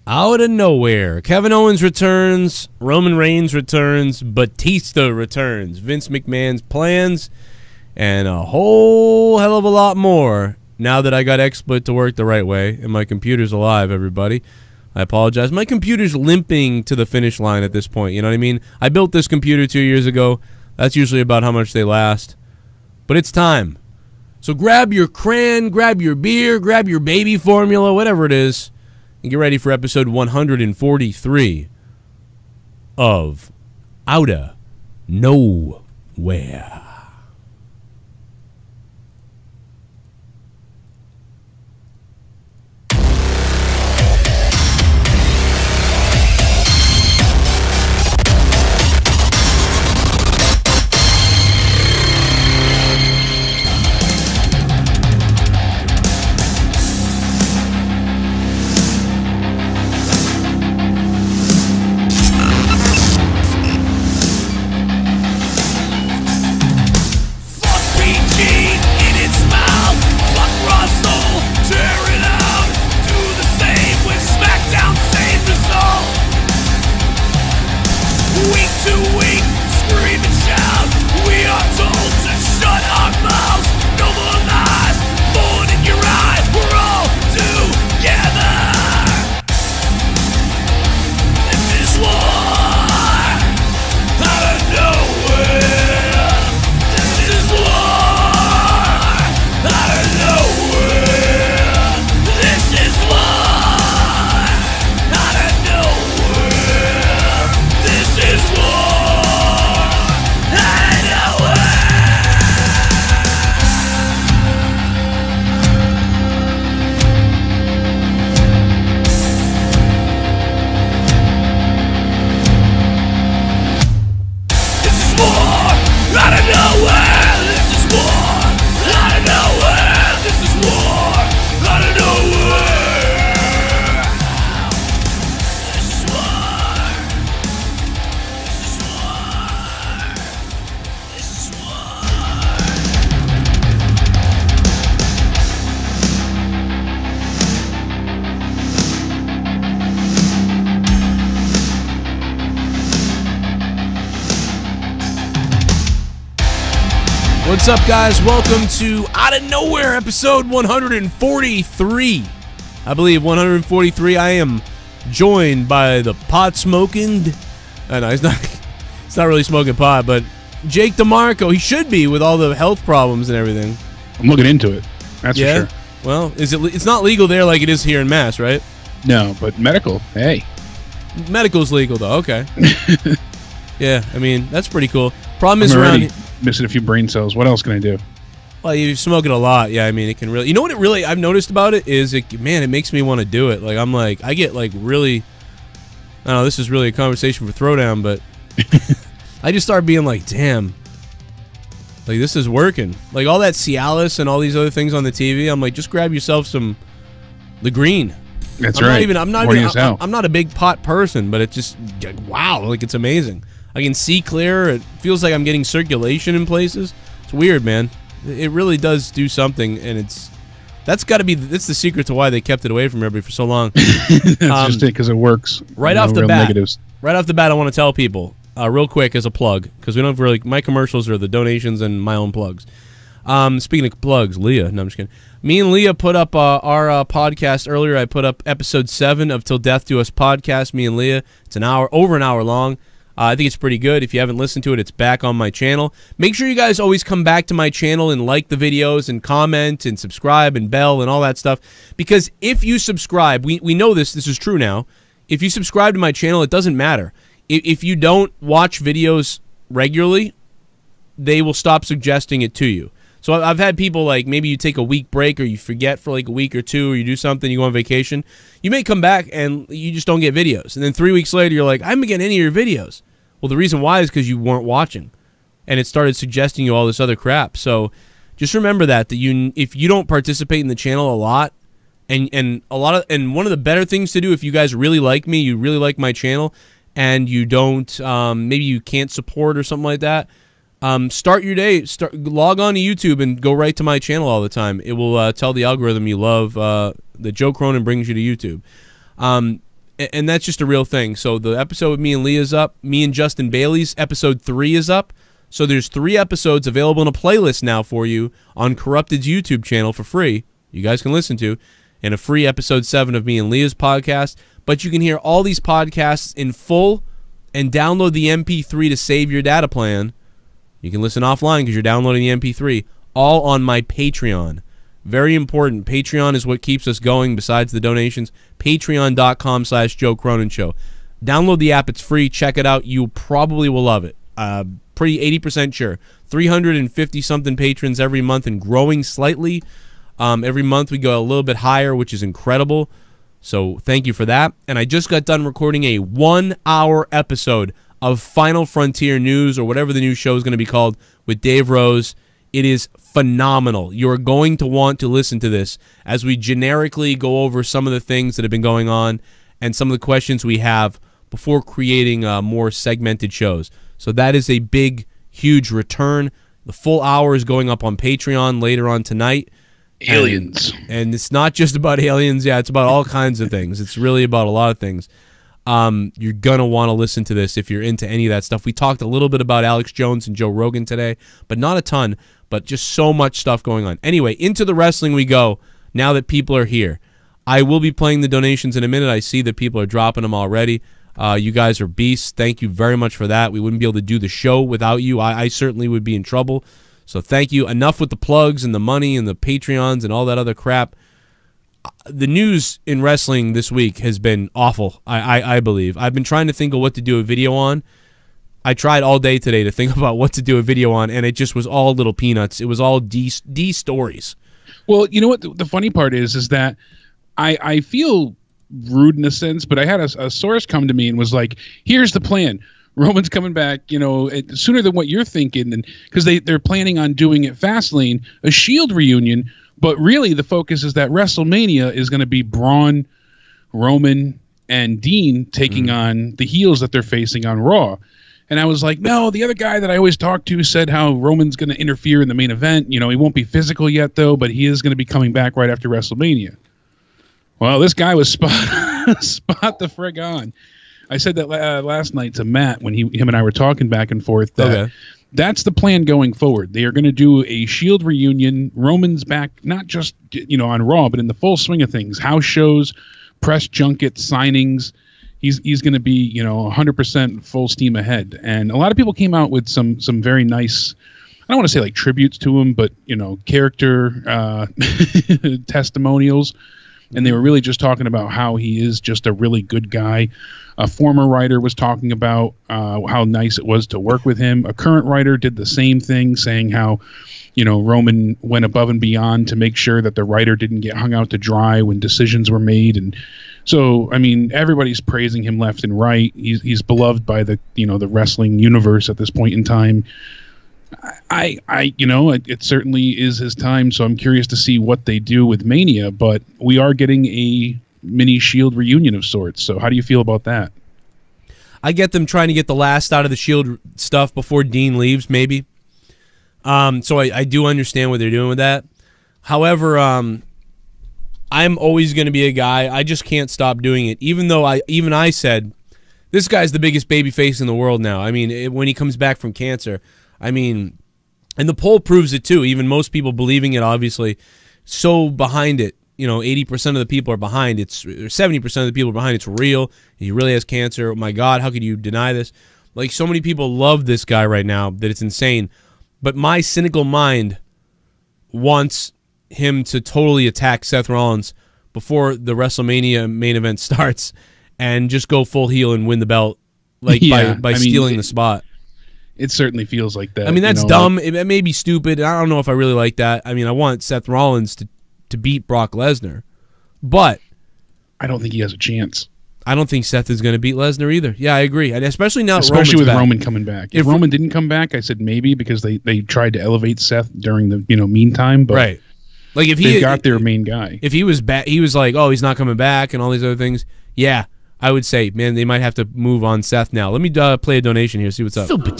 Out of nowhere, Kevin Owens returns, Roman Reigns returns, Batista returns, Vince McMahon's plans, and a whole hell of a lot more now that I got XSplit to work the right way, and my computer's alive, everybody. I apologize. My computer's limping to the finish line at this point, you know what I mean? I built this computer 2 years ago. That's usually about how much they last. But it's time. So grab your cran, grab your beer, grab your baby formula, whatever it is, and get ready for episode 143 of Outta Nowhere. What's up, guys? Welcome to Outta Nowhere, episode 143. I believe 143. I am joined by the pot-smoking... no, he's not really smoking pot, but Jake DeMarco. He should be with all the health problems and everything. I'm looking into it. That's for sure. Well, it's not legal there like it is here in Mass, right? No, but medical, hey. Medical's legal, though. Okay. Yeah, I mean, that's pretty cool. Problem is around... missing a few brain cells. What else can I do? Well, you smoke it a lot. Yeah, I mean, it can really... You know what it really... I've noticed about it is, it makes me want to do it. Like, I'm like... I get, like, really... I don't know, this is really a conversation for Throwdown, but... I just start being like, damn. Like, this is working. Like, all that Cialis and all these other things on the TV, I'm like, just grab yourself some... The green. That's right. I'm not a big pot person, but it's just... Like, wow, like, it's amazing. I can see clear. It feels like I'm getting circulation in places. It's weird, man. It really does do something, and that's got to be that's the secret to why they kept it away from everybody for so long. That's just it, because it works. Right off the bat, I want to tell people real quick as a plug, because we don't really. My commercials are the donations and my own plugs. Speaking of plugs, Leah. No, I'm just kidding. Me and Leah put up our podcast earlier. I put up episode 7 of Till Death Do Us podcast. Me and Leah. It's over an hour long. I think it's pretty good. If you haven't listened to it, it's back on my channel. Make sure you guys always come back to my channel and like the videos and comment and subscribe and bell and all that stuff. Because if you subscribe, we know this is true now. If you subscribe to my channel, it doesn't matter. If you don't watch videos regularly, they will stop suggesting it to you. So I've had people like maybe you take a week break or you forget for like a week or two or you do something, you go on vacation. You may come back and you just don't get videos. And then 3 weeks later, you're like, I haven't getting any of your videos. Well, the reason why is because you weren't watching. And it started suggesting you all this other crap. So just remember that if you don't participate in the channel a lot, and one of the better things to do if you guys really like me, you really like my channel, and you don't, maybe you can't support or something like that, start your day, log on to YouTube and go right to my channel all the time. It will tell the algorithm you love, that Joe Cronin brings you to YouTube. And that's just a real thing. So the episode with me and Leah is up. Me and Justin Bailey's episode 3 is up. So there's 3 episodes available in a playlist now for you on Corrupted's YouTube channel for free. You guys can listen to. And a free episode 7 of me and Leah's podcast. But you can hear all these podcasts in full and download the MP3 to save your data plan. You can listen offline because you're downloading the MP3. All on my Patreon. Very important. Patreon is what keeps us going besides the donations. Patreon.com/Joe Cronin Show. Download the app. It's free. Check it out. You probably will love it. Pretty 80% sure. 350-something patrons every month and growing slightly. Every month we go a little bit higher, which is incredible. So thank you for that. And I just got done recording a 1-hour episode of Final Frontier News, or whatever the new show is going to be called, with Dave Rose. It is phenomenal. You're going to want to listen to this as we generically go over some of the things that have been going on and some of the questions we have before creating more segmented shows. So that is a big, huge return. The full hour is going up on Patreon later on tonight. Aliens. And it's not just about aliens. Yeah, it's about all kinds of things. It's really about a lot of things. You're going to want to listen to this if you're into any of that stuff. We talked a little bit about Alex Jones and Joe Rogan today, but not a ton, but just so much stuff going on. Anyway, into the wrestling we go now that people are here. I will be playing the donations in a minute. I see that people are dropping them already. You guys are beasts. Thank you very much for that. We wouldn't be able to do the show without you. I certainly would be in trouble. So thank you. Enough with the plugs and the money and the Patreons and all that other crap. The news in wrestling this week has been awful, I believe. I've been trying to think of what to do a video on. I tried all day today to think about what to do a video on, and it just was all little peanuts. It was all D stories. Well, you know what the funny part is that I feel rude in a sense, but I had a source come to me and was like, here's the plan. Roman's coming back, sooner than what you're thinking, and because they're planning on doing it Fastlane, a Shield reunion, but really the focus is that WrestleMania is going to be Braun, Roman, and Dean taking on the heels that they're facing on Raw. And I was like, no, the other guy that I always talk to said how Roman's going to interfere in the main event. He won't be physical yet, though, but he is going to be coming back right after WrestleMania. Well, this guy was spot the frig on. I said that last night to Matt when him and I were talking back and forth. That's the plan going forward. They are going to do a Shield reunion. Roman's back, not just on Raw, but in the full swing of things. House shows, press junkets, signings. He's going to be 100% full steam ahead. And a lot of people came out with some very nice, I don't want to say like tributes to him, but character testimonials. And they were really just talking about how he is just a really good guy. A former writer was talking about how nice it was to work with him. A current writer did the same thing, saying how, Roman went above and beyond to make sure that the writer didn't get hung out to dry when decisions were made. And so, I mean, everybody's praising him left and right. He's beloved by the wrestling universe at this point in time. It certainly is his time, so I'm curious to see what they do with Mania, but we are getting a mini Shield reunion of sorts, so how do you feel about that? I get them trying to get the last out of the Shield stuff before Dean leaves, maybe. So I do understand what they're doing with that. However, I'm always going to be a guy, I just can't stop doing it, even though I said, this guy's the biggest babyface in the world now. I mean, when he comes back from cancer, I mean, and the poll proves it too. Even most people believing it, obviously, so behind it. 80% of the people are behind. 70% of the people are behind. It's real. He really has cancer. Oh my God, how could you deny this? Like, so many people love this guy right now that it's insane. But my cynical mind wants him to totally attack Seth Rollins before the WrestleMania main event starts and just go full heel and win the belt, by stealing the spot. It certainly feels like that. I mean, that's dumb. It may be stupid. I don't know if I really like that. I mean, I want Seth Rollins to beat Brock Lesnar, but I don't think he has a chance. I don't think Seth is going to beat Lesnar either. Yeah, I agree, and especially now, especially with Roman's Roman coming back. If Roman didn't come back, I said maybe because they tried to elevate Seth during the meantime. But right, like if they got their main guy. If he was he was like, oh, he's not coming back, and all these other things. Yeah. I would say, man, they might have to move on Seth now. Let me play a donation here, see what's up. Super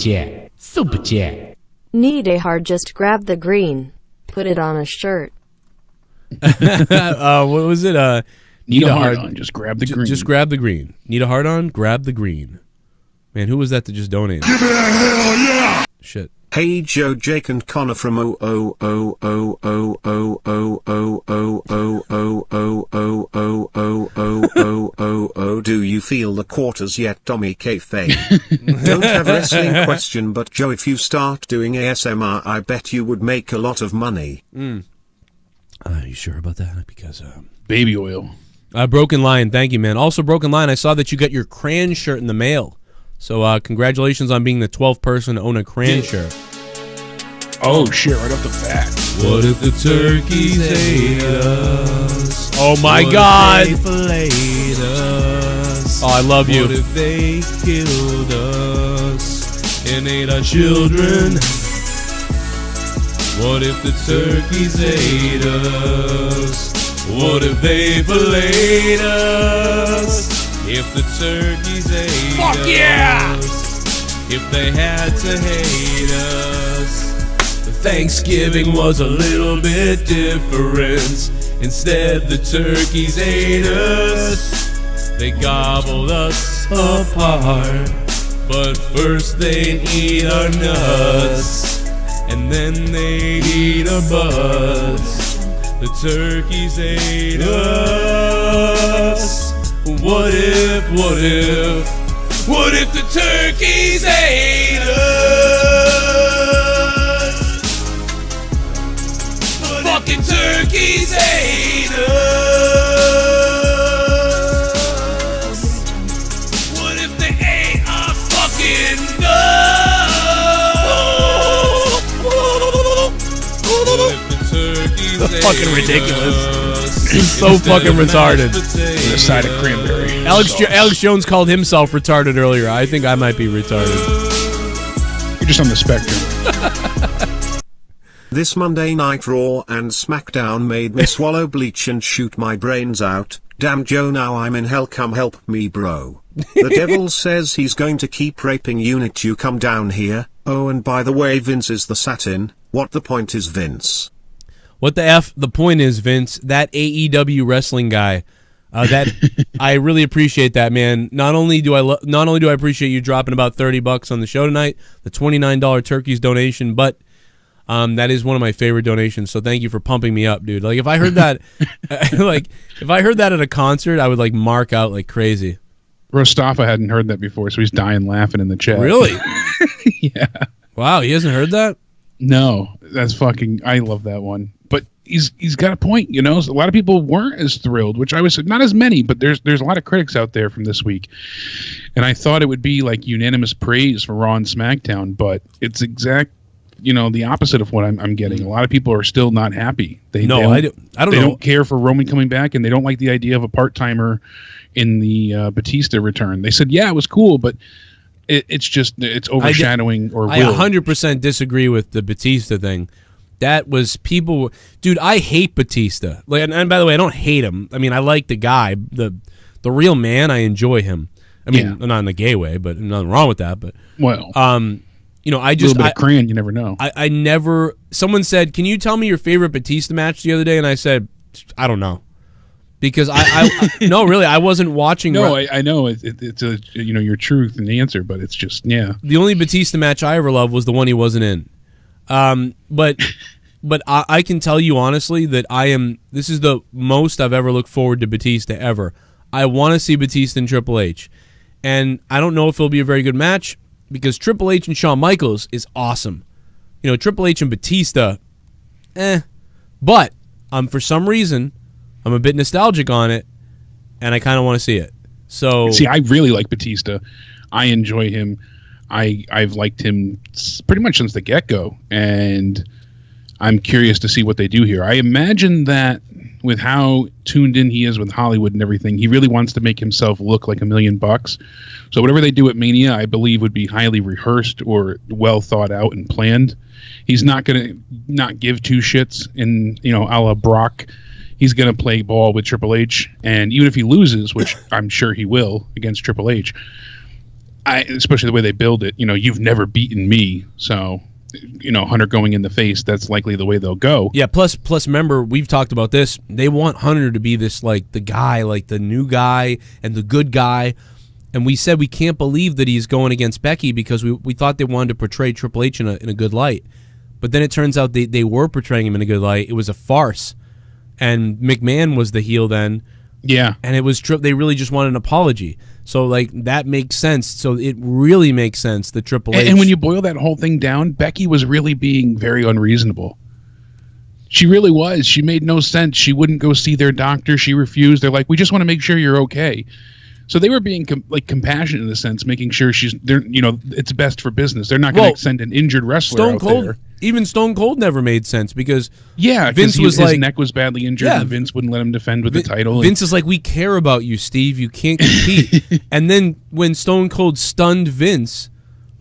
chat. Need a hard, just grab the green. Put it on a shirt. What was it? Need a hard on, just grab the green. Just grab the green. Need a hard on? Grab the green. Man, who was that just donated? Give me a hell yeah! Shit. Hey Joe, Jake and Connor from do you feel the quarters yet, Tommy Kayfabe? Don't have a wrestling question, but Joe, if you start doing ASMR, I bet you would make a lot of money. Are you sure about that? Because baby oil. Broken Lion, thank you, man. Also, Broken Lion, I saw that you got your Cran shirt in the mail. So, congratulations on being the 12th person to own a Cran shirt. Oh, shit, right off the bat. What if the turkeys ate us? Oh, my God. What if they filleted us? Oh, I love you. What if they killed us and ate our children? What if the turkeys ate us? What if they filleted us? If the turkeys ate us, yeah! If they had to hate us, Thanksgiving was a little bit different. Instead, the turkeys ate us. They gobbled us apart. But first they'd eat our nuts, and then they'd eat our butts. The turkeys ate us. What if the turkeys ate us? The fucking turkeys ate us. What if they ate our fucking nuts? What if the turkeys ate fucking ridiculous. He's so fucking retarded. With a side of cranberry. Alex Jones called himself retarded earlier. I think I might be retarded. You're just on the spectrum. This Monday Night Raw and SmackDown made me swallow bleach and shoot my brains out. Damn Joe, now I'm in hell, come help me bro. The devil says he's going to keep raping Unit, you come down here. Oh, and by the way, Vince is the satin. What the point is, Vince? What the F? The point is, Vince, that AEW wrestling guy, that I really appreciate that, man. Not only do I appreciate you dropping about $30 on the show tonight, the $29 turkeys donation, but that is one of my favorite donations. So thank you for pumping me up, dude. Like if I heard that, if I heard that at a concert, I would like mark out like crazy. Rostafa hadn't heard that before, so he's dying laughing in the chat. Really? Yeah. Wow, he hasn't heard that? No, that's fucking. I love that one. But he's got a point, you know. A lot of people weren't as thrilled, which I was not as many, but there's a lot of critics out there from this week, and I thought it would be like unanimous praise for Raw and SmackDown, but it's the opposite of what I'm getting. A lot of people are still not happy. I don't know. They don't care for Roman coming back, and they don't like the idea of a part-timer in the Batista return. They said, yeah, it was cool, but it's overshadowing I 100% disagree with the Batista thing. That was people, dude. I hate Batista. Like, and by the way, I don't hate him. I mean, I like the guy, the real man. I enjoy him. I mean, not in a gay way, but nothing wrong with that. But well, I just a little bit of crayon. You never know. I never. Someone said, "Can you tell me your favorite Batista match?" the other day, and I said, "I don't know." Because I no, really, I wasn't watching. No, I know it's your truth and the answer, but it's just The only Batista match I ever loved was the one he wasn't in. But I can tell you honestly that this is the most I've ever looked forward to Batista ever. I want to see Batista and Triple H, and I don't know if it'll be a very good match because Triple H and Shawn Michaels is awesome. You know, Triple H and Batista, but for some reason. I'm a bit nostalgic on it, and I kind of want to see it. So, see, I really like Batista. I enjoy him. I've liked him pretty much since the get-go, and I'm curious to see what they do here. I imagine that with how tuned in he is with Hollywood and everything, he really wants to make himself look like $1 million. So whatever they do at Mania, I believe would be highly rehearsed or well thought out and planned. He's not going to not give two shits in, a la Brock. He's going to play ball with Triple H, and even if he loses, which I'm sure he will against Triple H, especially the way they build it, you've never beaten me, so Hunter going in the face, that's likely the way they'll go. Yeah, plus remember, we've talked about this. They want Hunter to be this, like, the guy, like the new guy and the good guy. And we said we can't believe that he's going against Becky because we thought they wanted to portray Triple H in a good light. But then it turns out they were portraying him in a good light. It was a farce. And McMahon was the heel then. Yeah. And it was they really just wanted an apology. So, like, that makes sense. So it really makes sense that Triple H... And when you boil that whole thing down, Becky was really being very unreasonable. She really was. She made no sense. She wouldn't go see their doctor. She refused. They're like, we just want to make sure you're okay. So they were being compassionate in a sense, making sure it's best for business. They're not going to send an injured wrestler out there. Even Stone Cold never made sense because Vince was his neck was badly injured and Vince wouldn't let him defend with the title. Vince is like, we care about you, Steve. You can't compete. And then when Stone Cold stunned Vince,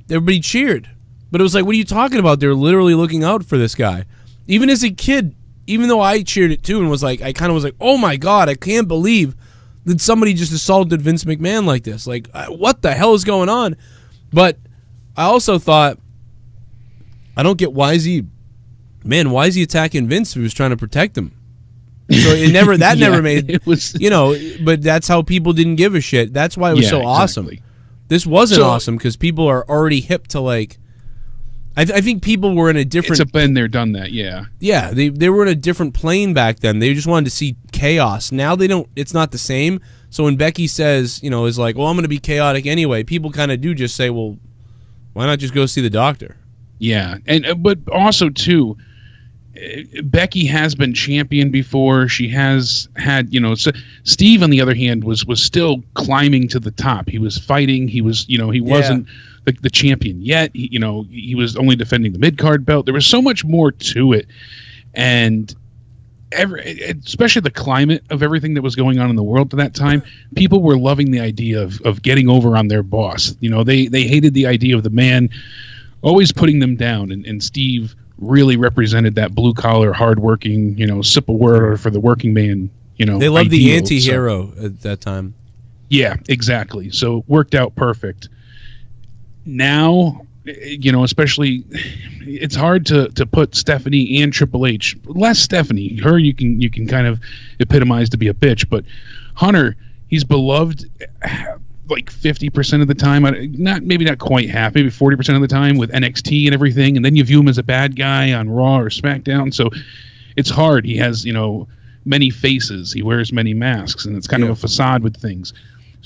everybody cheered. But it was like, what are you talking about? They're literally looking out for this guy. Even as a kid, even though I cheered it too and was like, I kind of was like, oh my God, I can't believe that somebody just assaulted Vince McMahon like this. Like, what the hell is going on? But I also thought, I don't get why is he attacking Vince if he was trying to protect him? So it never never made it was but that's how people didn't give a shit. That's why it was so awesome. This wasn't awesome because people are already hip to, like, I think people were in a different... It's been there, done that, yeah. Yeah, they were in a different plane back then. They just wanted to see chaos. Now they don't... It's not the same. So when Becky says, is like, well, I'm going to be chaotic anyway, people kind of do just say, well, why not just go see the doctor? Yeah, but also, too, Becky has been champion before. She has had, so Steve, on the other hand, was still climbing to the top. He was fighting. He was, he wasn't... the champion yet. He was only defending the mid-card belt. There was so much more to it. And especially the climate of everything that was going on in the world at that time, people were loving the idea of getting over on their boss. They hated the idea of the man always putting them down. And Steve really represented that blue-collar, hard-working, sip of water for the working man, They loved the anti-hero at that time. Yeah, exactly. So it worked out perfect. Now, especially, it's hard to put Stephanie and Triple H. Less Stephanie, her you can kind of epitomize to be a bitch, but Hunter, he's beloved like 50% of the time, maybe not quite half, maybe 40% of the time with NXT and everything, and then you view him as a bad guy on Raw or SmackDown. So it's hard. He has many faces. He wears many masks, and it's kind of a facade with things.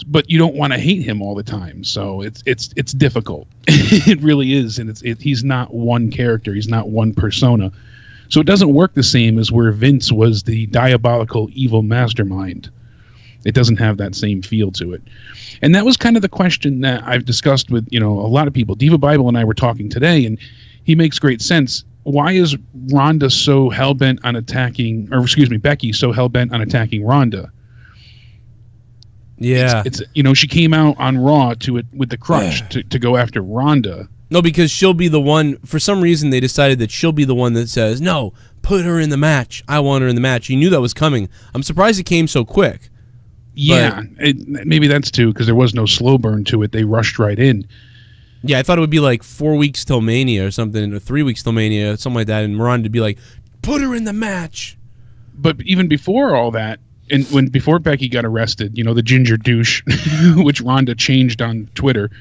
But you don't want to hate him all the time, so it's difficult. It really is, and he's not one character, he's not one persona, so it doesn't work the same as where Vince was the diabolical evil mastermind. It doesn't have that same feel to it, and that was kind of the question that I've discussed with a lot of people. Diva Bible and I were talking today, and he makes great sense. Why is Ronda so hell-bent on attacking, or excuse me, Becky so hell-bent on attacking Ronda? Yeah, it's she came out on Raw with the crutch to go after Ronda. No, because she'll be the one. For some reason, they decided that she'll be the one that says, "No, put her in the match. I want her in the match." You knew that was coming. I'm surprised it came so quick. Yeah, maybe that's too because there was no slow burn to it. They rushed right in. Yeah, I thought it would be like 4 weeks till Mania or something, or 3 weeks till Mania, something like that, and Ronda would be like, "Put her in the match." But even before all that. And before Becky got arrested, the ginger douche, which Ronda changed on Twitter,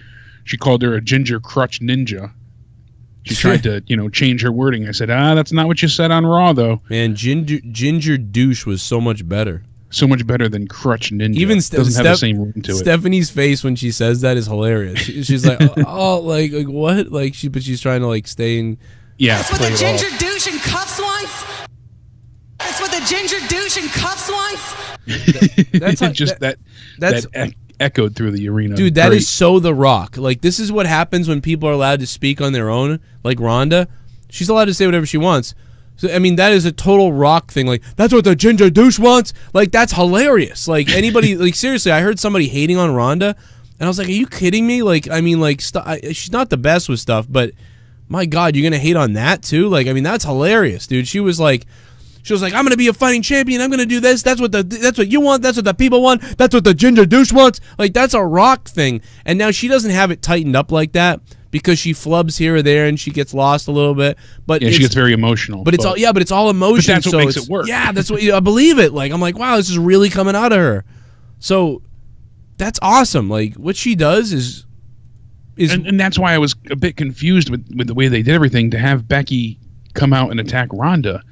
she called her a ginger crutch ninja. She tried to, change her wording. I said, that's not what you said on Raw, though. Man, ginger douche was so much better. So much better than crutch ninja. Even doesn't have the same ring to it. Stephanie's face when she says that is hilarious. She's like, oh, like what? Like but she's trying to stay in. Yeah, that's what the ginger douche in cuffs wants. That's what the ginger douche in cuffs wants. That's echoed through the arena. Dude, that is so The Rock. Like, this is what happens when people are allowed to speak on their own. Like Ronda, she's allowed to say whatever she wants. So I mean, that is a total Rock thing. Like, that's what the ginger douche wants. Like, that's hilarious. Like, anybody, like, seriously, I heard somebody hating on Ronda, and I was like, are you kidding me? Like, I mean, like, she's not the best with stuff, but my God, you're gonna hate on that too? Like, I mean, that's hilarious, dude. She was like, I'm gonna be a fighting champion. I'm gonna do this. That's what you want. That's what the people want. That's what the ginger douche wants. Like, that's a Rock thing. And now she doesn't have it tightened up like that. because she flubs here or there and she gets lost a little bit. But yeah, she gets very emotional. But it's all emotion. But that's what makes it work. Yeah, that's what I believe it. Like I'm like, wow, this is really coming out of her. So that's awesome. Like what she does is and that's why I was a bit confused with the way they did everything. To have Becky come out and attack Ronda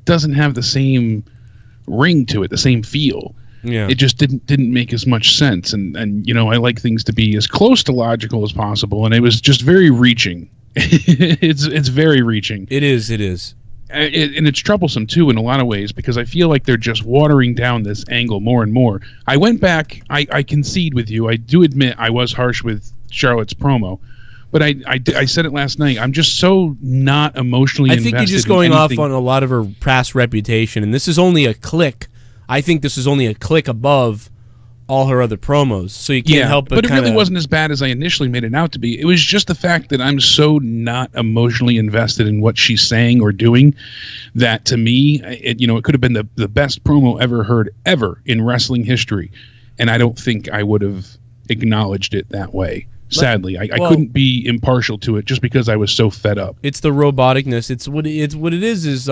doesn't have the same ring to it, the same feel. Yeah. It just didn't make as much sense, and you know, I like things to be as close to logical as possible, and it was just very reaching. It's very reaching. It is. And it's troublesome too in a lot of ways, because I feel like they're just watering down this angle more and more. I went back. I concede with you. I do admit I was harsh with Charlotte's promo, but I said it last night. I'm just so not emotionally invested. I think you're just going off on a lot of her past reputation, and this is only a click. I think this is only a click above all her other promos, so you can't help but it really wasn't as bad as I initially made it out to be. It was just the fact that I'm so not emotionally invested in what she's saying or doing that, to me, it could have been the best promo ever heard ever in wrestling history, and I don't think I would have acknowledged it that way. Sadly, I couldn't be impartial to it just because I was so fed up. It's the roboticness. It's what it is.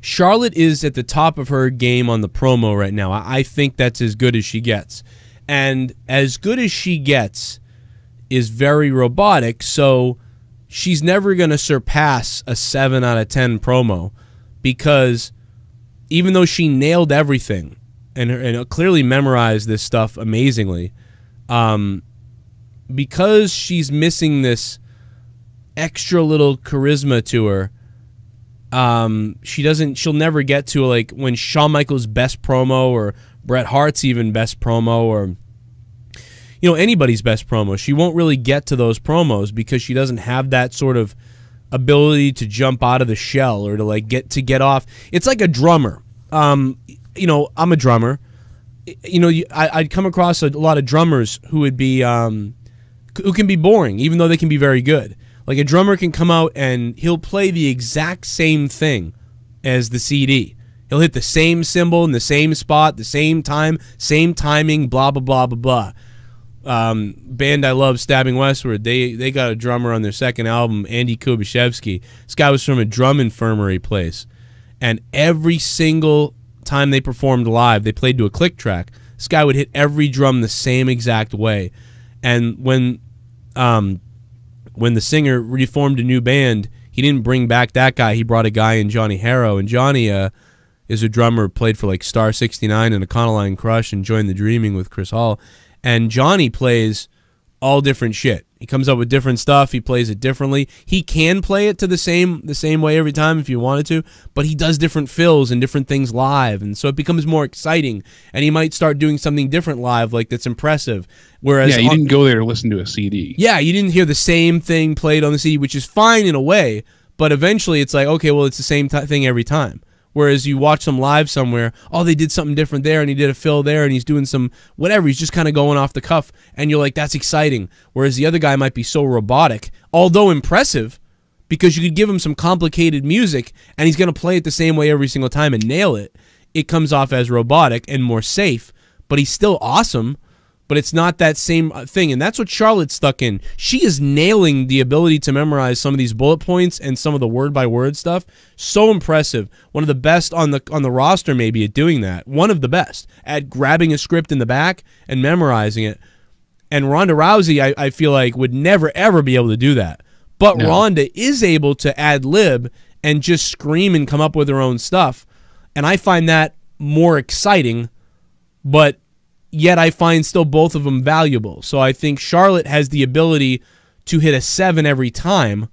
Charlotte is at the top of her game on the promo right now. I think that's as good as she gets. And as good as she gets is very robotic, so she's never going to surpass a 7 out of 10 promo, because even though she nailed everything and clearly memorized this stuff amazingly, because she's missing this extra little charisma to her, she'll never get to like when Shawn Michaels' best promo or Bret Hart's even best promo or anybody's best promo. She won't really get to those promos because she doesn't have that sort of ability to jump out of the shell or to like get off. It's like a drummer. I'm a drummer. I'd come across a lot of drummers who would be who can be boring even though they can be very good. Like a drummer can come out and he'll play the exact same thing as the CD. He'll hit the same cymbal in the same spot, the same time, same timing, blah, blah, blah, blah, blah. Band I love, Stabbing Westward, they got a drummer on their second album, Andy Kubashevsky. This guy was from a drum infirmary place. And every single time they performed live, they played to a click track. This guy would hit every drum the same exact way. And when the singer reformed a new band, he didn't bring back that guy. He brought a guy in, Johnny Harrow, and Johnny is a drummer, played for like Star 69 and Econoline Crush and Join the Dreaming with Chris Hall. And Johnny plays all different shit. He comes up with different stuff. He plays it differently. He can play it to the same way every time if you wanted to, but he does different fills and different things live, and so it becomes more exciting. And he might start doing something different live, like that's impressive. Whereas you didn't go there to listen to a CD. Yeah, you didn't hear the same thing played on the CD, which is fine in a way, but eventually it's like, okay, well, it's the same thing every time. Whereas you watch them live somewhere, oh, they did something different there, and he did a fill there, and he's doing some whatever. He's just kind of going off the cuff, and you're like, that's exciting. Whereas the other guy might be so robotic, although impressive, because you could give him some complicated music, and he's going to play it the same way every single time and nail it. It comes off as robotic and more safe, but he's still awesome. But it's not that same thing, and that's what Charlotte's stuck in. She is nailing the ability to memorize some of these bullet points and some of the word-by-word stuff. So impressive. One of the best on the roster maybe at doing that. One of the best at grabbing a script in the back and memorizing it. And Ronda Rousey, I feel like, would never, ever be able to do that. But no. Ronda is able to ad-lib and just scream and come up with her own stuff. And I find that more exciting, but yet I find still both of them valuable. So I think Charlotte has the ability to hit a 7 every time,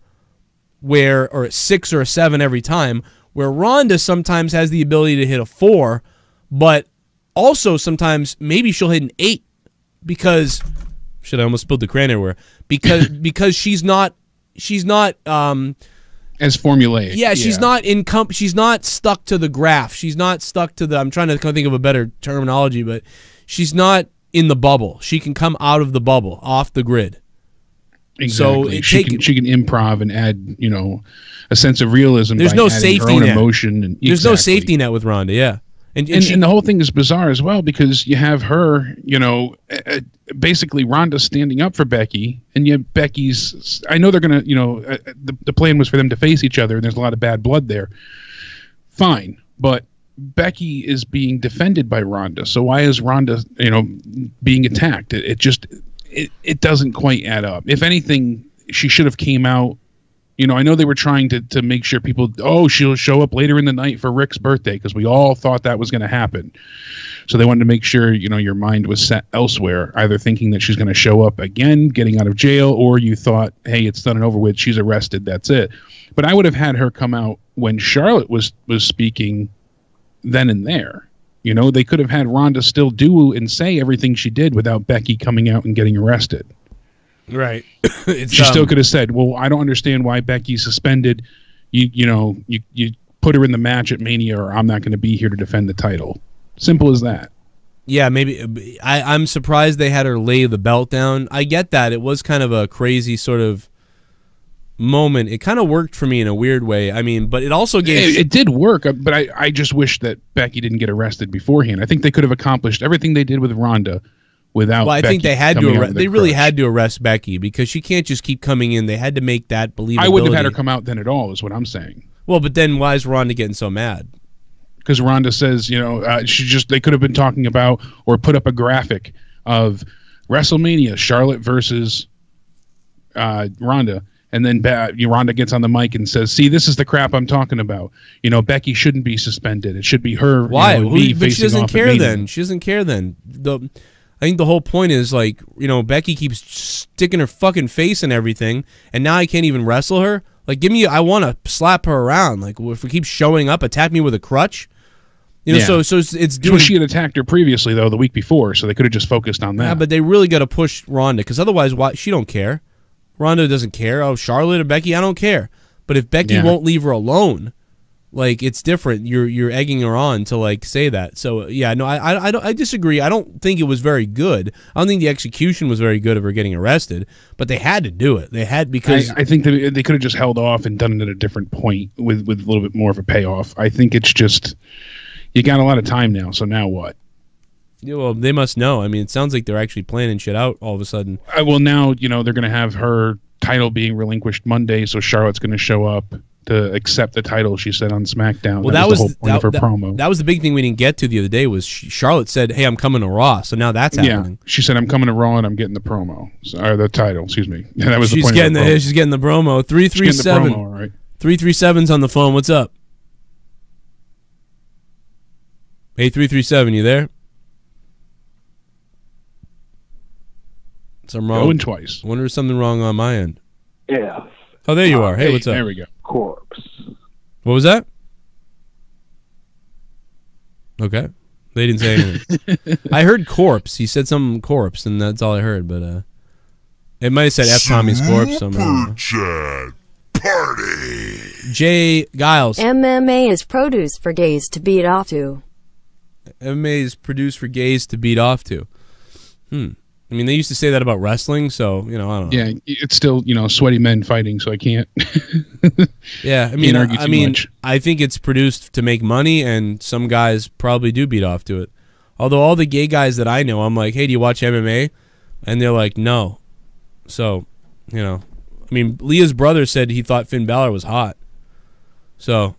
or a 6 or a 7 every time, where Ronda sometimes has the ability to hit a 4, but also sometimes maybe she'll hit an 8 because shit, I almost spilled the crayon everywhere. Because she's not as formulaic. Yeah, she's not she's not stuck to the graph. She's not stuck to the, I'm trying to think of a better terminology, but she's not in the bubble. She can come out of the bubble, off the grid. Exactly. So she can improv and add, a sense of realism. There's no safety her own net. Emotion and there's no safety net with Ronda. Yeah, And the whole thing is bizarre as well, because you have her, basically Ronda standing up for Becky, and yet Becky's. I know they're gonna, the plan was for them to face each other, and there's a lot of bad blood there. Fine, but Becky is being defended by Ronda, so why is Ronda, being attacked? It doesn't quite add up. If anything, she should have came out. I know they were trying to make sure people, she'll show up later in the night for Rick's birthday, because we all thought that was going to happen. So they wanted to make sure, your mind was set elsewhere, either thinking that she's going to show up again, getting out of jail, or you thought, hey, it's done and over with, she's arrested, that's it. But I would have had her come out when Charlotte was speaking then and there. They could have had Ronda still do and say everything she did without Becky coming out and getting arrested. Right. She still could have said, well, I don't understand why Becky's suspended. You put her in the match at Mania, or I'm not going to be here to defend the title. Simple as that. Yeah, maybe. I'm surprised they had her lay the belt down. I get that. It was kind of a crazy sort of moment. It kind of worked for me in a weird way. I mean, but it also gave... It did work, but I just wish that Becky didn't get arrested beforehand. I think they could have accomplished everything they did with Ronda without. Well, I think they had to. They really had to arrest Becky, because she can't just keep coming in. They had to make that believability. I wouldn't have had her come out then at all, is what I'm saying. Well, but then why is Ronda getting so mad? Because Ronda says, they could have been talking about, or put up a graphic of WrestleMania, Charlotte versus Ronda. And then Ronda gets on the mic and says, see, this is the crap I'm talking about. Becky shouldn't be suspended. It should be her. Why? But she doesn't care then. She doesn't care then. I think the whole point is, Becky keeps sticking her fucking face in everything, and now I can't even wrestle her. I want to slap her around. If we keep showing up, attack me with a crutch. So it's doing... she had attacked her previously, though, the week before, so they could have just focused on that. Yeah, but they really got to push Ronda, because otherwise, why? She don't care. Ronda doesn't care. Oh, Charlotte or Becky, I don't care. But if Becky won't leave her alone, it's different. You're egging her on to say that. So yeah, no, I disagree. I don't think it was very good. I don't think the execution was very good of her getting arrested. But they had to do it. They had, because I think they could have just held off and done it at a different point with a little bit more of a payoff. I think it's just, you got a lot of time now. So now what? Yeah, well, they must know. I mean, it sounds like they're actually planning shit out all of a sudden. Well, now they're going to have her title being relinquished Monday, so Charlotte's going to show up to accept the title, she said on SmackDown. Well, that was the whole point of her promo. That was the big thing we didn't get to the other day, was Charlotte said, hey, I'm coming to Raw, so now that's happening. Yeah, she said, I'm coming to Raw and I'm getting the promo. Or the title, excuse me. Yeah, that was she's the point getting she's getting the promo. 337. All right. 337's on the phone. What's up? Hey, 337, you there? Something wrong. Going twice. I wonder if something wrong on my end. Yeah. Oh, there you are. Hey, what's up? There we go. Corpse. What was that? Okay. They didn't say anything. I heard corpse. He said something corpse, and that's all I heard. But it might have said F. Tommy's corpse. Chat party. Jay Giles. MMA is produced for gays to beat off to. MMA is produced for gays to beat off to. I mean, they used to say that about wrestling, so, I don't know. Yeah, it's still, sweaty men fighting, so I can't. Yeah, I think it's produced to make money, and some guys probably do beat off to it. Although all the gay guys that I know, I'm like, hey, do you watch MMA? And they're like, no. So, Leah's brother said he thought Finn Balor was hot. So,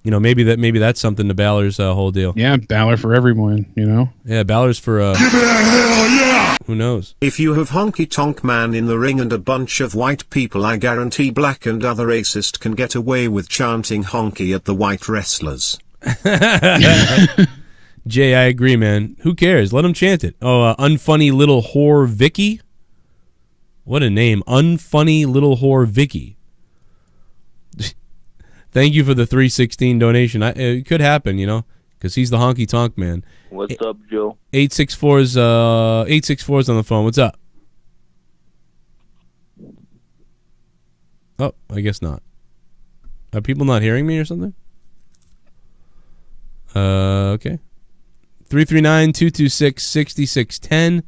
maybe that's something to Balor's whole deal. Yeah, Balor for everyone, Yeah, Balor's for... Give it a hell yeah! Who knows? If you have Honky Tonk Man in the ring and a bunch of white people, I guarantee black and other racist can get away with chanting honky at the white wrestlers. Jay, I agree, man. Who cares? Let them chant it. Oh, unfunny little whore Vicky? What a name. Unfunny little whore Vicky. Thank you for the 316 donation. It could happen, because he's the honky tonk man. What's up, Joe? 864's on the phone. What's up? Oh, I guess not. Are people not hearing me or something? Okay. 339-226-6610.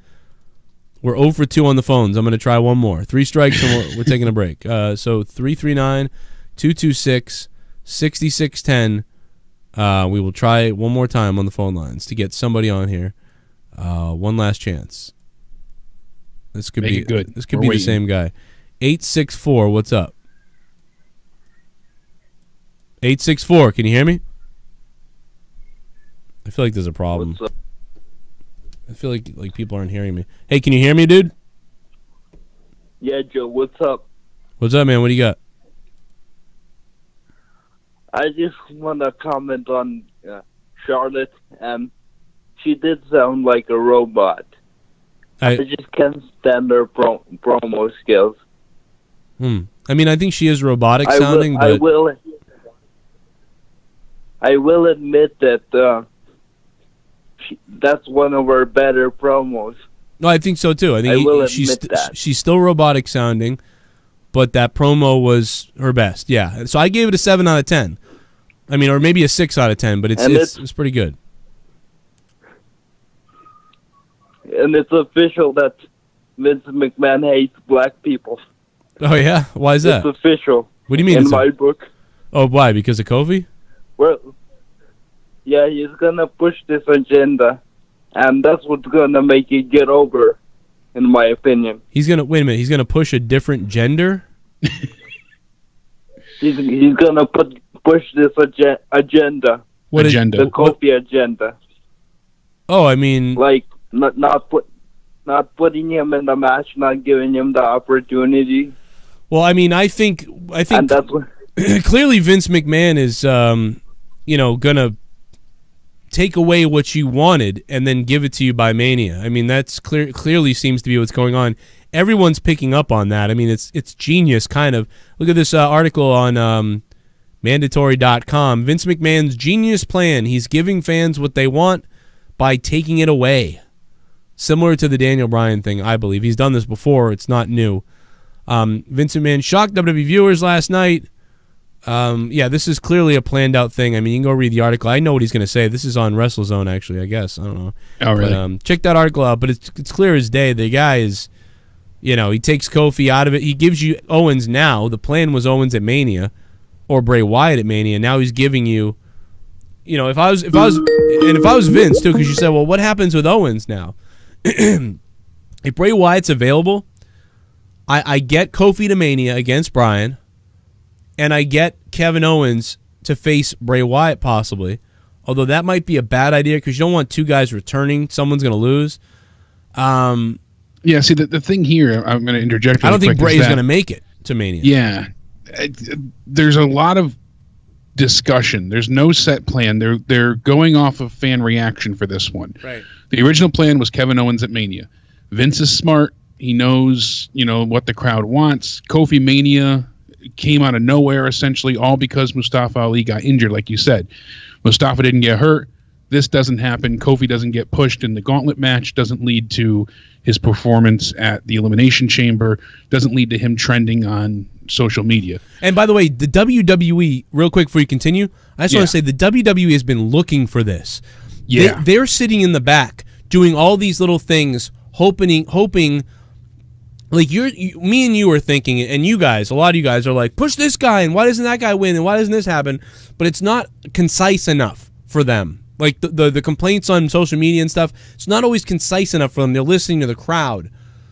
We're 0 for 2 on the phones. I'm going to try one more. 3 strikes and we're taking a break. So 339-226-6610. We will try one more time on the phone lines to get somebody on here. One last chance. This could be good. This could be the same guy. 864. What's up? 864. Can you hear me? I feel like there's a problem. What's up? I feel like people aren't hearing me. Hey, can you hear me, dude? Yeah, Joe, what's up? What's up, man? What do you got? I just want to comment on Charlotte. She did sound like a robot. I just can't stand her promo skills. I mean, I think she is robotic sounding, but I will admit that that's one of her better promos. No, I think so too. I think she's still robotic sounding, but that promo was her best. Yeah, so I gave it a 7 out of 10. I mean, or maybe a 6 out of 10, but it's pretty good. And it's official that Vince McMahon hates black people. Oh yeah, why is that? It's official. What do you mean? In my book. Oh, why? Because of Kofi? Well, yeah, he's gonna push this agenda, and that's what's gonna make it get over, in my opinion. He's gonna wait a minute. He's gonna push a different gender. He's gonna push this agenda. What agenda? The Kofi agenda. Oh, I mean, like not putting him in the match, not giving him the opportunity. Well, I mean, I think and that's what clearly Vince McMahon is, gonna take away what you wanted and then give it to you by Mania. I mean, that's clearly seems to be what's going on. Everyone's picking up on that. I mean, it's genius, kind of. Look at this article on mandatory.com. Vince McMahon's genius plan. He's giving fans what they want by taking it away. Similar to the Daniel Bryan thing, I believe. He's done this before. It's not new. Vince McMahon shocked WWE viewers last night. Yeah, this is clearly a planned out thing. I mean, you can go read the article. I know what he's going to say. This is on WrestleZone, actually, I guess. I don't know. Oh, really? But, check that article out. But it's clear as day. The guy is, he takes Kofi out of it. He gives you Owens now. The plan was Owens at Mania or Bray Wyatt at Mania. Now he's giving you, if I was Vince, too, because you said, well, what happens with Owens now? If Bray Wyatt's available, I get Kofi to Mania against Bryan, and I get Kevin Owens to face Bray Wyatt possibly, although that might be a bad idea because you don't want two guys returning. Someone's going to lose. Yeah, see, the thing here, I'm going to interject. I don't think Bray's going to make it to Mania. Yeah. There's a lot of discussion. There's no set plan. They're going off of fan reaction for this one. Right. The original plan was Kevin Owens at Mania. Vince is smart. He knows, what the crowd wants. Kofi Mania came out of nowhere, essentially, all because Mustafa Ali got injured, like you said. Mustafa didn't get hurt. This doesn't happen. Kofi doesn't get pushed in the gauntlet match. Doesn't lead to his performance at the Elimination Chamber. Doesn't lead to him trending on social media. And by the way, the WWE, real quick before you continue, I just want to say the WWE has been looking for this. Yeah. They're sitting in the back doing all these little things, hoping like me and you are thinking, and you guys, a lot of you guys are like, push this guy, and why doesn't that guy win, and why doesn't this happen? But it's not concise enough for them. Like the complaints on social media and stuff, it's not always concise enough for them. They're listening to the crowd.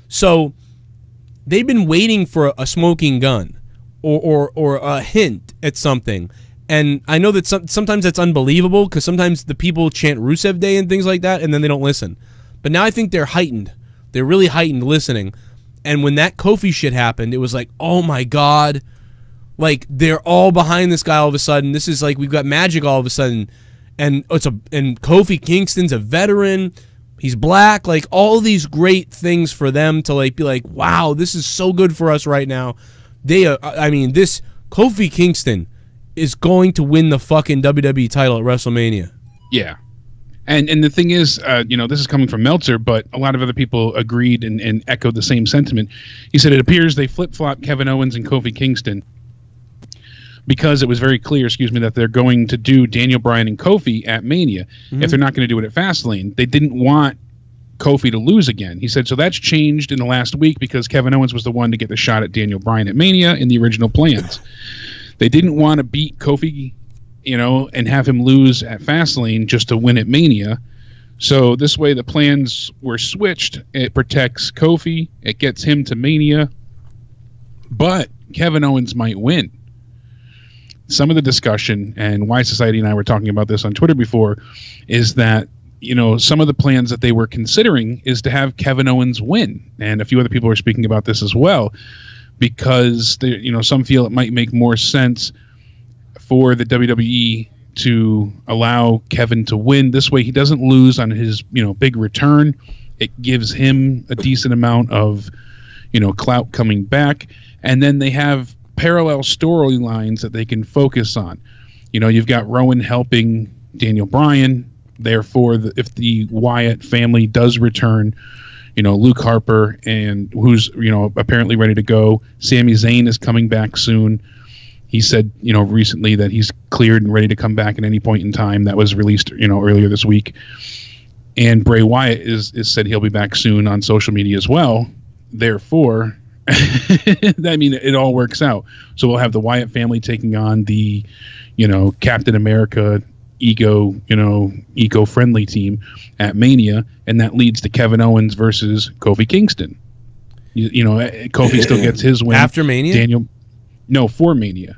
So they've been waiting for a smoking gun or a hint at something. And I know that sometimes that's unbelievable because sometimes the people chant Rusev Day and things like that, and then they don't listen. But now I think they're heightened. They're really heightened listening. And when that Kofi shit happened, it was like, oh my God. Like, they're all behind this guy all of a sudden. This is like, we've got magic all of a sudden. And Kofi Kingston's a veteran. He's black. Like, all these great things for them to like be like, wow, this is so good for us right now. This Kofi Kingston is going to win the fucking WWE title at WrestleMania. Yeah. And the thing is, this is coming from Meltzer, but a lot of other people agreed and echoed the same sentiment. He said it appears they flip-flopped Kevin Owens and Kofi Kingston because it was very clear, that they're going to do Daniel Bryan and Kofi at Mania. Mm-hmm. If they're not going to do it at Fastlane, they didn't want Kofi to lose again. He said, so that's changed in the last week because Kevin Owens was the one to get the shot at Daniel Bryan at Mania in the original plans. They didn't want to beat Kofi and have him lose at Fastlane just to win at Mania. So this way the plans were switched. It protects Kofi. It gets him to Mania. But Kevin Owens might win. Some of the discussion, and Why Society and I were talking about this on Twitter before, is that some of the plans that they were considering is to have Kevin Owens win. And a few other people were speaking about this as well, because some feel it might make more sense for the WWE to allow Kevin to win. This way he doesn't lose on his big return. It gives him a decent amount of clout coming back, and then they have parallel storylines that they can focus on. You've got Rowan helping Daniel Bryan. Therefore, if the Wyatt family does return, Luke Harper, and who's apparently ready to go. Sami Zayn is coming back soon. He said recently that he's cleared and ready to come back at any point in time. That was released earlier this week. And Bray Wyatt is said he'll be back soon on social media as well. Therefore, it all works out. So we'll have the Wyatt family taking on the Captain America eco-friendly team at Mania, and that leads to Kevin Owens versus Kofi Kingston. Kofi still gets his win after Mania. For Mania.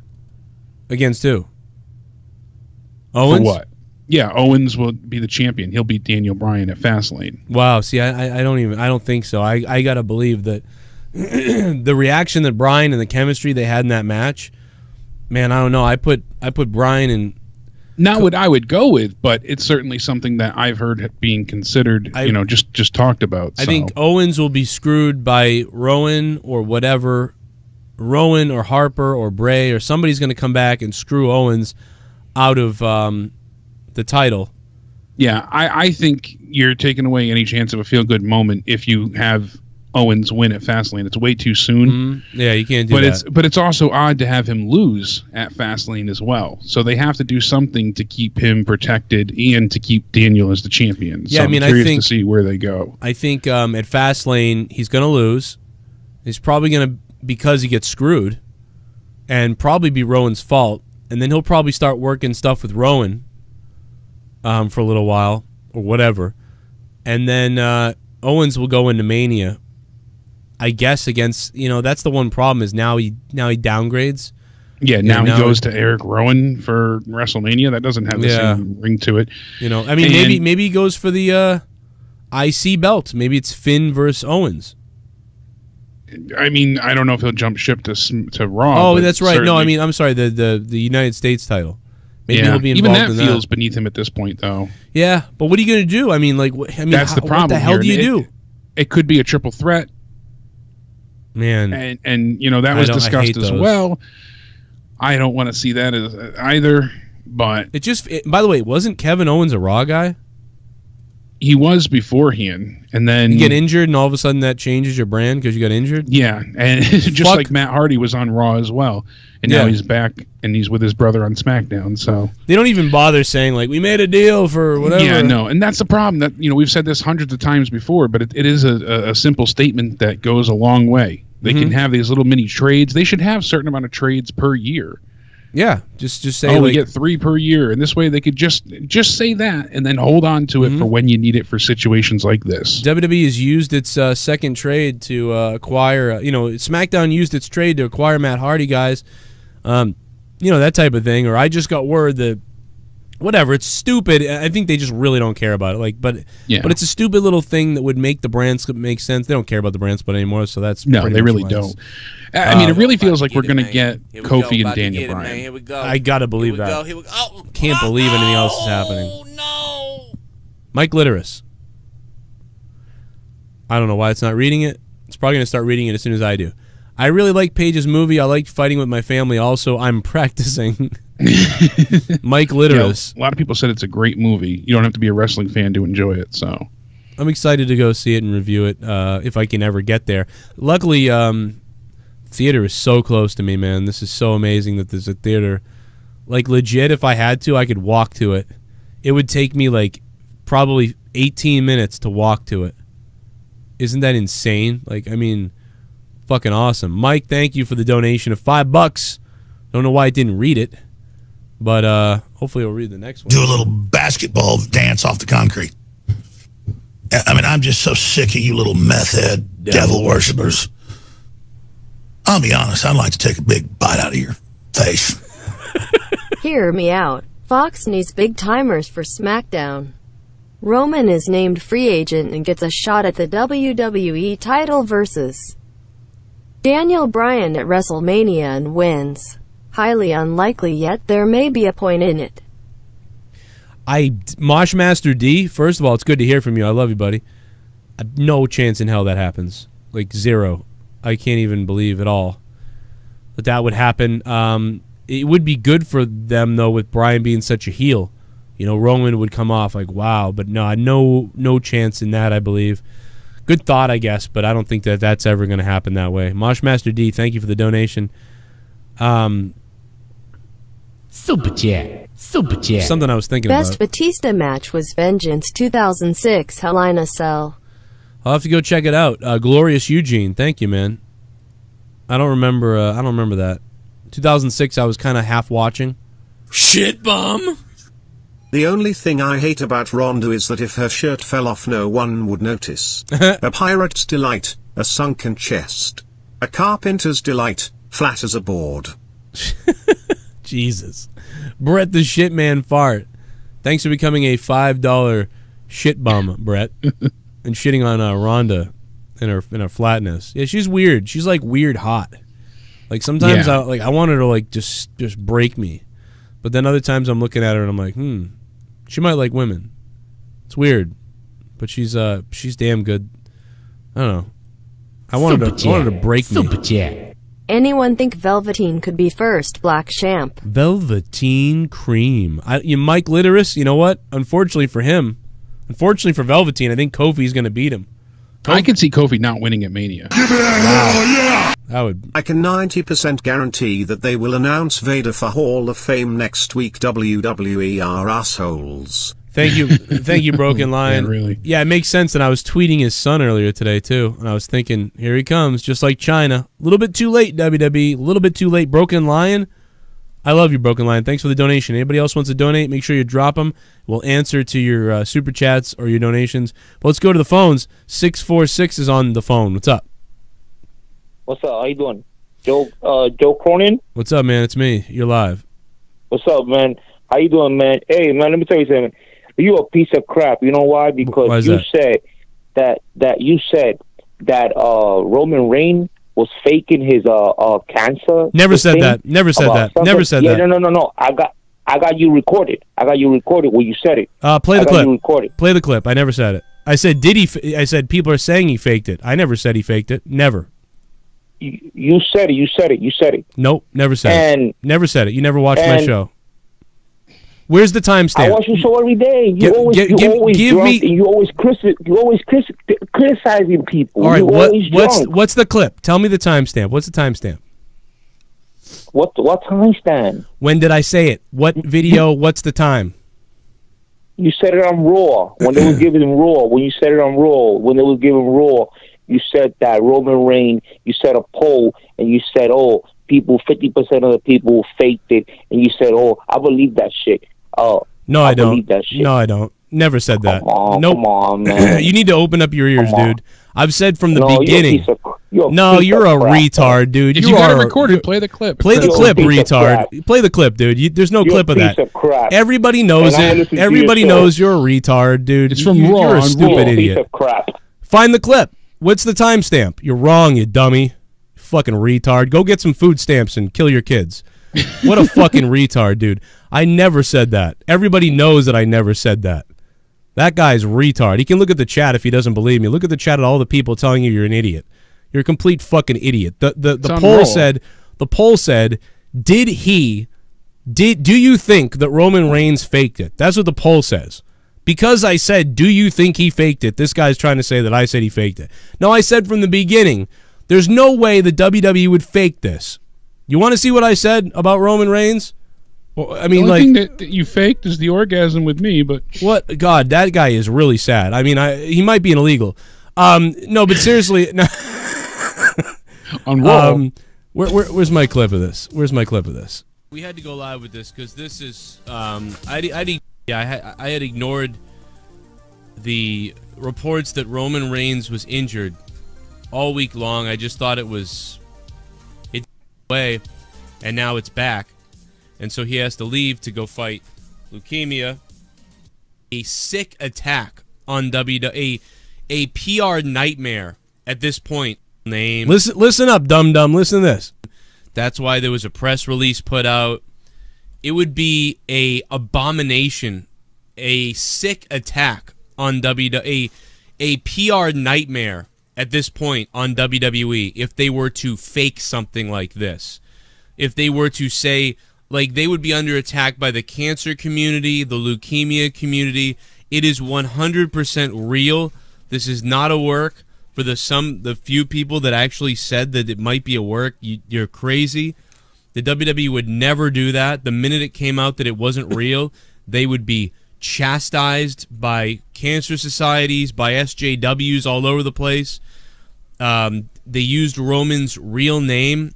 Against who? Owens? For what? Yeah, Owens will be the champion. He'll beat Daniel Bryan at Fastlane. Wow. See, I don't think so. I gotta believe that the reaction that Bryan and the chemistry they had in that match. Man, I don't know. I put Bryan in. Not what I would go with, but it's certainly something that I've heard being considered, just talked about. I think Owens will be screwed by Rowan or whatever, Rowan or Harper or Bray, or somebody's going to come back and screw Owens out of the title. Yeah, I think you're taking away any chance of a feel-good moment if you have Owens win at Fastlane. It's way too soon. Mm-hmm. Yeah, you can't do that. But it's also odd to have him lose at Fastlane as well. So they have to do something to keep him protected and to keep Daniel as the champion. Yeah, so I'm curious to see where they go. I think at Fastlane he's going to lose. He's probably going to, because he gets screwed, and probably be Rowan's fault. And then he'll probably start working stuff with Rowan for a little while or whatever. And then Owens will go into Mania. I guess against that's the one problem is now he downgrades. Yeah, now he goes to Eric Rowan for WrestleMania. That doesn't have the same ring to it. Maybe he goes for the IC belt. Maybe it's Finn versus Owens. I don't know if he'll jump ship to Raw. Oh, that's right. No, I'm sorry. The United States title. Maybe he'll be involved even that in feels beneath him at this point, though. Yeah, but what are you going to do? That's the problem. What the hell do you do? It could be a triple threat. Man, and that was discussed as well. I don't want to see that as either, but by the way, wasn't Kevin Owens a Raw guy? He was beforehand, and then you get injured, and all of a sudden that changes your brand because you got injured. Yeah, and just like Matt Hardy was on Raw as well, and now he's back and he's with his brother on SmackDown. So they don't even bother saying we made a deal for whatever. Yeah, no, and that's the problem. That we've said this hundreds of times before, but it is a simple statement that goes a long way. They can have these little mini trades. They should have a certain amount of trades per year. Yeah, just say we get 3 per year, and this way they could just say that and then hold on to it for when you need it for situations like this. WWE has used its second trade to acquire. SmackDown used its trade to acquire Matt Hardy guys. That type of thing. Or I just got word that whatever. It's stupid. I think they just really don't care about it. But it's a stupid little thing that would make the brand split make sense. They don't care about the brand split anymore, so that's they really don't. It really feels like we're going to get Kofi and Daniel Bryan. Here we go. I gotta believe that. Here we go. Oh, can't believe anything else is happening. Oh no! Mike Litteris. I don't know why it's not reading it. It's probably going to start reading it as soon as I do. I really like Paige's movie. I like fighting with my family. Also, I'm practicing. Mike Litteris. A lot of people said it's a great movie. You don't have to be a wrestling fan to enjoy it. So I'm excited to go see it and review it if I can ever get there. Luckily, theater is so close to me, man. This is so amazing that there's a theater. Legit, if I had to, I could walk to it. It would take me probably 18 minutes to walk to it. Isn't that insane? Fucking awesome. Mike, thank you for the donation of $5. Don't know why I didn't read it, but Hopefully he'll read the next one. Do a little basketball dance off the concrete. I mean, I'm just so sick of you little meth head devil worshippers. I'll be honest, I'd like to take a big bite out of your face. Hear me out. Fox needs big timers for SmackDown. Roman is named free agent and gets a shot at the WWE title versus Daniel Bryan at WrestleMania and wins. Highly unlikely, yet there may be a point in it. Moshmaster D, first of all, it's good to hear from you. I love you, buddy. No chance in hell that happens. Like, zero. I can't even believe at all that would happen. It would be good for them, though, with Bryan being such a heel. You know, Roman would come off like, wow. But no chance in that, I believe. Good thought, I guess, but I don't think that that's ever going to happen that way. Moshmaster D, thank you for the donation. Super chat. Something I was thinking Best about. Batista match was Vengeance 2006 Hell in a Cell. I'll have to go check it out. Glorious Eugene, thank you, man. I don't remember that. 2006, I was kind of half watching. Shit bomb. The only thing I hate about Ronda is that if her shirt fell off, no one would notice. A pirate's delight, a sunken chest. A carpenter's delight, flat as a board. Jesus. Brett the Shitman Fart. Thanks for becoming a $5 shit bum, Brett. And shitting on Rhonda in her flatness. Yeah, she's weird. She's like weird hot. Like sometimes I want her to like just break me. But then other times I'm looking at her and I'm like, she might like women. It's weird. But she's damn good. I don't know. I wanted her to break me. Super chat. Anyone think Velveteen could be first Black Champ? Velveteen Cream. Mike Litteris, you know what? Unfortunately for him, unfortunately for Velveteen, I think Kofi's going to beat him. I can see Kofi not winning at Mania. Give it a hell yeah! That would. I can 90% guarantee that they will announce Vader for Hall of Fame next week. WWE are assholes. Thank you, Broken Lion. Yeah, really. Yeah, it makes sense. And I was tweeting his son earlier today too, and I was thinking, here he comes, just like China. A little bit too late, WWE. A little bit too late, Broken Lion. I love you, Broken Lion. Thanks for the donation. Anybody else wants to donate? Make sure you drop them. We'll answer to your super chats or your donations. But let's go to the phones. 646 is on the phone. What's up? What's up? How you doing? Joe Cronin? What's up, man? It's me. You're live. What's up, man? How you doing, man? Hey, man, let me tell you something. You a piece of crap. You know why? Because you said that Roman Reigns was faking his cancer. Never said that. Never said that. Never said that. No. I got you recorded. I got you recorded when you said it. Play the clip. Play the clip. I never said it. I said I said people are saying he faked it. I never said he faked it. Never. You said it. You said it. Nope. Never said it. Never said it. You never watched my show. Where's the timestamp? I watch your show every day. You always criticizing people. All right, what's the clip? Tell me the timestamp. What's the timestamp? What timestamp? When did I say it? What video? What's the time? You said it on Raw when they was giving him Raw. When you said it on Raw, when they was giving Raw, you said that Roman Reigns. You said a poll, and you said, "Oh, 50% of the people faked it," and you said, "Oh, I believe that shit." No, I don't. No, I don't. Never said that. Nope. Come on, man. You need to open up your ears, dude. I've said from the beginning. You're a retard, dude. If you got it recorded, play the clip. Play the clip, retard. Play the clip, dude. There's no clip of that. Everybody knows it. Everybody knows you're a retard, dude. It's from Raw. You're a stupid idiot. Piece of crap. Find the clip. What's the timestamp? You're wrong, you dummy. Fucking retard. Go get some food stamps and kill your kids. What a fucking retard, dude. I never said that. Everybody knows that I never said that. That guy's retard. He can look at the chat if he doesn't believe me. Look at the chat at all the people telling you you're an idiot. You're a complete fucking idiot. The poll said, do you think that Roman Reigns faked it? That's what the poll says. Because I said, do you think he faked it? This guy's trying to say that I said he faked it. No, I said from the beginning, there's no way the WWE would fake this. You want to see what I said about Roman Reigns? I mean, the only thing that you faked is the orgasm with me, but what? God, that guy is really sad. I mean, he might be an illegal. No, but seriously, on Raw. where's my clip of this? Where's my clip of this? We had to go live with this because this is I had ignored the reports that Roman Reigns was injured all week long. I just thought it away, and now it's back, and so he has to leave to go fight leukemia. A sick attack on WWE, a PR nightmare at this point. Name. Listen up, dum-dum. Listen to this. That's why there was a press release put out. It would be a abomination, a sick attack on WWE, a PR nightmare at this point on WWE if they were to fake something like this. If they were to say, like, they would be under attack by the cancer community, the leukemia community. It is 100% real. This is not a work. For the few people that actually said that it might be a work, you're crazy. The WWE would never do that. The minute it came out that it wasn't real, they would be chastised by cancer societies, by SJWs all over the place. They used Roman's real name,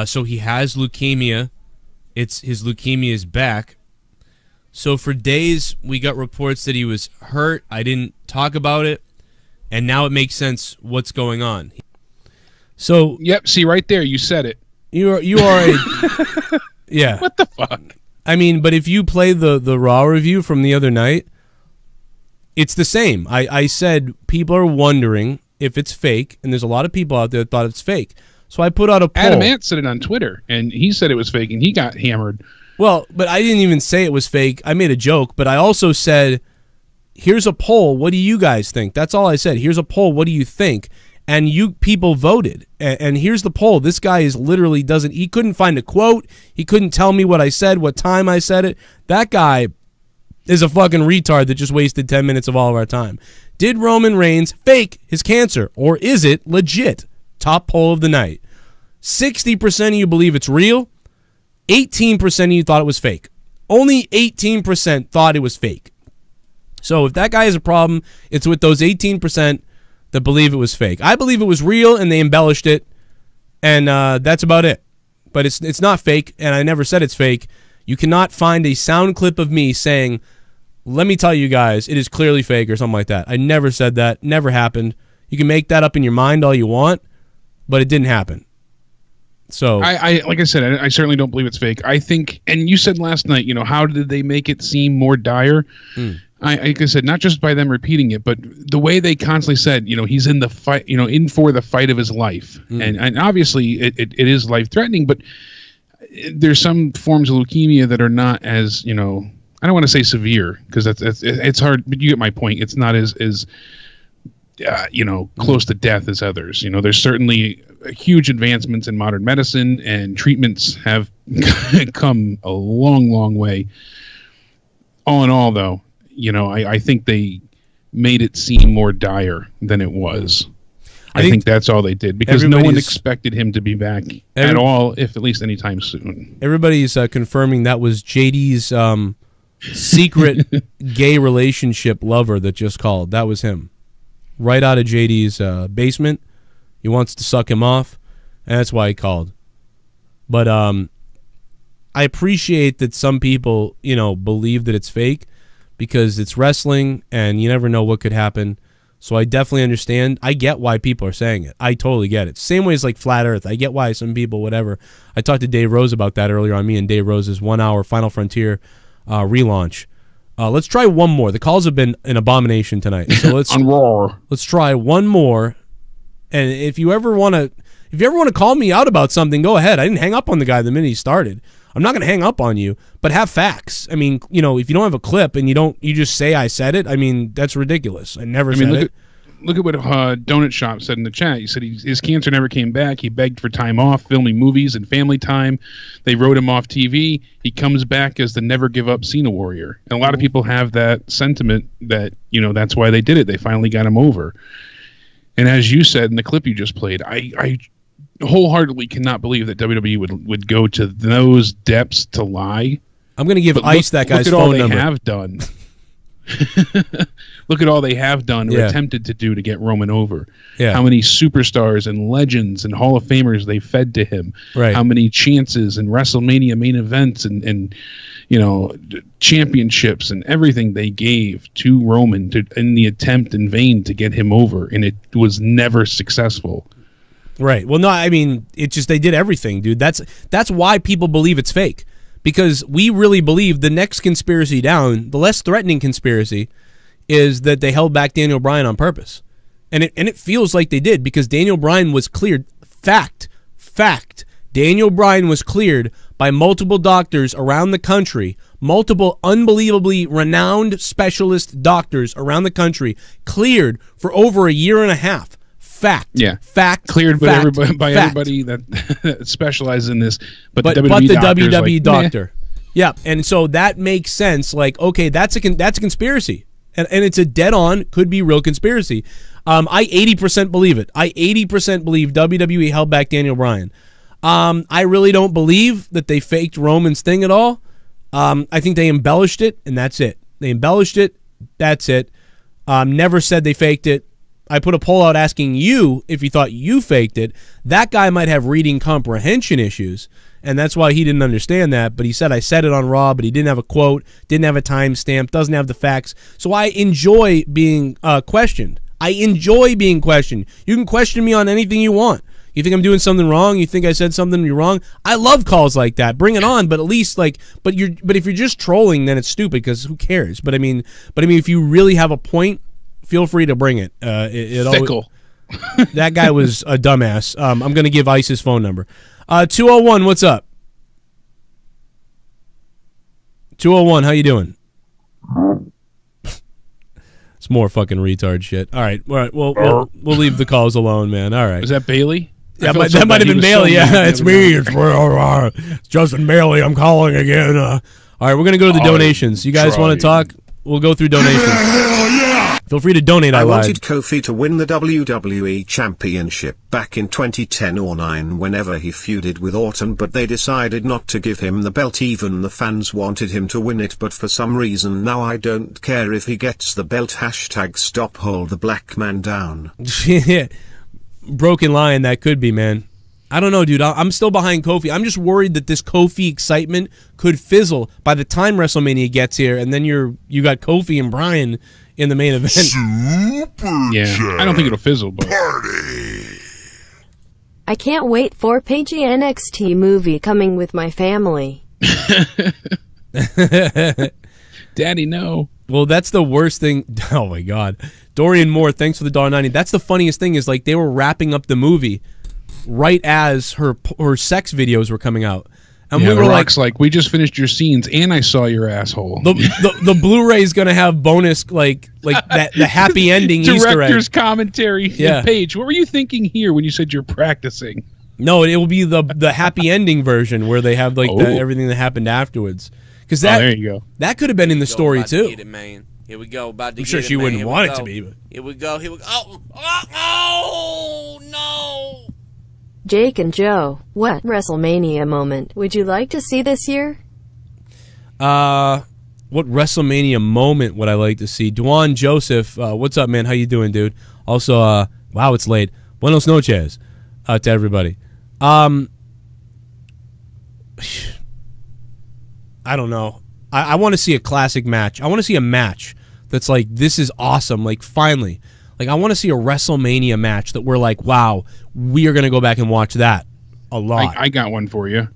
so he has leukemia. His leukemia is back. So for days, we got reports that he was hurt. I didn't talk about it. And now it makes sense what's going on. So, yep, see right there, you said it. You are a yeah. What the fuck? I mean, but if you play the Raw review from the other night, it's the same. I said people are wondering if it's fake, and there's a lot of people out there that thought it's fake. So I put out a poll. Adam Ant said it on Twitter, and he said it was fake, and he got hammered. Well, but I didn't even say it was fake. I made a joke, but I also said, here's a poll. What do you guys think? That's all I said. Here's a poll. What do you think? And you people voted. And here's the poll. This guy is literally he couldn't find a quote. He couldn't tell me what I said, what time I said it. That guy is a fucking retard that just wasted 10 minutes of all of our time. Did Roman Reigns fake his cancer, or is it legit? Top poll of the night. 60% of you believe it's real. 18% of you thought it was fake. Only 18% thought it was fake. So if that guy has a problem, it's with those 18% that believe it was fake. I believe it was real and they embellished it, and that's about it. But it's not fake, and I never said it's fake. You cannot find a sound clip of me saying, let me tell you guys, it is clearly fake or something like that. I never said that. Never happened. You can make that up in your mind all you want, but it didn't happen. So I like I said, I certainly don't believe it's fake. I think, and you said last night, how did they make it seem more dire? Like I said, not just by them repeating it, but the way they constantly said, he's in the fight, in for the fight of his life. And obviously it is life-threatening, but there's some forms of leukemia that are not as, I don't want to say severe, because it's hard, but you get my point. It's not as close to death as others. There's certainly huge advancements in modern medicine, and treatments have come a long, long way. All in all, though, I think they made it seem more dire than it was. I think that's all they did, because no one expected him to be back at all, if at least anytime soon. Everybody's confirming that was JD's secret gay relationship lover that just called. That was him. Right out of JD's basement. He wants to suck him off, and that's why he called. But I appreciate that some people, believe that it's fake, because it's wrestling, and you never know what could happen. So I definitely understand. I get why people are saying it. I totally get it. Same way as like Flat Earth. I get why some people, whatever. I talked to Dave Rose about that earlier on me and Dave Rose's 1 hour Final Frontier relaunch. Let's try one more. The calls have been an abomination tonight. So let's try one more. And if you ever want to call me out about something, go ahead. I didn't hang up on the guy the minute he started. I'm not going to hang up on you, but have facts. I mean, if you don't have a clip and you just say I said it, I mean, that's ridiculous. I never said it. Look at what Donut Shop said in the chat. He said his cancer never came back. He begged for time off, filming movies and family time. They wrote him off TV. He comes back as the never give up Cena warrior. And a lot of people have that sentiment that, that's why they did it. They finally got him over. And as you said in the clip you just played, I wholeheartedly cannot believe that WWE would go to those depths to lie. I'm going to give Ice that guy's phone number. Look at all they have done. Look at all they have done or Yeah. attempted to do to get Roman over. Yeah. How many superstars and legends and Hall of Famers they fed to him. Right. How many chances and WrestleMania main events and you know, championships and everything they gave to Roman in the attempt in vain to get him over, and it was never successful. Right. Well, no, I mean, it's just they did everything, dude. That's why people believe it's fake. Because we really believe the next conspiracy down, the less threatening conspiracy, is that they held back Daniel Bryan on purpose. And it feels like they did, because Daniel Bryan was cleared. Fact. Daniel Bryan was cleared by multiple doctors around the country, multiple unbelievably renowned specialist doctors around the country, cleared for over a year and a half. Fact. Yeah. Fact. Cleared by fact, everybody, fact. that specializes in this, but the WWE WWE doctor. doctor. Yeah, and so that makes sense. Like, okay, that's a conspiracy, and it's a dead-on, could be real conspiracy. I 80% believe it. I 80% believe WWE held back Daniel Bryan. I really don't believe that they faked Roman's thing at all. I think they embellished it, and that's it. They embellished it. That's it. Never said they faked it. I put a poll out asking you if you thought you faked it. That guy might have reading comprehension issues, and that's why he didn't understand that. But he said I said it on Raw, but he didn't have a quote, didn't have a timestamp, doesn't have the facts. So I enjoy being questioned. I enjoy being questioned. You can question me on anything you want. You think I'm doing something wrong? You think I said something you're wrong? I love calls like that. Bring it on. But at least but if you're just trolling, then it's stupid, because who cares? But I mean, if you really have a point, feel free to bring it. Fickle. That guy was a dumbass. I'm going to give Ice his phone number. 201, what's up? 201, how you doing? It's more fucking retard shit. All right. We'll leave the calls alone, man. All right. Was that Bailey? Yeah, that might have been Bailey. Yeah, it's me. It's Justin Bailey. I'm calling again. All right, we're going to go to the donations. You guys want to talk? We'll go through donations. Feel free to donate. I wanted Kofi to win the WWE Championship back in 2010 or 9 whenever he feuded with Orton, but they decided not to give him the belt. Even the fans wanted him to win it, but for some reason now I don't care if he gets the belt. #stop hold the black man down. Broken line, that could be, man. I don't know, dude. I'm still behind Kofi. I'm just worried that this Kofi excitement could fizzle by the time WrestleMania gets here, and then you got Kofi and Bryan in the main event. Yeah, I don't think it'll fizzle, but I can't wait for Paigey NXT movie coming with my family. Daddy, no. Well, that's the worst thing. Oh my God, Dorian Moore, thanks for the $1.90. That's the funniest thing, is like they were wrapping up the movie right as her sex videos were coming out, and we were like, we just finished your scenes, and I saw your asshole. The Blu-ray is gonna have bonus like that, the happy ending Easter egg. Director's commentary. Yeah. Paige, what were you thinking here when you said you're practicing? No, it will be the happy ending version where they have everything that happened afterwards. Because there you go. That could have been in the story too. Get it, man. Here we go. About to I'm sure get she it, wouldn't man. want it to be. But. Here we go. Oh, no. Jake and Joe, what WrestleMania moment would you like to see this year? What WrestleMania moment would I like to see? Dwan Joseph, what's up, man? How you doing, dude? Also, wow, it's late. Buenos noches to everybody. I don't know. I want to see a classic match. I want to see a match that's like, this is awesome. Like, finally. Like, I want to see a WrestleMania match that we're like, wow, we are going to go back and watch that a lot. I got one for you.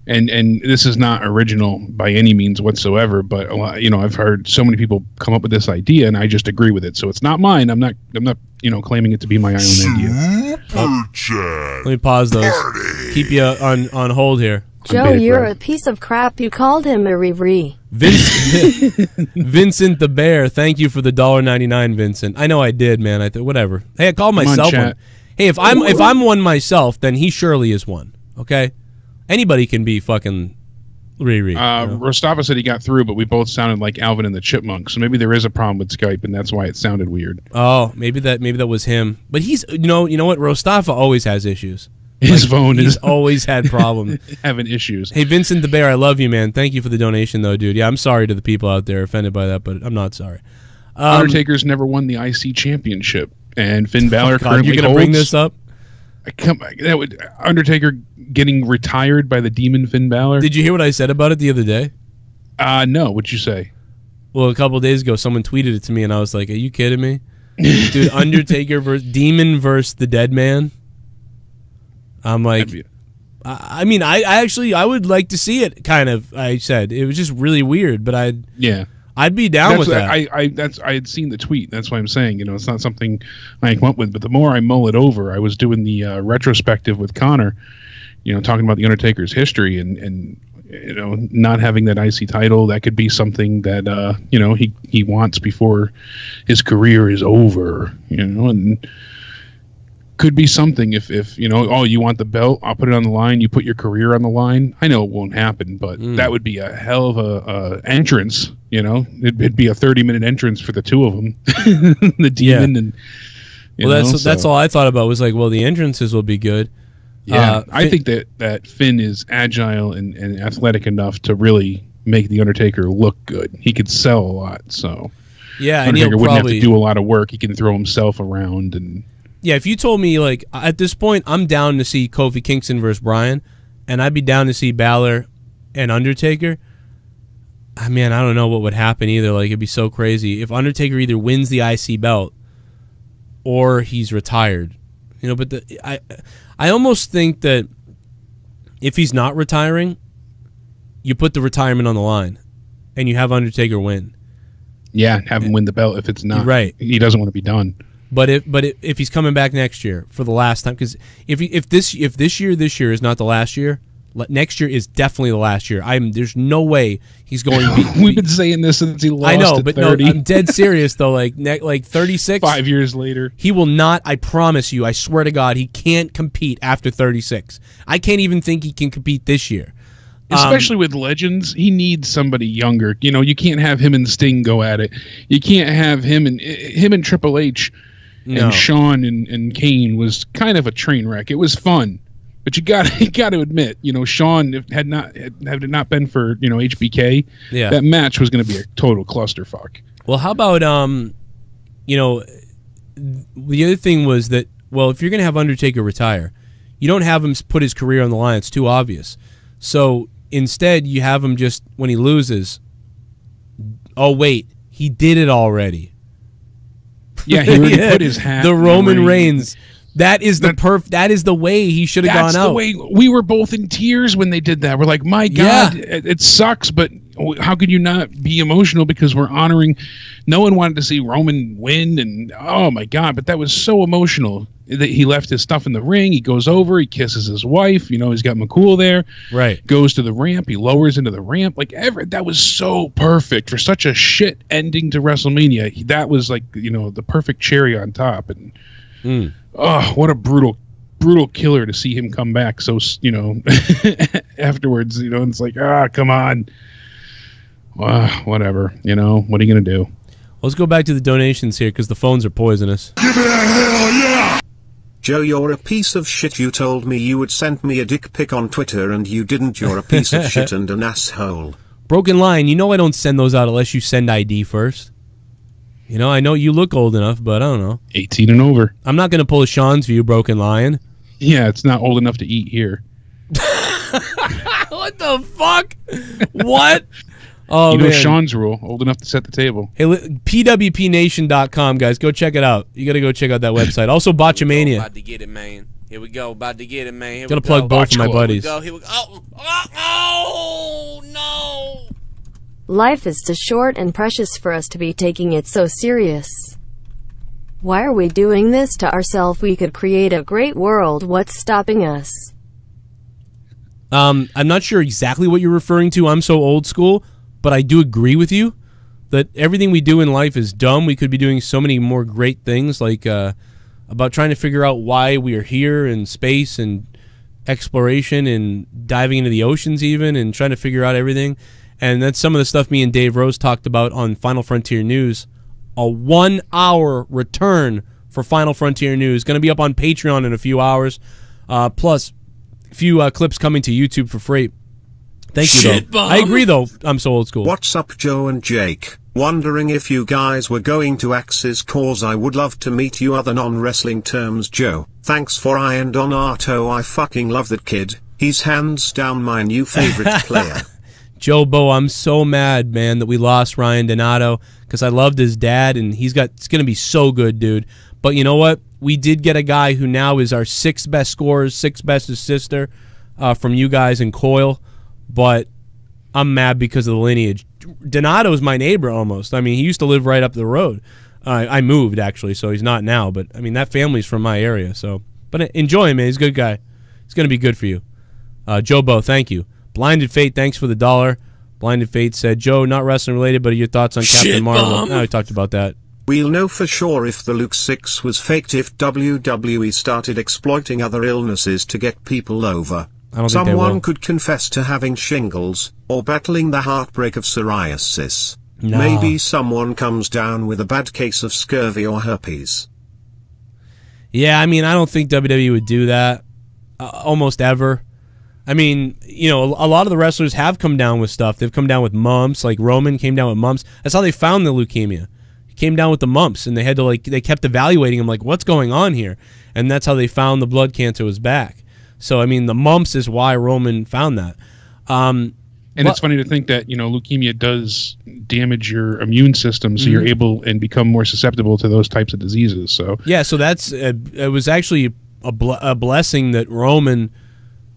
And this is not original by any means whatsoever, but I've heard so many people come up with this idea, and I just agree with it. So it's not mine. I'm not claiming it to be my own idea. Let me pause those. Keep you on hold here. Joe, you're a piece of crap. You called him a Riri. Vincent the Bear, thank you for the $1.99, Vincent. I know I did, man. Whatever. Hey, I called myself one. Hey, if I'm one myself, then he surely is one. Okay, anybody can be fucking Riri. Rostava said he got through, but we both sounded like Alvin and the Chipmunks. So maybe there is a problem with Skype, and that's why it sounded weird. Oh, maybe that was him. But he's you know what? Rostava always has issues. His phone he's is always had problems. having issues. Hey, Vincent the Bear, I love you, man. Thank you for the donation, though, dude. Yeah, I'm sorry to the people out there offended by that, but I'm not sorry. Undertaker's never won the IC championship, and Finn Balor currently you're gonna holds. bring this up? Undertaker getting retired by the Demon Finn Balor. Did you hear what I said about it the other day? No. What'd you say? Well, a couple of days ago, someone tweeted it to me, and I was like, "Are you kidding me, dude? Undertaker versus Demon versus the Dead Man." I'm like, I mean, I actually would like to see it. Kind of, I said it was just really weird, but I'd be down with that. I had seen the tweet. That's why I'm saying, it's not something I come up with. But the more I mull it over, I was doing the retrospective with Connor, talking about the Undertaker's history and not having that IC title. That could be something that he wants before his career is over. And could be something if you want the belt, I'll put it on the line. You put your career on the line. I know it won't happen, but that would be a hell of a entrance. It'd be a 30-minute entrance for the two of them, the Demon and. That's all I thought about was like, well, the entrances will be good. Yeah, I think that Finn is agile and athletic enough to really make the Undertaker look good. He could sell a lot, so Undertaker wouldn't have to do a lot of work. He can throw himself around and. Yeah, if you told me, like, at this point, I'm down to see Kofi Kingston versus Bryan, and I'd be down to see Balor and Undertaker. I mean, I don't know what would happen either. Like, it'd be so crazy. If Undertaker either wins the IC belt or he's retired. But I almost think that if he's not retiring, you put the retirement on the line, and you have Undertaker win. Yeah, have him win the belt if it's not. Right. He doesn't want to be done. But if he's coming back next year for the last time, because if this year is not the last year, next year is definitely the last year. There's no way he's going to be. We've been saying this since he lost. I know, at but 30. no, I'm dead serious though. Like 36, 5 years later, he will not. I promise you. I swear to God, he can't compete after 36. I can't even think he can compete this year. Especially with legends, he needs somebody younger. You can't have him and Sting go at it. You can't have him and Triple H. No. And Shawn and Kane was kind of a train wreck. It was fun, but you got to admit, Shawn, if had it not been for HBK, that match was going to be a total clusterfuck. Well, how about the other thing was that, well, if you're going to have Undertaker retire, you don't have him put his career on the line. It's too obvious. So instead, you have him just when he loses. Oh wait, he did it already. Yeah, he already put his hat. The Roman Reigns. That is that is the way he should have gone out. That's the way we were both in tears when they did that. We're like, my God, it sucks, but how could you not be emotional because we're honoring? No one wanted to see Roman win, and oh my God, but that was so emotional. He left his stuff in the ring. He goes over. He kisses his wife. He's got McCool there. Right. Goes to the ramp. He lowers into the ramp. That was so perfect for such a shit ending to WrestleMania. That was the perfect cherry on top. And oh, what a brutal killer to see him come back. So afterwards, it's like, come on. Whatever. What are you gonna do? Let's go back to the donations here because the phones are poisonous. Give me a hell yeah! Joe, you're a piece of shit. You told me you would send me a dick pic on Twitter and you didn't. You're a piece of shit and an asshole. Broken line, I don't send those out unless you send ID first. I know you look old enough, but I don't know. 18 and over. I'm not going to pull a Sean's View, Broken Lion. Yeah, it's not old enough to eat here. What the fuck? What? Oh, man. Sean's rule, old enough to set the table. Hey, pwpnation.com, guys. Go check it out. You got to go check out that website. Also, Botchamania. About to get it, man. Here we go. About to get it, man. Got to plug both of my buddies. Here we go. Oh, no. Life is too short and precious for us to be taking it so serious. Why are we doing this to ourselves? We could create a great world. What's stopping us? I'm not sure exactly what you're referring to. I'm so old school, but I do agree with you that everything we do in life is dumb. We could be doing so many more great things, like about trying to figure out why we are here in space and exploration and diving into the oceans even and trying to figure out everything. And that's some of the stuff me and Dave Rose talked about on Final Frontier News. A 1 hour return for Final Frontier News. Going to be up on Patreon in a few hours. Plus, a few clips coming to YouTube for free. Thank you, Shit though. bomb. I agree, though. I'm so old school. What's up, Joe and Jake? Wondering if you guys were going to Axe's cause. I would love to meet you. Other non-wrestling terms, Joe. Thanks for Iron Donato. I fucking love that kid. He's hands down my new favorite player. Joe Bo, I'm so mad, man, that we lost Ryan Donato because I loved his dad, and it's going to be so good, dude. But you know what? We did get a guy who now is our 6th best scorer, 6th best assister from you guys in Coil. But I'm mad because of the lineage. Donato's my neighbor almost. I mean, he used to live right up the road. I moved, actually, so he's not now. But, I mean, that family's from my area. So, but enjoy him, man. He's a good guy. It's going to be good for you. Joe Bo, thank you. Blinded Fate, thanks for the $1. Blinded Fate said, Joe, not wrestling related, but your thoughts on Captain Marvel? Oh, we talked about that. We'll know for sure if the Luke 6 was faked if WWE started exploiting other illnesses to get people over. I don't think they will. Someone could confess to having shingles, or battling the heartbreak of psoriasis. No. Maybe someone comes down with a bad case of scurvy or herpes. Yeah, I mean, I don't think WWE would do that almost ever. I mean, you know, a lot of the wrestlers have come down with stuff. They've come down with mumps, like Roman came down with mumps. That's how they found the leukemia. He came down with the mumps, and they had to they kept evaluating him, like, what's going on here? And that's how they found the blood cancer was back. So, I mean, the mumps is why Roman found that. And it's funny to think that, you know, leukemia does damage your immune system, so you're able and become more susceptible to those types of diseases. So yeah, so that's it was actually a blessing that Roman,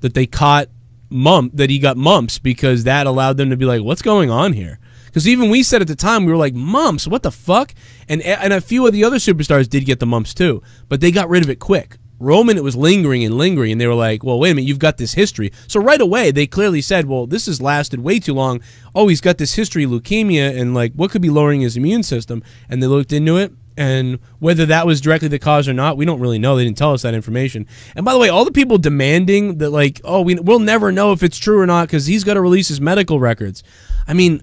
that they caught that he got mumps, because that allowed them to be like, what's going on here? Because even we said at the time, we were like, mumps, what the fuck? And a few of the other superstars did get the mumps too, but they got rid of it quick. Roman, it was lingering, and they were like, well, wait a minute, you've got this history. So right away, they clearly said, well, this has lasted way too long. Oh, he's got this history, leukemia, and like, what could be lowering his immune system? And they looked into it, and whether that was directly the cause or not, we don't really know. They didn't tell us that information. And by the way, all the people demanding that, like, oh, we'll never know if it's true or not because he's got to release his medical records. I mean,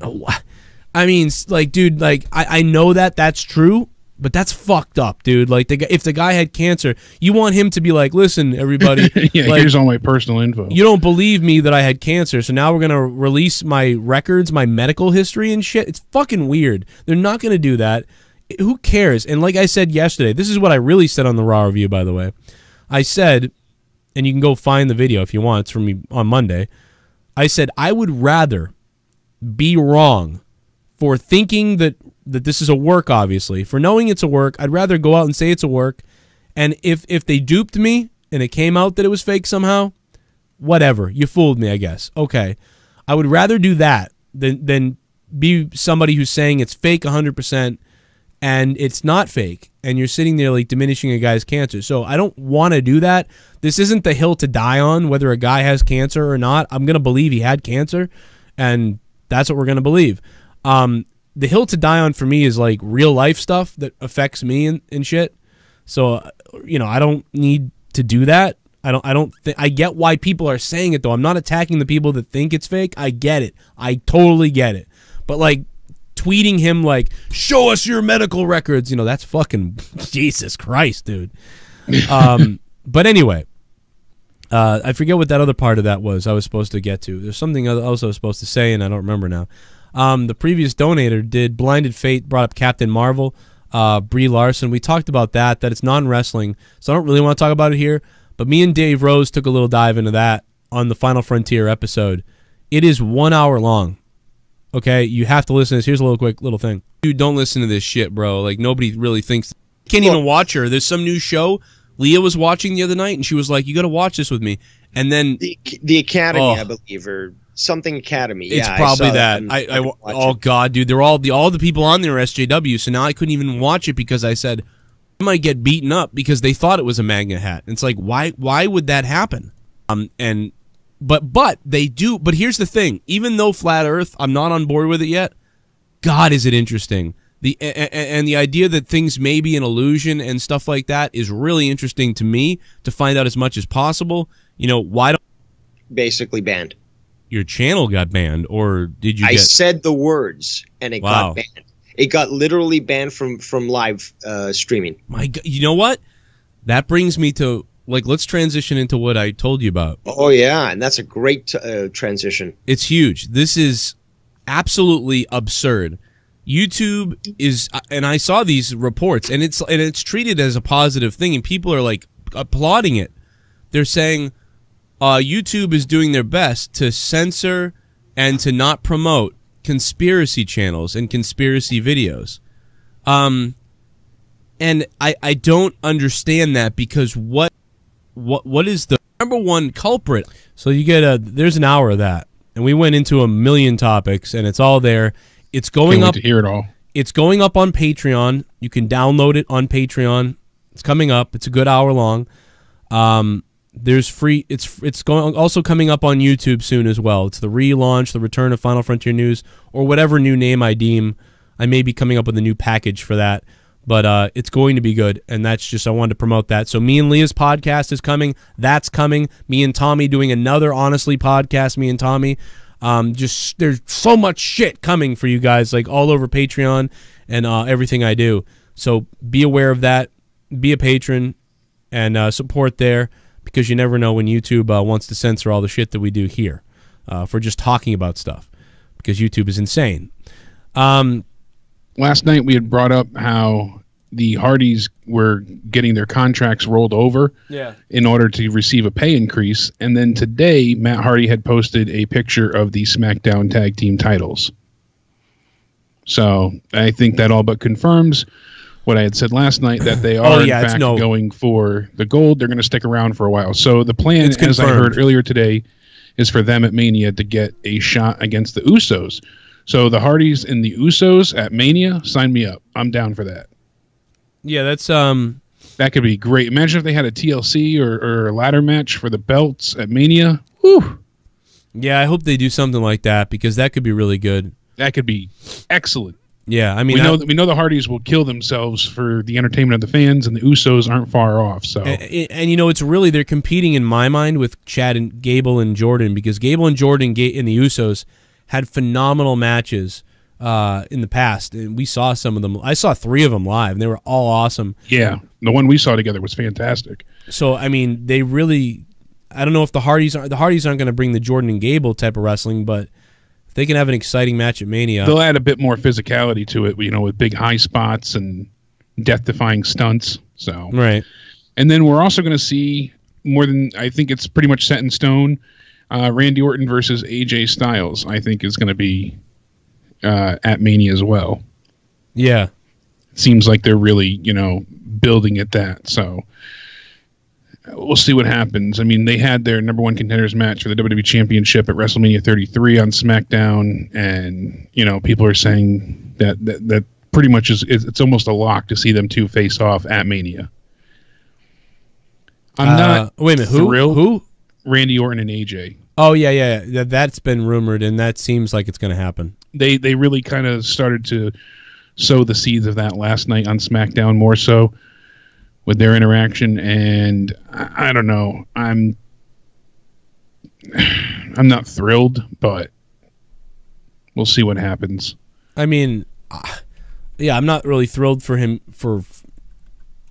like, dude, like, I know that's true, but that's fucked up, dude. Like, if the guy had cancer, you want him to be like, listen, everybody. Yeah, like, here's all my personal info. You don't believe me that I had cancer, so now we're going to release my records, my medical history and shit. It's fucking weird. They're not going to do that. Who cares? And like I said yesterday, this is what I really said on the Raw review, by the way. I said, and you can go find the video if you want, it's from me on Monday. I said, I would rather be wrong for thinking that this is a work, obviously. For knowing it's a work, I'd rather go out and say it's a work. And if they duped me and it came out that it was fake somehow, whatever. You fooled me, I guess. Okay. I would rather do that than be somebody who's saying it's fake 100% and it's not fake, and you're sitting there like diminishing a guy's cancer. So I don't want to do that. This isn't the hill to die on, whether a guy has cancer or not. I'm going to believe he had cancer, and that's what we're going to believe. The hill to die on for me is like real life stuff that affects me and shit. So, you know, I don't need to do that. I get why people are saying it, though. I'm not attacking the people that think it's fake. I get it. I totally get it. But like, tweeting him like, show us your medical records, you know, that's fucking Jesus Christ, dude. But anyway, I forget what that other part of that was I was supposed to get to. There's something else I was supposed to say, and I don't remember now. The previous donator did Blinded Fate, brought up Captain Marvel, Brie Larson. We talked about that it's non-wrestling, so I don't really want to talk about it here. But me and Dave Rose took a little dive into that on the Final Frontier episode. It is 1 hour long. Okay, you have to listen to this. Here's a quick little thing. Dude, don't listen to this shit, bro. Like, nobody really thinks. Can't even watch her. There's some new show Leah was watching the other night, and she was like, you got to watch this with me. And then the Academy, I believe, or something Academy. It's probably that. Oh God, dude, they're all the people on there are SJW. So now I couldn't even watch it because I said I might get beaten up because they thought it was a magnet hat. And it's like, why would that happen? But they do. But here's the thing: even though Flat Earth, I'm not on board with it yet. God, is it interesting? The idea that things may be an illusion and stuff like that is really interesting to me to find out as much as possible. You know, why don't basically banned? Your channel got banned, or did you? I said the words, and it got banned. It got literally banned from live streaming. My God, you know what? That brings me to let's transition into what I told you about. Oh, yeah, and that's a great transition. It's huge. This is absolutely absurd. YouTube is, and I saw these reports, and it's treated as a positive thing, and people are like applauding it. They're saying YouTube is doing their best to censor and to not promote conspiracy channels and conspiracy videos. And I don't understand that, because what is the number one culprit? So you get there's an hour of that, and we went into a million topics, and it's all there. It's going up. To hear it all. It's going up on Patreon. You can download it on Patreon. It's coming up. It's a good hour long. There's free. It's going also coming up on YouTube soon as well. It's the relaunch, the return of Final Frontier News, or whatever new name I deem. I may be coming up with a new package for that, but it's going to be good, and that's just, I wanted to promote that. So me and Leah's podcast is coming. That's coming. Me and Tommy doing another Honestly podcast. Me and Tommy. Just there's so much shit coming for you guys, like all over Patreon and everything I do. So be aware of that. Be a patron and support there, because you never know when YouTube wants to censor all the shit that we do here for just talking about stuff, because YouTube is insane. Last night we had brought up how the Hardys were getting their contracts rolled over in order to receive a pay increase. And then today, Matt Hardy had posted a picture of the SmackDown Tag Team titles. So I think that all but confirms what I had said last night, that they are in fact going for the gold. They're going to stick around for a while. So the plan, as I heard earlier today, is for them at Mania to get a shot against the Usos. So the Hardys and the Usos at Mania, sign me up. I'm down for that. Yeah, that's that could be great. Imagine if they had a TLC or a ladder match for the belts at Mania. Whew. Yeah, I hope they do something like that, because that could be really good. That could be excellent. Yeah, I mean, we know the Hardys will kill themselves for the entertainment of the fans, and the Usos aren't far off. So, and you know, it's really, they're competing in my mind with Chad and Gable and Jordan, because Gable and Jordan and the Usos had phenomenal matches in the past, and we saw some of them. I saw 3 of them live, and they were all awesome. Yeah, the one we saw together was fantastic. So, I mean, they really, I don't know if the Hardys aren't going to bring the Jordan and Gable type of wrestling, but if they can have an exciting match at Mania, they'll add a bit more physicality to it, you know, with big high spots and death-defying stunts. So, right. And then we're also going to see, more than, I think it's pretty much set in stone, Randy Orton versus AJ Styles, I think, is going to be at Mania as well. Yeah. It seems like they're really, you know, building at that. So we'll see what happens. I mean, they had their number one contenders match for the WWE Championship at WrestleMania 33 on SmackDown, and, you know, people are saying that pretty much it's almost a lock to see them two face off at Mania. I'm not wait a minute, who? Randy Orton and AJ. Oh, yeah. That's been rumored, and that seems like it's going to happen. They really kind of started to sow the seeds of that last night on SmackDown, more so with their interaction, and I don't know. I'm not thrilled, but we'll see what happens. I mean, yeah, I'm not really thrilled for him for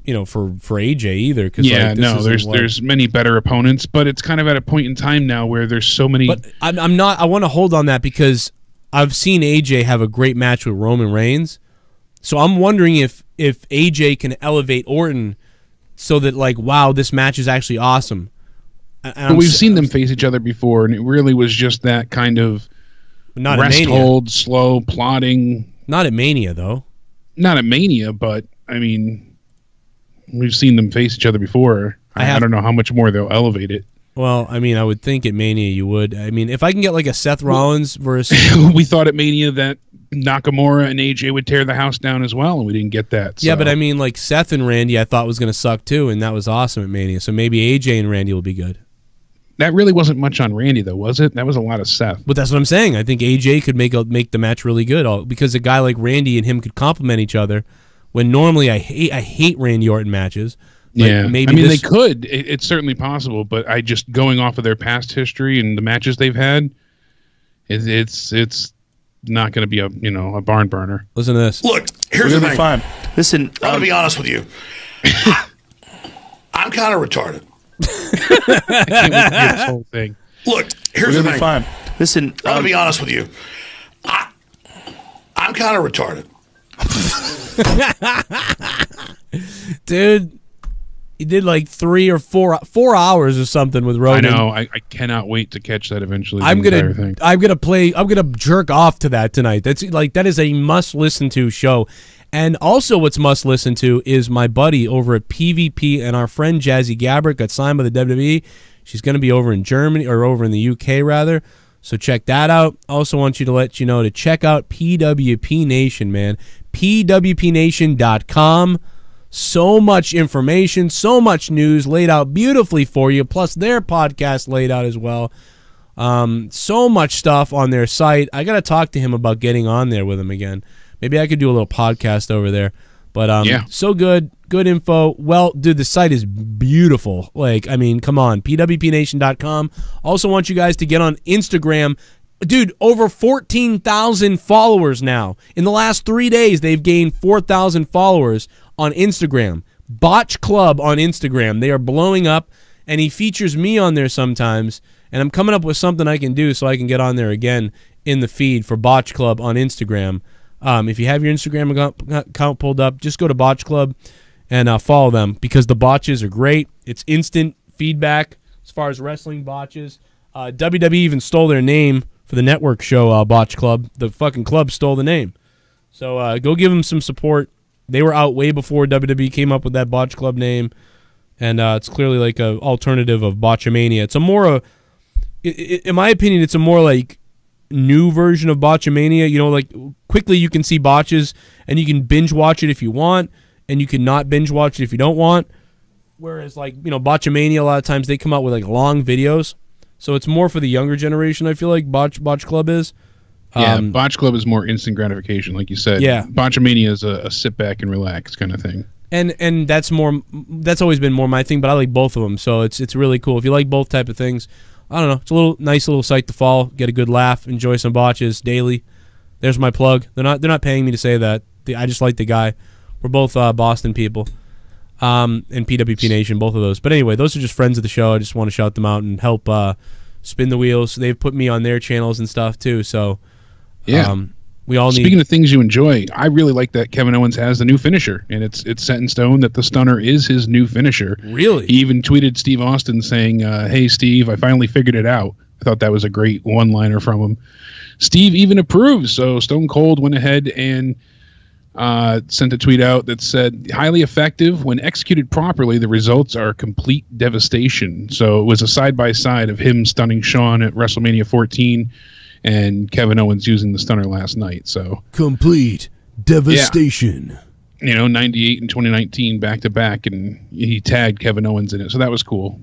AJ either. Cause there's many better opponents, but it's kind of at a point in time now where there's so many. But I'm not. I want to hold on that, because I've seen AJ have a great match with Roman Reigns, so I'm wondering if AJ can elevate Orton so that, like, wow, this match is actually awesome. But we've seen them face each other before, and it really was just that kind of not rest hold, slow plotting. Not at Mania, though. Not at Mania, but I mean, we've seen them face each other before. I don't know how much more they'll elevate it. Well, I mean, I would think at Mania you would. I mean, if I can get like a Seth Rollins versus... We thought at Mania that Nakamura and AJ would tear the house down as well, and we didn't get that. So. Yeah, but I mean, like Seth and Randy I thought was going to suck too, and that was awesome at Mania. So maybe AJ and Randy will be good. That really wasn't much on Randy, though, was it? That was a lot of Seth. But that's what I'm saying. I think AJ could make the match really good, because a guy like Randy and him could complement each other, when normally I hate Randy Orton matches. Yeah, maybe I mean, they could. It's certainly possible, but I just, going off of their past history and the matches they've had, it's not going to be a barn burner. Listen to this. Look, here's the thing. Fine. Listen, I'm going to be honest with you. I'm kind of retarded. I can't wait to hear this whole thing. Look, here's the thing. Fine. Listen, I'm going to be honest with you. I'm kind of retarded. Dude, he did like 3 or 4 hours or something with Roman. I know. I cannot wait to catch that eventually. I'm gonna jerk off to that tonight. That is a must listen to show. And also what's must listen to is my buddy over at PvP and our friend Jazzy Gabbert got signed by the WWE. She's going to be over in Germany, or over in the UK rather. So check that out. Also want you to let you know to check out PWP Nation, man. PWPNation.com. So much information, so much news laid out beautifully for you, plus their podcast laid out as well. So much stuff on their site. I got to talk to him about getting on there with him again. Maybe I could do a little podcast over there. But yeah. So good info. Well, dude, the site is beautiful. Like, I mean, come on, pwpnation.com. Also want you guys to get on Instagram. Dude, over 14,000 followers now. In the last 3 days, they've gained 4,000 followers on Instagram. Botch Club on Instagram. They are blowing up, and he features me on there sometimes, and I'm coming up with something I can do so I can get on there again in the feed for Botch Club on Instagram. If you have your Instagram account pulled up, just go to Botch Club and follow them because the botches are great. It's instant feedback as far as wrestling botches. WWE even stole their name for the network show Botch Club. The fucking club stole the name. So go give them some support. They were out way before WWE came up with that Botch Club name, and it's clearly like an alternative of Botchamania. It's a more, in my opinion, it's a more like new version of Botchamania. You know, like quickly you can see botches and you can binge watch it if you want, and you can not binge watch it if you don't want. Whereas like, you know, Botchamania, a lot of times they come out with like long videos, so it's more for the younger generation. I feel like Botch Club is. Yeah, Botch Club is more instant gratification, like you said. Yeah, Botchamania is a sit back and relax kind of thing. And that's always been more my thing. But I like both of them, so it's really cool. If you like both type of things, I don't know. It's a nice little site to follow. Get a good laugh. Enjoy some botches daily. There's my plug. They're not paying me to say that. I just like the guy. We're both Boston people, and PWP Nation, both of those. But anyway, those are just friends of the show. I just want to shout them out and help spin the wheels. They've put me on their channels and stuff too. So yeah, we all need. Speaking of things you enjoy, I really like that Kevin Owens has the new finisher, and it's set in stone that the stunner is his new finisher. Really? He even tweeted Steve Austin saying, "Hey Steve, I finally figured it out." I thought that was a great one-liner from him. Steve even approves. So Stone Cold went ahead and sent a tweet out that said, highly effective. When executed properly, the results are complete devastation. So it was a side-by-side of him stunning Shawn at WrestleMania 14 and Kevin Owens using the stunner last night. So complete devastation. Yeah. You know, 98 and 2019 back-to-back, and he tagged Kevin Owens in it. So that was cool.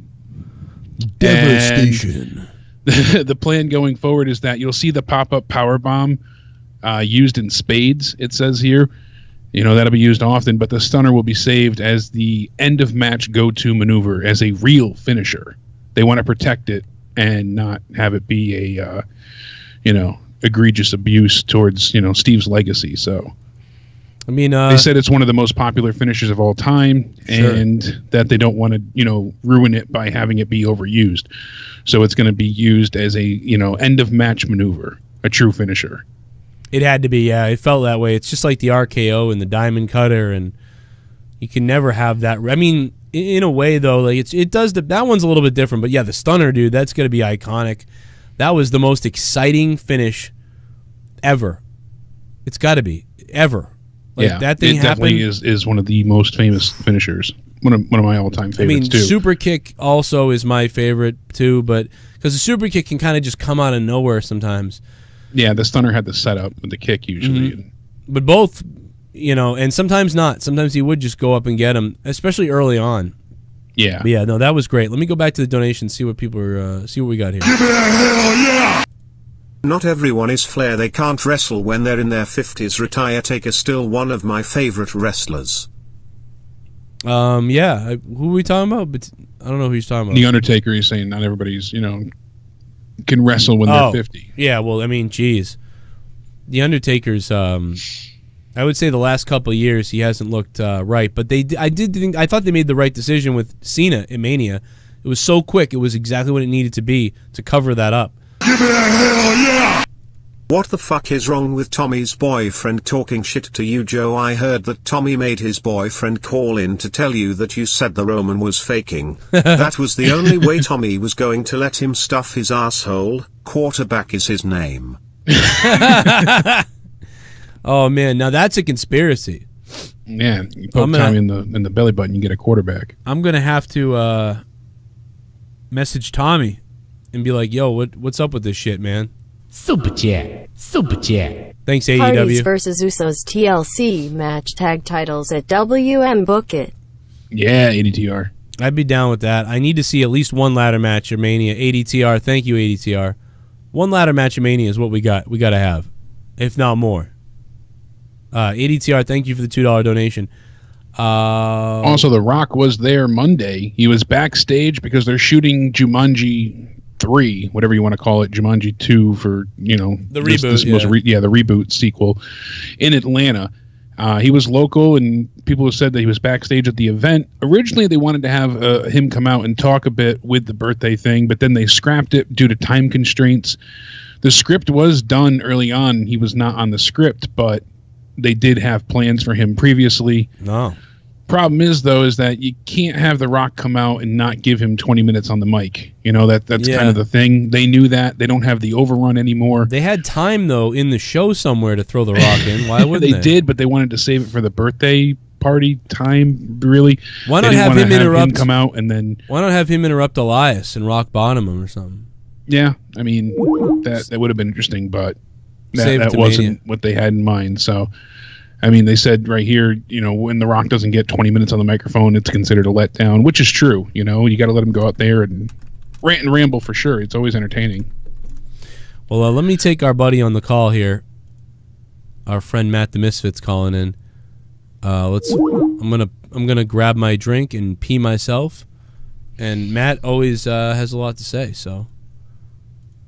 Devastation. The plan going forward is that you'll see the pop-up power bomb used in spades, it says here. You know, that'll be used often, but the stunner will be saved as the end-of-match go-to maneuver, as a real finisher. They want to protect it and not have it be a, egregious abuse towards, Steve's legacy. So, I mean, they said it's one of the most popular finishers of all time, sure, and that they don't want to, ruin it by having it be overused. So it's going to be used as a, end-of-match maneuver, a true finisher. It had to be, yeah. It felt that way. It's just like the RKO and the Diamond Cutter, and you can never have that. I mean, in a way, though, like it does. That one's a little bit different, but yeah, the stunner, dude, that's going to be iconic. That was the most exciting finish ever. It's got to be ever. Like, yeah, that thing definitely is one of the most famous finishers. One of my all-time favorites, too. Super kick also is my favorite, too, but because the super kick can kind of just come out of nowhere sometimes. Yeah, the stunner had the setup with the kick usually. Mm-hmm. But both, and sometimes not. Sometimes he would just go up and get him, especially early on. Yeah. But yeah, no, that was great. Let me go back to the donations, see what people are, see what we got here. Give it a hell yeah! Not everyone is Flair. They can't wrestle when they're in their 50s. Retire Taker still one of my favorite wrestlers. Yeah. Who are we talking about? But I don't know who he's talking about. The Undertaker, he's saying not everybody's, can wrestle when they're 50. Yeah, well, I mean, geez. The Undertaker's, I would say the last couple of years he hasn't looked right, but I thought they made the right decision with Cena in Mania It was so quick. It was exactly what it needed to be to cover that up. Give me that hell yeah! What the fuck is wrong with Tommy's boyfriend talking shit to you, Joe? I heard that Tommy made his boyfriend call in to tell you that you said the Roman was faking. That was the only way Tommy was going to let him stuff his asshole. Quarterback is his name. Oh man, now that's a conspiracy. Yeah, you poke Tommy in the belly button, you get a quarterback. I'm gonna have to message Tommy and be like, "Yo, what's up with this shit, man?" Super chat. Super chat. Thanks, AEW. Hardys versus Usos TLC match tag titles at WM. Book it. Yeah, ADTR. I'd be down with that. I need to see at least one ladder match at Mania. ADTR, thank you, ADTR. One ladder match at Mania is what we got. We got to have, if not more. ADTR, thank you for the $2 donation. Also, The Rock was there Monday. He was backstage because they're shooting Jumanji 3, whatever you want to call it, Jumanji 2 for, the reboot. The reboot sequel in Atlanta. He was local, and people have said that he was backstage at the event. Originally, they wanted to have him come out and talk a bit with the birthday thing, but then they scrapped it due to time constraints. The script was done early on. He was not on the script, but they did have plans for him previously. No. Problem is, though, is that you can't have The Rock come out and not give him 20 minutes on the mic. That's kind of the thing. They knew that. They don't have the overrun anymore. They had time, though, in the show somewhere to throw The Rock in. Why wouldn't they? They did, but they wanted to save it for the birthday party time, really. Why not have him interrupt? Come out and then... Why not have him interrupt Elias and rock bottom him or something? Yeah, I mean, that would have been interesting, but that wasn't what they had in mind, so... I mean, they said right here, when The Rock doesn't get 20 minutes on the microphone, it's considered a letdown, which is true. You got to let him go out there and rant and ramble for sure. It's always entertaining. Well, let me take our buddy on the call here. Our friend Matt the Misfit's calling in. I'm gonna grab my drink and pee myself. And Matt always has a lot to say. So,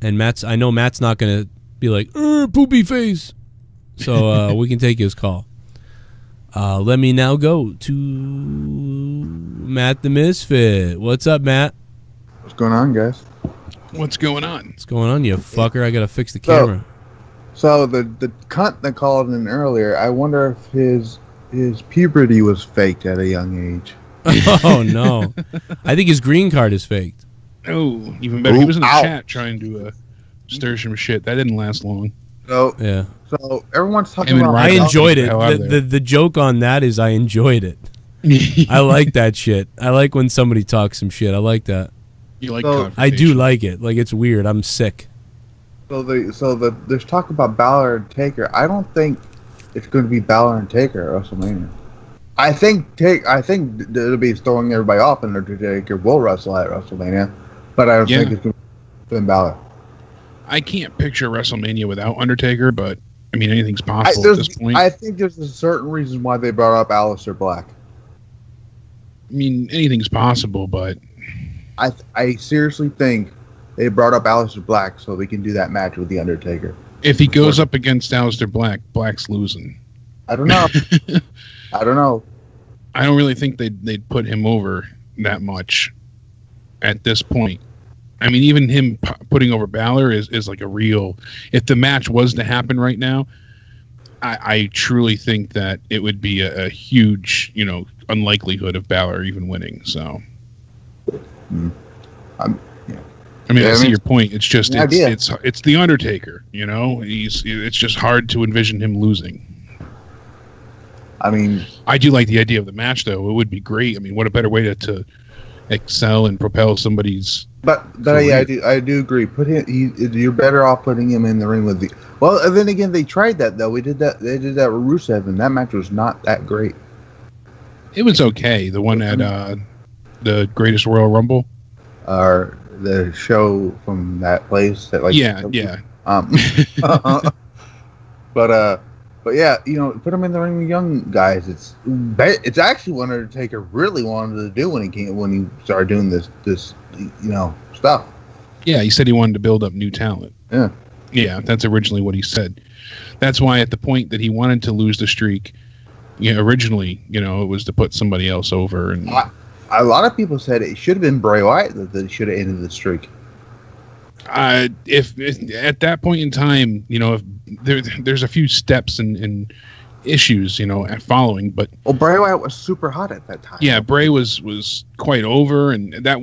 and I know Matt's not gonna be like poopy face. So we can take his call. Let me now go to Matt the Misfit. What's up, Matt? What's going on, guys? What's going on? What's going on, you fucker? I gotta fix the camera. So the cunt that called in earlier, I wonder if his puberty was faked at a young age. Oh no, I think his green card is faked. Oh, even better. He was in the chat trying to stir some shit. That didn't last long. So yeah. So everyone's talking about. I enjoyed it. The joke on that is I enjoyed it. I like that shit. I like when somebody talks some shit. I like that. You like? I do like it. Like it's weird. I'm sick. So there's talk about Balor and Taker. I don't think it's going to be Balor and Taker at WrestleMania. I think it'll be throwing everybody off, and Taker will wrestle at WrestleMania, but I don't think it's going to be Finn Balor. I can't picture WrestleMania without Undertaker, but I mean anything's possible at this point. I think there's a certain reason why they brought up Aleister Black. I mean anything's possible, but I seriously think they brought up Aleister Black so they can do that match with the Undertaker. If he goes up against Aleister Black, Black's losing. I don't know. I don't know. I don't really think they'd put him over that much at this point. I mean, even him putting over Balor is like a real... If the match was to happen right now, I truly think that it would be a huge, unlikelihood of Balor even winning. So, I see your point. It's just it's the Undertaker. It's just hard to envision him losing. I mean, I do like the idea of the match, though. It would be great. I mean, what a better way to excel and propel somebody's. But yeah, I do agree. You're better off putting him in the ring with the. Well, and then again, they tried that though. They did that with Rusev, and that match was not that great. It was okay. The one at the Greatest Royal Rumble, or the show from that place. That yeah. But yeah, put him in the ring with young guys. It's actually what Undertaker really wanted to do when he started doing this stuff. Yeah, he said he wanted to build up new talent. Yeah, that's originally what he said. That's why at the point that he wanted to lose the streak, originally, it was to put somebody else over. And A lot of people said it should have been Bray Wyatt that should have ended the streak. If at that point in time, if there's a few steps and issues, following, but Bray Wyatt was super hot at that time. Yeah, Bray was quite over, and that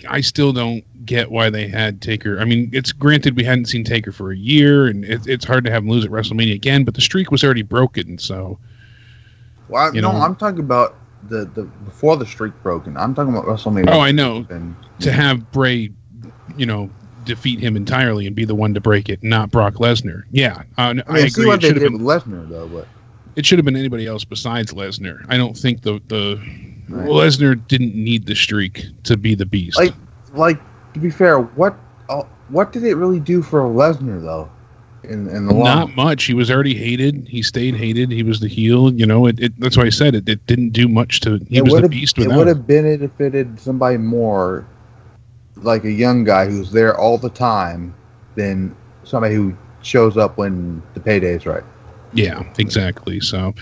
I still don't get why they had Taker. I mean, it's granted we hadn't seen Taker for a year, and it's hard to have him lose at WrestleMania again, but the streak was already broken, so. Well, I'm talking about the before the streak broken. I'm talking about WrestleMania. Oh, I know. To have Bray, defeat him entirely and be the one to break it, not Brock Lesnar. Yeah, I agree. See what they did with Lesnar though, but it should have been anybody else besides Lesnar. I don't think Lesnar didn't need the streak to be the beast. Like to be fair, what did it really do for Lesnar though? In the long not much. He was already hated. He stayed hated. He was the heel. That's why I said it didn't do much to. He was the beast. It would have benefited somebody more, like a young guy who's there all the time, than somebody who shows up when the payday's right. Yeah, exactly. So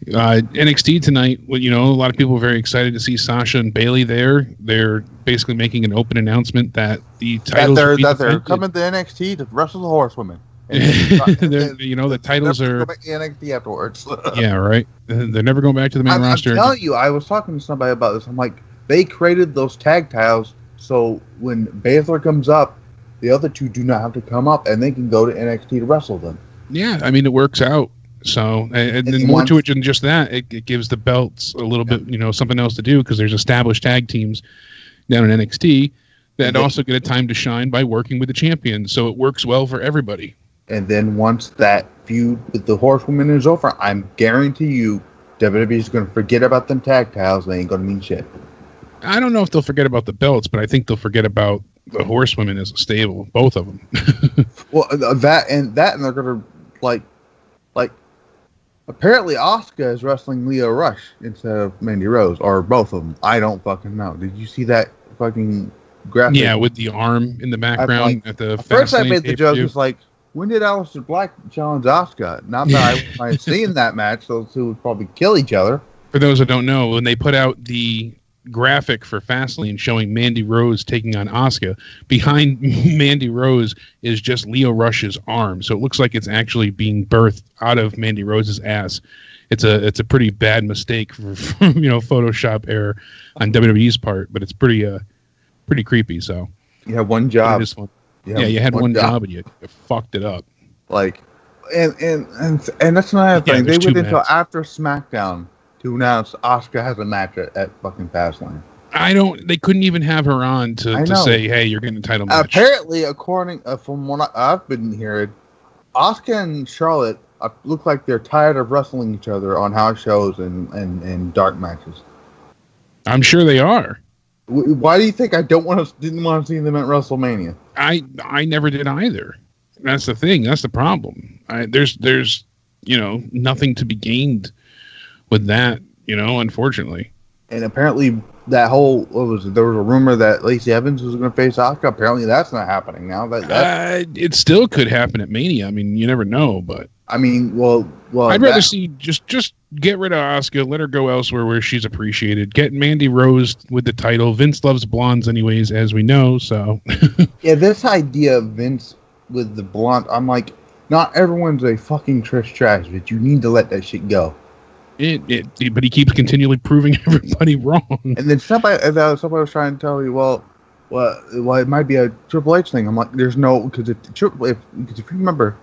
NXT tonight, a lot of people were very excited to see Sasha and Bayley there. They're basically making an open announcement that the titles they're coming to NXT to wrestle the horsewomen. The titles are go back to NXT afterwards. Yeah, right. They're never going back to the main roster. I'm telling you, I was talking to somebody about this. I'm like, they created those tag titles so when Metzler comes up, the other two do not have to come up, and they can go to NXT to wrestle them. Yeah, I mean, it works out. So, and then more to it than just that, it gives the belts a little bit, something else to do, because there's established tag teams down in NXT that also get a time to shine by working with the champions. So it works well for everybody. And then once that feud with the horsewoman is over, I'm guarantee you WWE is going to forget about them tag titles. They ain't going to mean shit. I don't know if they'll forget about the belts, but I think they'll forget about the horsewomen as a stable, both of them. Well, that and they're going to like apparently Asuka is wrestling Lio Rush instead of Mandy Rose, or both of them. I don't fucking know. Did you see that fucking graphic? Yeah, with the arm in the background at the first I made the joke was like, when did Aleister Black challenge Asuka? Not that I've seen that match, those two would probably kill each other. For those that don't know, when they put out the graphic for Fastlane showing Mandy Rose taking on Asuka, behind Mandy Rose is just Lio Rush's arm, so it looks like it's actually being birthed out of Mandy Rose's ass. It's a pretty bad mistake for Photoshop error on WWE's part, but it's pretty creepy. So you had one job. You had one job and you fucked it up. Like, and that's another thing. They went until after SmackDown to announce Asuka has a match at fucking Fastlane. They couldn't even have her on to say, hey, you're getting a title match. Apparently, according from what I've been hearing, Asuka and Charlotte look like they're tired of wrestling each other on house shows and dark matches. I'm sure they are. Why do you think I didn't want to see them at WrestleMania? I never did either. That's the thing. That's the problem. There's nothing to be gained with that, unfortunately. And apparently there was a rumor that Lacey Evans was going to face Asuka. Apparently that's not happening now. It still could happen at Mania. I mean, you never know, but I mean, well, I'd rather see just get rid of Asuka, let her go elsewhere where she's appreciated. Get Mandy Rose with the title. Vince loves blondes anyways, as we know, so. Yeah, this idea of Vince with the blonde, I'm like, not everyone's a fucking Trish Stratus, but you need to let that shit go. But he keeps continually proving everybody wrong. And then somebody was trying to tell me, well, it might be a Triple H thing. I'm like, there's no, because if you remember,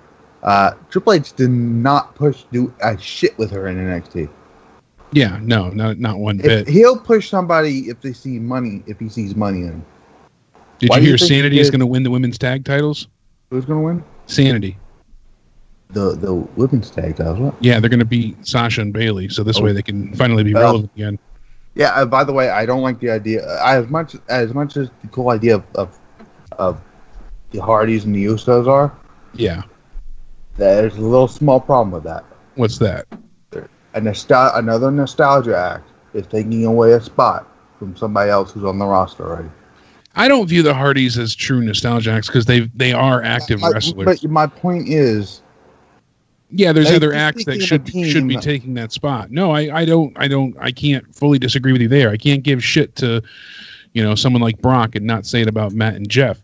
Triple H did not do a shit with her in NXT. Yeah, no, not one bit. He'll push somebody if they see money, if he sees money in him. Did you hear Sanity is going to win the women's tag titles? Who's going to win? Sanity. The women's tag titles, what? Yeah, they're going to beat Sasha and Bayley, so this way they can finally be relevant again. Yeah, by the way, I don't like the idea. As much as the cool idea of the Hardys and the Usos are. Yeah. There's a little small problem with that. What's that? Another nostalgia act is taking away a spot from somebody else who's on the roster already. I don't view the Hardys as true nostalgia acts because they are active wrestlers. But my point is, Yeah, there's Like, other just acts that thinking should of a team- be taking that spot. No, I can't fully disagree with you there. I can't give shit to, someone like Brock and not say it about Matt and Jeff.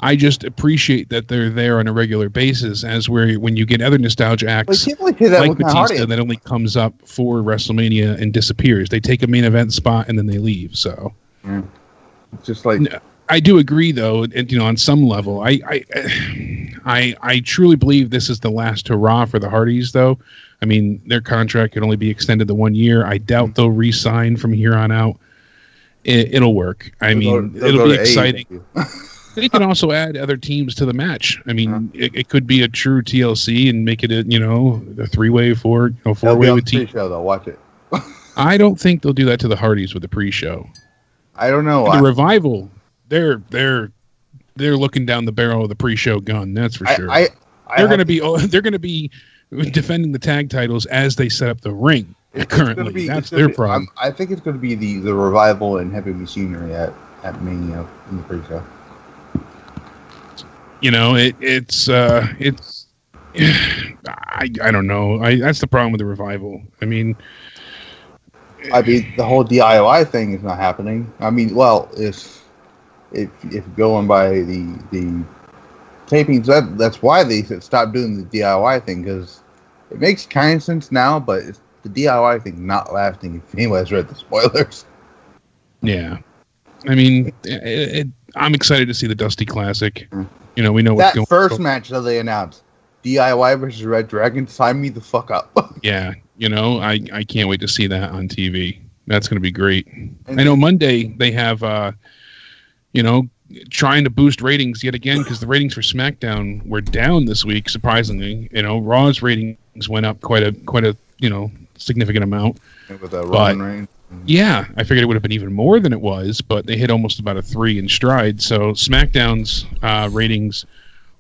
I just appreciate that they're there on a regular basis, as when you get other nostalgia acts Well, you can't really say that like with Matt Hardy. Batista that only comes up for WrestleMania and disappears. They take a main event spot and then they leave. So, It's just like I do agree, though, and on some level, I truly believe this is the last hurrah for the Hardys. Though, I mean, their contract can only be extended to 1 year. I doubt they'll re-sign from here on out. It'll work. It'll be exciting. They can also add other teams to the match. I mean, it could be a true TLC and make it a three-way, four-way with team. Show though, watch it. I don't think they'll do that to the Hardys with the pre-show. I don't know. The Revival, they're looking down the barrel of the pre-show gun. That's for sure. They're going to be defending the tag titles as they set up the ring. Currently, that's their problem. I think it's going to be the Revival and Heavy Machinery at Mania in the pre-show. It's I don't know. That's the problem with the Revival. I mean, the whole DIY thing is not happening. I mean, well, if going by the tapings, that's why they stopped doing the DIY thing, because it makes kind of sense now, but it's the DIY thing not lasting. If anyone's read the spoilers, yeah. I mean, I'm excited to see the Dusty Classic. We know what's going on. That first match that they announced, DIY versus Red Dragon, sign me the fuck up. Yeah, I can't wait to see that on TV. That's going to be great. I know Monday they have, trying to boost ratings yet again, because the ratings for SmackDown were down this week, surprisingly. Raw's ratings went up quite a significant amount. With Roman Reigns. Yeah, I figured it would have been even more than it was, but they hit almost about a 3 in stride. So SmackDown's ratings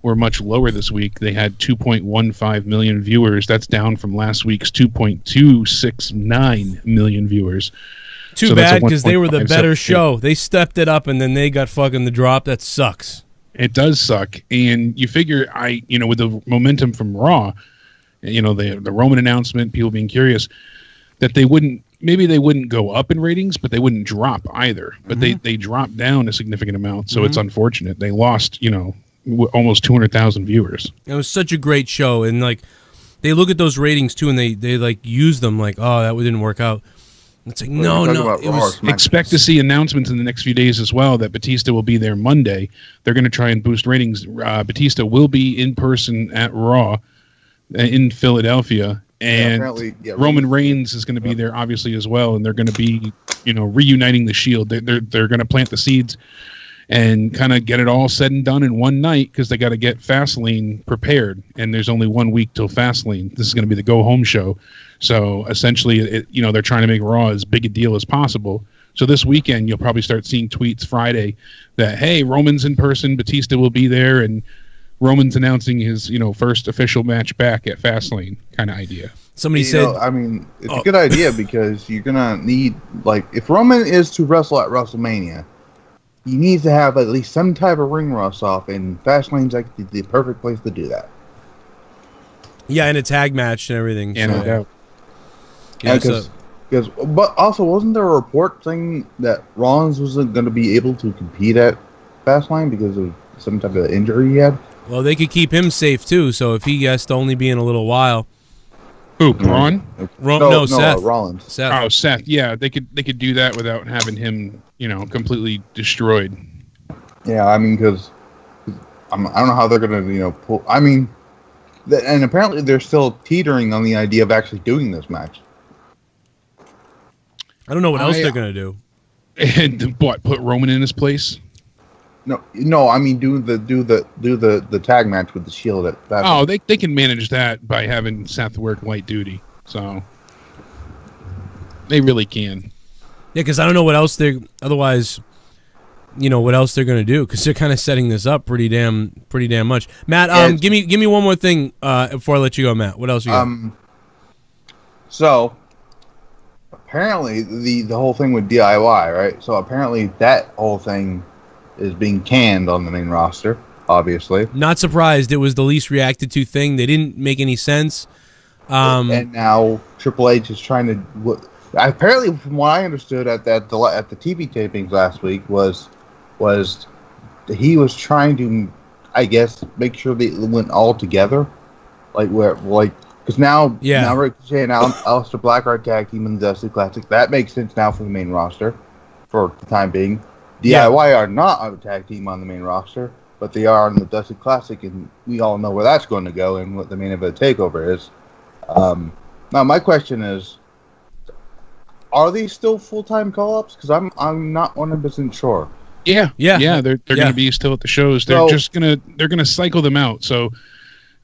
were much lower this week. They had 2.15 million viewers. That's down from last week's 2.269 million viewers. Too bad, because they were the better show. They stepped it up, and then they got fucking the drop. That sucks. It does suck. And you figure, with the momentum from Raw, the Roman announcement, people being curious, that they wouldn't go up in ratings, but they wouldn't drop either. But they dropped down a significant amount, so it's unfortunate. They lost, almost 200,000 viewers. It was such a great show, and they look at those ratings too, and they use them oh, that didn't work out. It's no. Expect to see announcements in the next few days as well that Batista will be there Monday. They're going to try and boost ratings. Batista will be in person at Raw in Philadelphia. And Roman Reigns is going to be there, obviously, as well, and they're going to be, reuniting the Shield. They're going to plant the seeds and kind of get it all said and done in one night, because they got to get Fastlane prepared, and there's only 1 week till Fastlane. This is going to be the go-home show, so essentially, they're trying to make Raw as big a deal as possible. So this weekend, you'll probably start seeing tweets Friday that, hey, Roman's in person, Batista will be there, and Roman's announcing his, first official match back at Fastlane kind of idea. Somebody said... it's a good idea, because you're going to need, if Roman is to wrestle at WrestleMania, he needs to have at least some type of ring rust off, and Fastlane's the perfect place to do that. Yeah, and a tag match and everything. Yeah, no doubt. Yeah, but also, wasn't there a report saying that Rollins wasn't going to be able to compete at Fastlane because of some type of injury he had? Well, they could keep him safe, too, so if he has to only be in a little while... Who, Braun? No, Seth. Rollins. Seth. Oh, Seth. Yeah, they could do that without having him, completely destroyed. Yeah, because I don't know how they're gonna, pull. And apparently they're still teetering on the idea of actually doing this match. I don't know what else they're gonna do. And what? Put Roman in his place? No. Do the tag match with the Shield at that. Oh, they can manage that by having Seth work light duty. So they really can. Yeah, because I don't know what else they're otherwise. What else they're going to do, because they're kind of setting this up pretty damn much. Matt, give me one more thing before I let you go, Matt. What else you got? So apparently the whole thing with DIY, right? So apparently that whole thing is being canned on the main roster, obviously. Not surprised. It was the least reacted to thing. They didn't make any sense. And now Triple H is trying to. Apparently, from what I understood at the TV tapings last week, was he was trying to, I guess, make sure they went all together, because now Ricochet and Aleister Black are tag team in the Dusty Classic. That makes sense now for the main roster, for the time being. DIY are not on the tag team on the main roster, but they are on the Dusty Classic, and we all know where that's going to go and what the main event takeover is. Now my question is, are these still full-time call-ups? Because I'm not 100% sure. Yeah. They're going to be still at the shows. They're gonna cycle them out. So,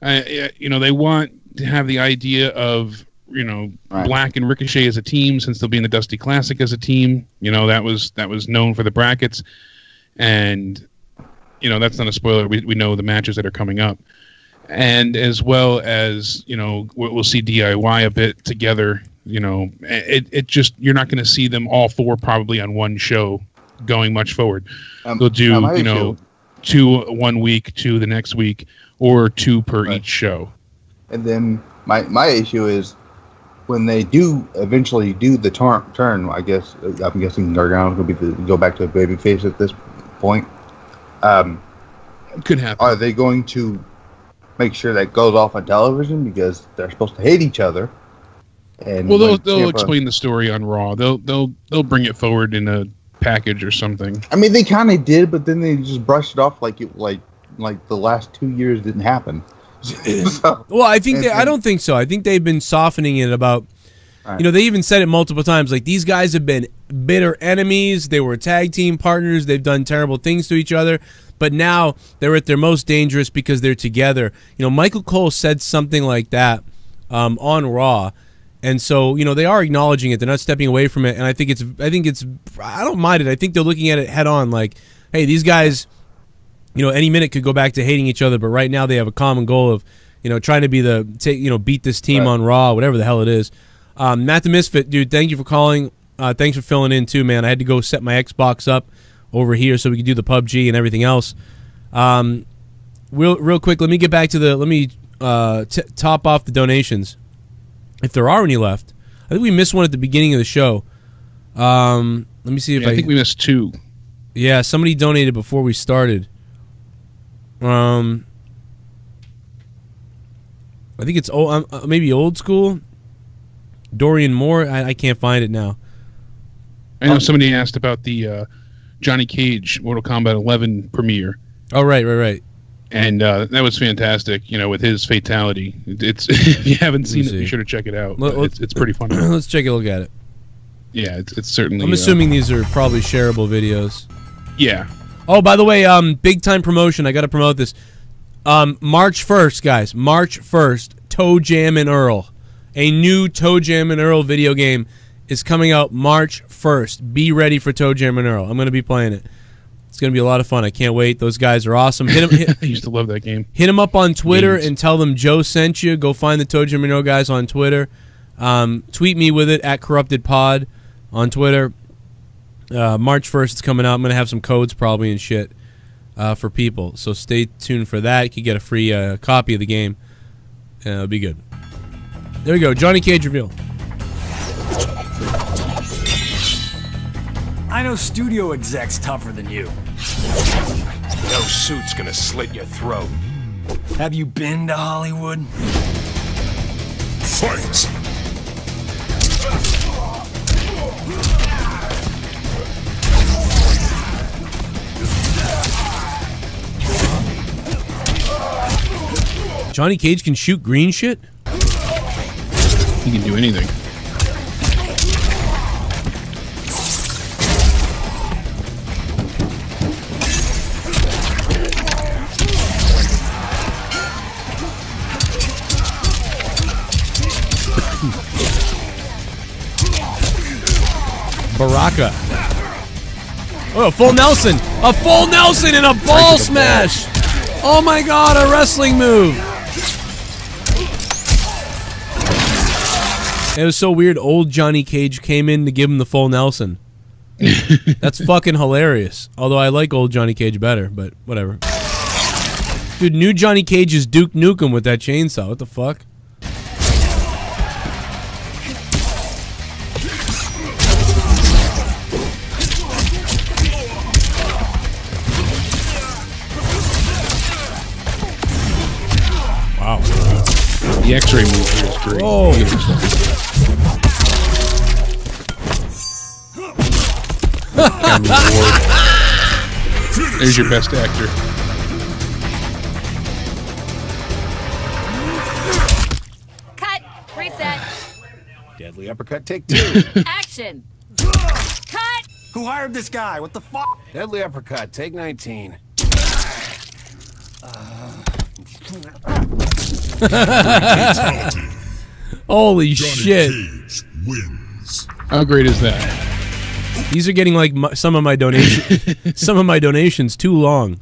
they want to have the idea of Black and Ricochet as a team, since they'll be in the Dusty Classic as a team. That was known for the brackets, and that's not a spoiler. We know the matches that are coming up, and as well as we'll see DIY a bit together. It just, you're not going to see them all four probably on one show going much forward. They'll do 2 1 week, 2 the next week, or 2 per each show. And then my issue is, when they do eventually do the turn, I guess I'm guessing Gargano's going to go back to a babyface at this point. Could happen. Are they going to make sure that goes off on television, because they're supposed to hate each other? And they'll explain the story on Raw. They'll bring it forward in a package or something. I mean, they kind of did, but then they just brushed it off like the last 2 years didn't happen. Well, I don't think so. I think they've been softening it about. Right. They even said it multiple times. Like, these guys have been bitter enemies. They were tag team partners. They've done terrible things to each other. But now they're at their most dangerous because they're together. Michael Cole said something like that on Raw. And so, they are acknowledging it. They're not stepping away from it. And I don't mind it. I think they're looking at it head on. Like, hey, these guys, any minute could go back to hating each other. But right now they have a common goal of, trying to be beat this team on Raw, whatever the hell it is. Matt the Misfit, dude, thank you for calling. Thanks for filling in too, man. I had to go set my Xbox up over here so we could do the PUBG and everything else. Real quick, let me get back to top off the donations, if there are any left. I think we missed one at the beginning of the show. Let me see if I think we missed 2. Yeah, somebody donated before we started. I think it's maybe old school. Dorian Moore. I can't find it now. I know somebody asked about the Johnny Cage Mortal Kombat 11 premiere. Oh, right. And that was fantastic, with his fatality. It's if you haven't seen it, be sure to check it out. It's pretty funny. Let's take a look at it. Yeah, it's certainly... I'm assuming these are probably shareable videos. Yeah. Oh, by the way, big time promotion. I got to promote this. March 1st, guys. March 1st, Toe Jam and Earl. A new Toe Jam and Earl video game is coming out March 1st. Be ready for Toe Jam and Earl. I'm going to be playing it. It's going to be a lot of fun. I can't wait. Those guys are awesome. I used to love that game. Hit them up on Twitter and tell them Joe sent you. Go find the Toe Jam and Earl guys on Twitter. Tweet me with it at CorruptedPod on Twitter. March 1st it's coming out. I'm going to have some codes probably and shit for people. So stay tuned for that. You can get a free copy of the game. It'll be good. There we go. Johnny Cage reveal. I know studio execs tougher than you. No suit's gonna slit your throat. Have you been to Hollywood? Fight! Johnny Cage can shoot green shit? He can do anything. Baraka. Oh, a full Nelson. A full Nelson and a ball smash. Oh my god, a wrestling move. It was so weird. Old Johnny Cage came in to give him the full Nelson. That's fucking hilarious. Although I like old Johnny Cage better, but whatever. Dude, new Johnny Cage is Duke Nukem with that chainsaw. What the fuck? The X-ray move here is great. Oh. Academy Award. There's your best actor. Cut. Reset. Deadly uppercut, take 2. Action. Cut. Who hired this guy? What the fuck? Deadly uppercut, take 19. Holy shit. How great is that? These are getting like some of my donations too long.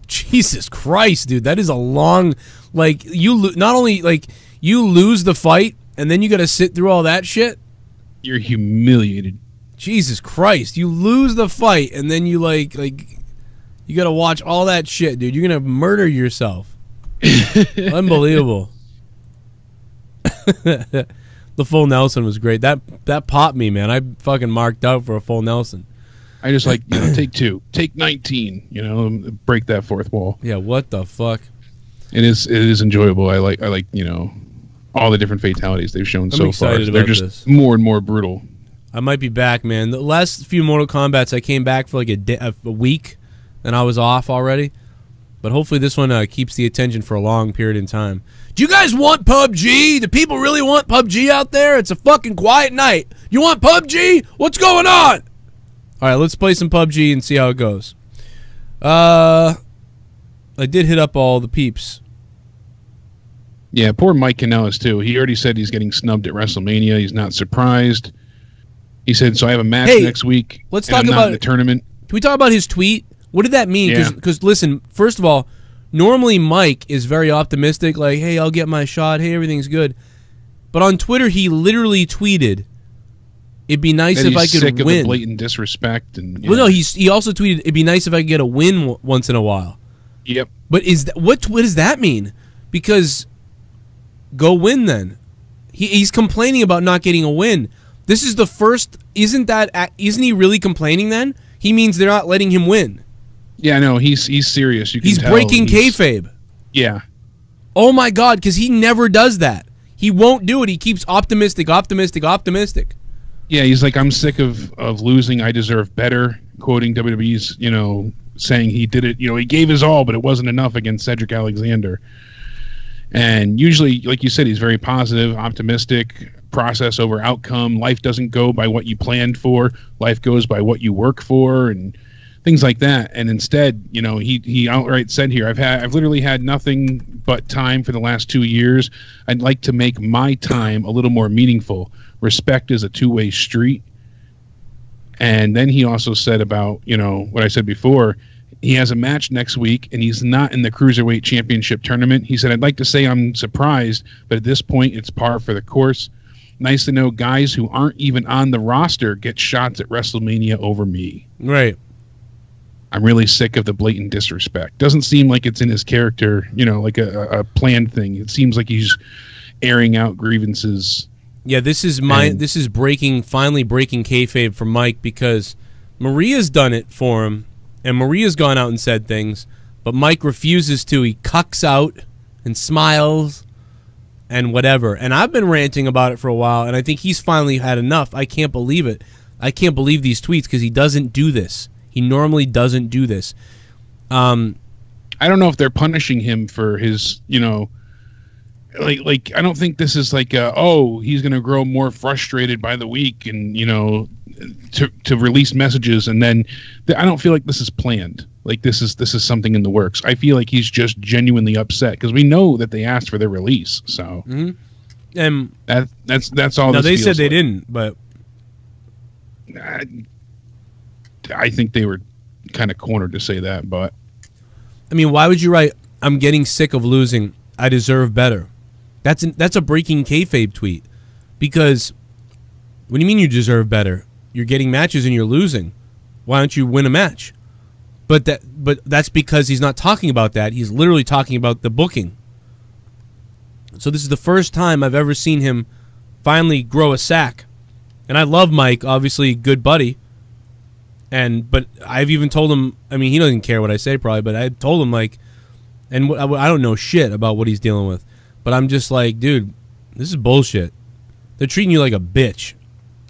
Jesus Christ, dude, that is a long, like, not only like you lose the fight and then you got to sit through all that shit. You're humiliated. Jesus Christ, you lose the fight and then you like you got to watch all that shit, dude. You're going to murder yourself. Unbelievable. The full Nelson was great. That popped me, man. I fucking marked out for a full Nelson. I just like, take 2, take 19, break that fourth wall. Yeah, what the fuck? It is enjoyable. I like all the different fatalities they've shown so far. They're just more and more brutal. I might be back, man. The last few Mortal Kombats, I came back for like a week, and I was off already. But hopefully this one keeps the attention for a long period in time. Do you guys want PUBG? Do people really want PUBG out there? It's a fucking quiet night. You want PUBG? What's going on? All right, let's play some PUBG and see how it goes. I did hit up all the peeps. Yeah, poor Mike Kanellis, too. He already said he's getting snubbed at WrestleMania. He's not surprised. He said, so I have a match next week. Let's talk about the tournament. Can we talk about his tweet? What did that mean? Because listen, first of all, normally Mike is very optimistic, like, hey, I'll get my shot. Hey, everything's good. But on Twitter, he literally tweeted, it'd be nice if I could sick win. Of the blatant disrespect. And, well, no, he also tweeted, it'd be nice if I could get a win once in a while. Yep. But what does that mean? Because go win then. He's complaining about not getting a win. This is the first. Isn't he really complaining then? He means they're not letting him win. Yeah, no, he's serious. You can he's tell. Breaking kayfabe. Yeah. Oh my God, because he never does that. He won't do it. He keeps optimistic. Yeah, he's like, I'm sick of losing. I deserve better. Quoting WWE's, saying he did it. He gave his all, but it wasn't enough against Cedric Alexander. And usually, like you said, he's very positive, optimistic, process over outcome. Life doesn't go by what you planned for. Life goes by what you work for, and things like that. And instead, he outright said here, I've literally had nothing but time for the last 2 years. I'd like to make my time a little more meaningful. Respect is a two-way street. And then he also said about, what I said before, he has a match next week, and he's not in the Cruiserweight Championship tournament. He said, I'd like to say I'm surprised, but at this point, it's par for the course. Nice to know guys who aren't even on the roster get shots at WrestleMania over me. Right. I'm really sick of the blatant disrespect. Doesn't seem like it's in his character, like a planned thing. It seems like he's airing out grievances. Yeah, this is finally breaking kayfabe for Mike, because Maria's done it for him, and Maria's gone out and said things, but Mike refuses to. He cucks out and smiles and whatever. And I've been ranting about it for a while, and I think he's finally had enough. I can't believe it. I can't believe these tweets, because he doesn't do this. He normally doesn't do this. I don't know if they're punishing him for his, like I don't think this is like he's going to grow more frustrated by the week and to release messages, and then I don't feel like this is planned. Like this is something in the works. I feel like he's just genuinely upset, because we know that they asked for their release. So and that's all. No, they said they like. didn't, but I think they were kind of cornered to say that. But I mean, why would you write, I'm getting sick of losing, I deserve better? That's a breaking kayfabe tweet, because what do you mean you deserve better? You're getting matches and you're losing. Why don't you win a match? But that's because he's not talking about that. He's literally talking about the booking. So this is the first time I've ever seen him finally grow a sack. And I love Mike, obviously good buddy. But I've even told him, I mean, he doesn't care what I say probably, but I told him, like, and I don't know shit about what he's dealing with. But I'm just like, dude, this is bullshit. They're treating you like a bitch.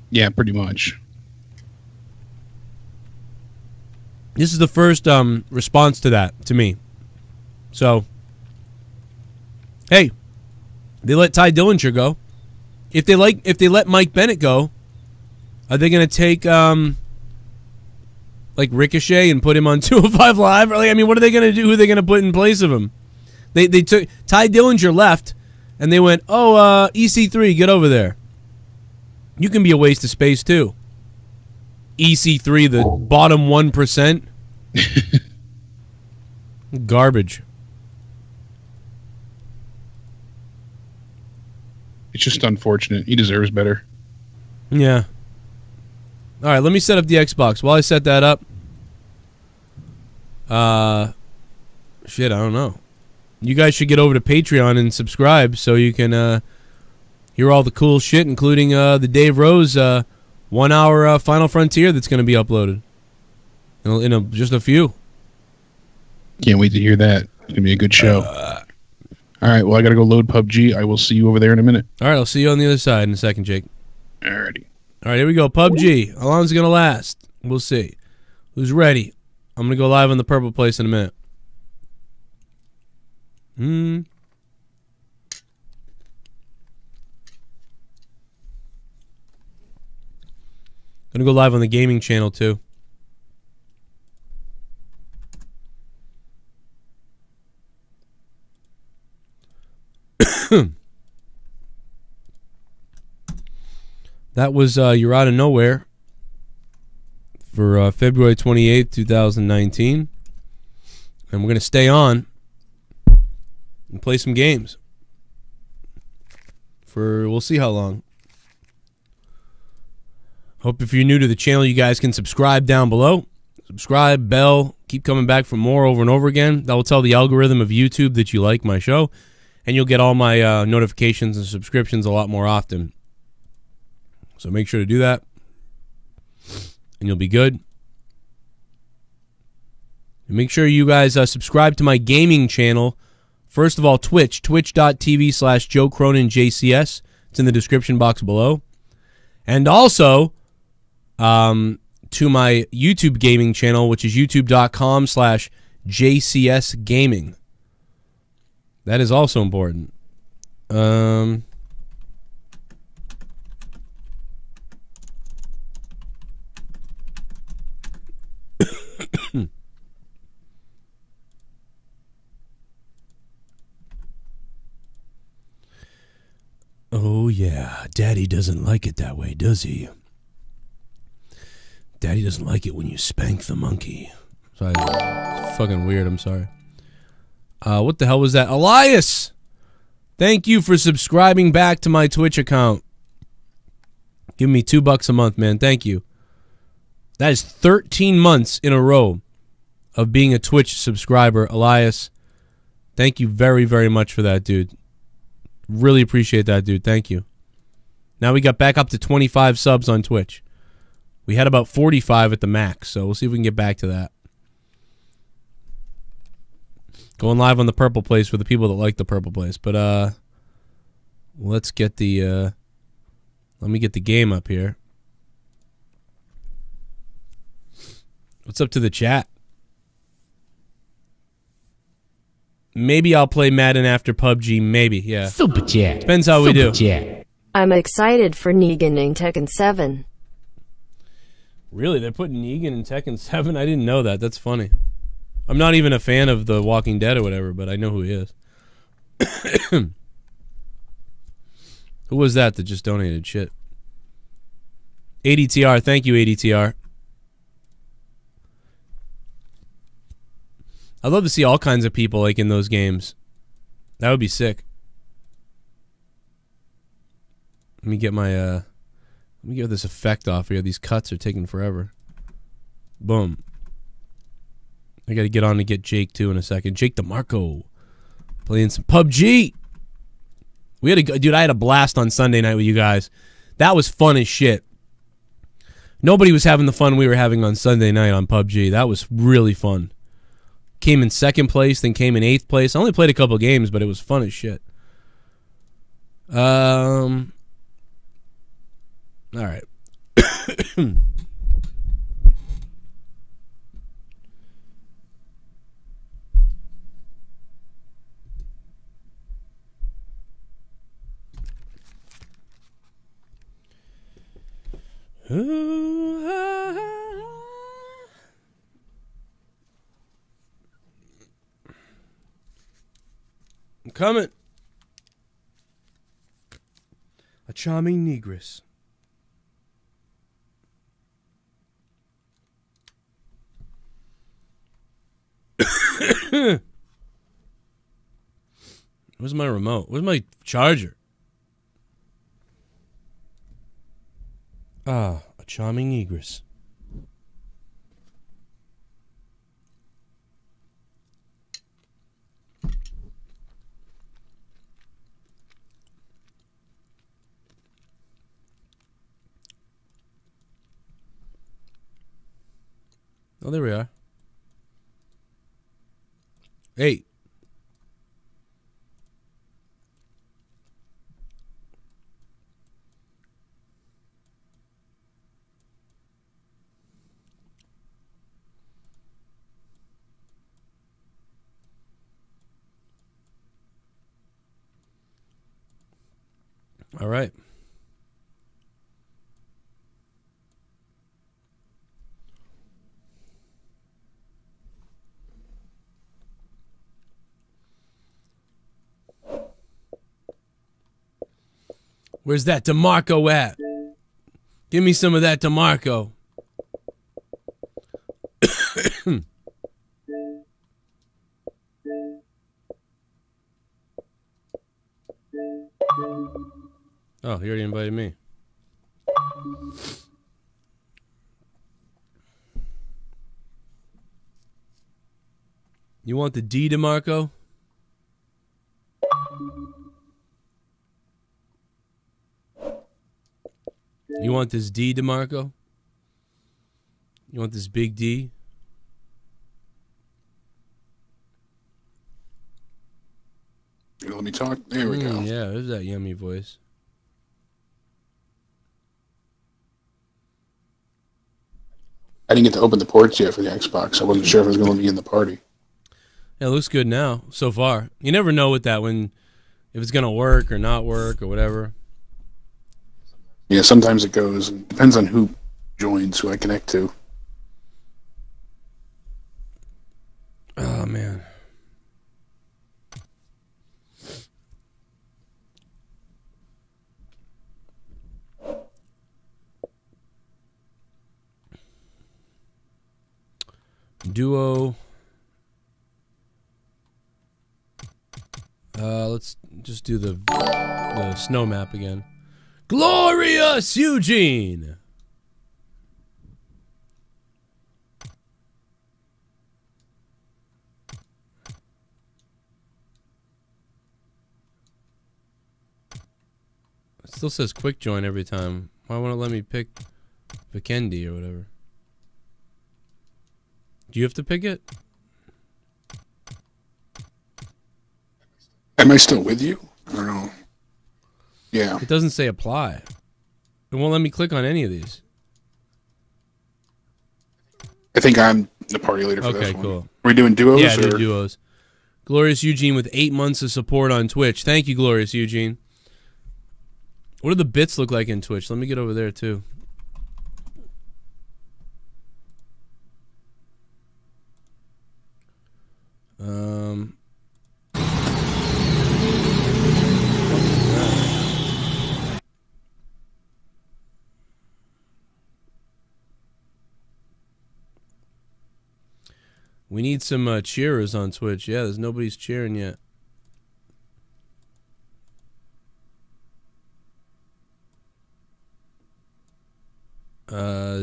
Yeah, pretty much. This is the first response to that, to me. So, hey, they let Ty Dillinger go. If they let Mike Bennett go, are they going to take like Ricochet and put him on 205 Live? Or like, I mean, what are they going to do? Who are they going to put in place of him? They took Ty Dillinger left, and they went, oh, EC3, get over there. You can be a waste of space too. EC3, the bottom 1%. Garbage. It's just unfortunate. He deserves better. Yeah. All right, let me set up the Xbox. While I set that up, shit, I don't know. You guys should get over to Patreon and subscribe so you can hear all the cool shit, including the Dave Rose 1 hour Final Frontier that's going to be uploaded in just a few. Can't wait to hear that. It's going to be a good show. All right, well, I got to go load PUBG. I will see you over there in a minute. All right, I'll see you on the other side in a second, Jake. Alrighty. All right, here we go. PUBG. How long is it going to last? We'll see. Who's ready? I'm going to go live on the Purple Place in a minute. Gonna go live on the gaming channel too. That was You're Out of Nowhere for February 28th, 2019. And we're going to stay on and play some games. We'll see how long. Hope if you're new to the channel, you guys can subscribe down below. Subscribe, bell, keep coming back for more over and over again. That will tell the algorithm of YouTube that you like my show. And you'll get all my notifications and subscriptions a lot more often. So make sure to do that. And you'll be good. And make sure you guys subscribe to my gaming channel. First of all, Twitch. Twitch.tv/Joe Cronin JCS. It's in the description box below. And also to my YouTube gaming channel, which is youtube.com/JCS Gaming. That is also important. Oh, yeah. Daddy doesn't like it that way, does he? Daddy doesn't like it when you spank the monkey. Sorry. It's fucking weird. I'm sorry. What the hell was that? Elias! Thank you for subscribing back to my Twitch account. Give me $2 a month, man. Thank you. That is 13 months in a row of being a Twitch subscriber. Elias, thank you very, very much for that, dude. Really appreciate that, dude. Thank you. Now we got back up to 25 subs on Twitch. We had about 45 at the max, so we'll see if we can get back to that. Going live on the Purple Place for the people that like the Purple Place. But let's get the let me get the game up here. What's up to the chat? Maybe I'll play Madden after PUBG. Maybe, yeah. Super chat. Depends how we do. Chat. I'm excited for Negan in Tekken 7. Really? They're putting Negan in Tekken 7? I didn't know that. That's funny. I'm not even a fan of The Walking Dead or whatever, but I know who he is. Who was that just donated? Shit. ADTR. Thank you, ADTR. I'd love to see all kinds of people like in those games. That would be sick. Let me get my let me get this effect off here. These cuts are taking forever. Boom. I got to get on to get Jake too in a second. Jake DeMarco playing some PUBG. We had dude, I had a blast on Sunday night with you guys. That was fun as shit. Nobody was having the fun we were having on Sunday night on PUBG. That was really fun. Came in 2nd place, then came in 8th place. I only played a couple games, but it was fun as shit. All right. I'm coming. A charming negress. Where's my remote? Where's my charger? Ah, a charming negress. Oh, there we are. 8. All right. Where's that DeMarco at? Give me some of that DeMarco. Oh, he already invited me. You want the D, DeMarco? You want this D, DeMarco? You want this big D? Let me talk. There we go. Yeah, there's that yummy voice. I didn't get to open the ports yet for the Xbox. I wasn't sure if it was going to be in the party. Yeah, it looks good now, so far. You never know with that if it's going to work or not work or whatever. Yeah, sometimes it goes. It depends on who joins, who I connect to. Oh, man. Duo. Let's just do the snow map again. Glorious Eugene. It still says quick join every time. Why won't it let me pick Vikendi or whatever? Do you have to pick it? Am I still with you? I don't know. Yeah. It doesn't say apply. It won't let me click on any of these. I think I'm the party leader for this one. Okay, cool. Are we doing duos? Yeah, do duos. Glorious Eugene with 8 months of support on Twitch. Thank you, Glorious Eugene. What do the bits look like in Twitch? Let me get over there, too. We need some cheerers on Twitch. Yeah, there's nobody's cheering yet.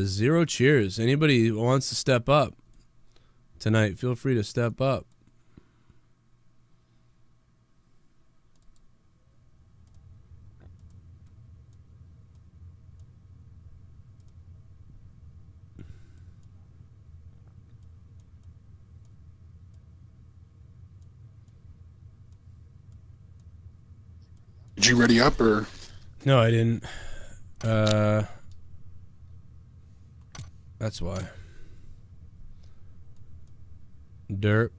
Zero cheers. Anybody who wants to step up tonight, feel free to step up. you ready up, or? No, I didn't. That's why. Dirt.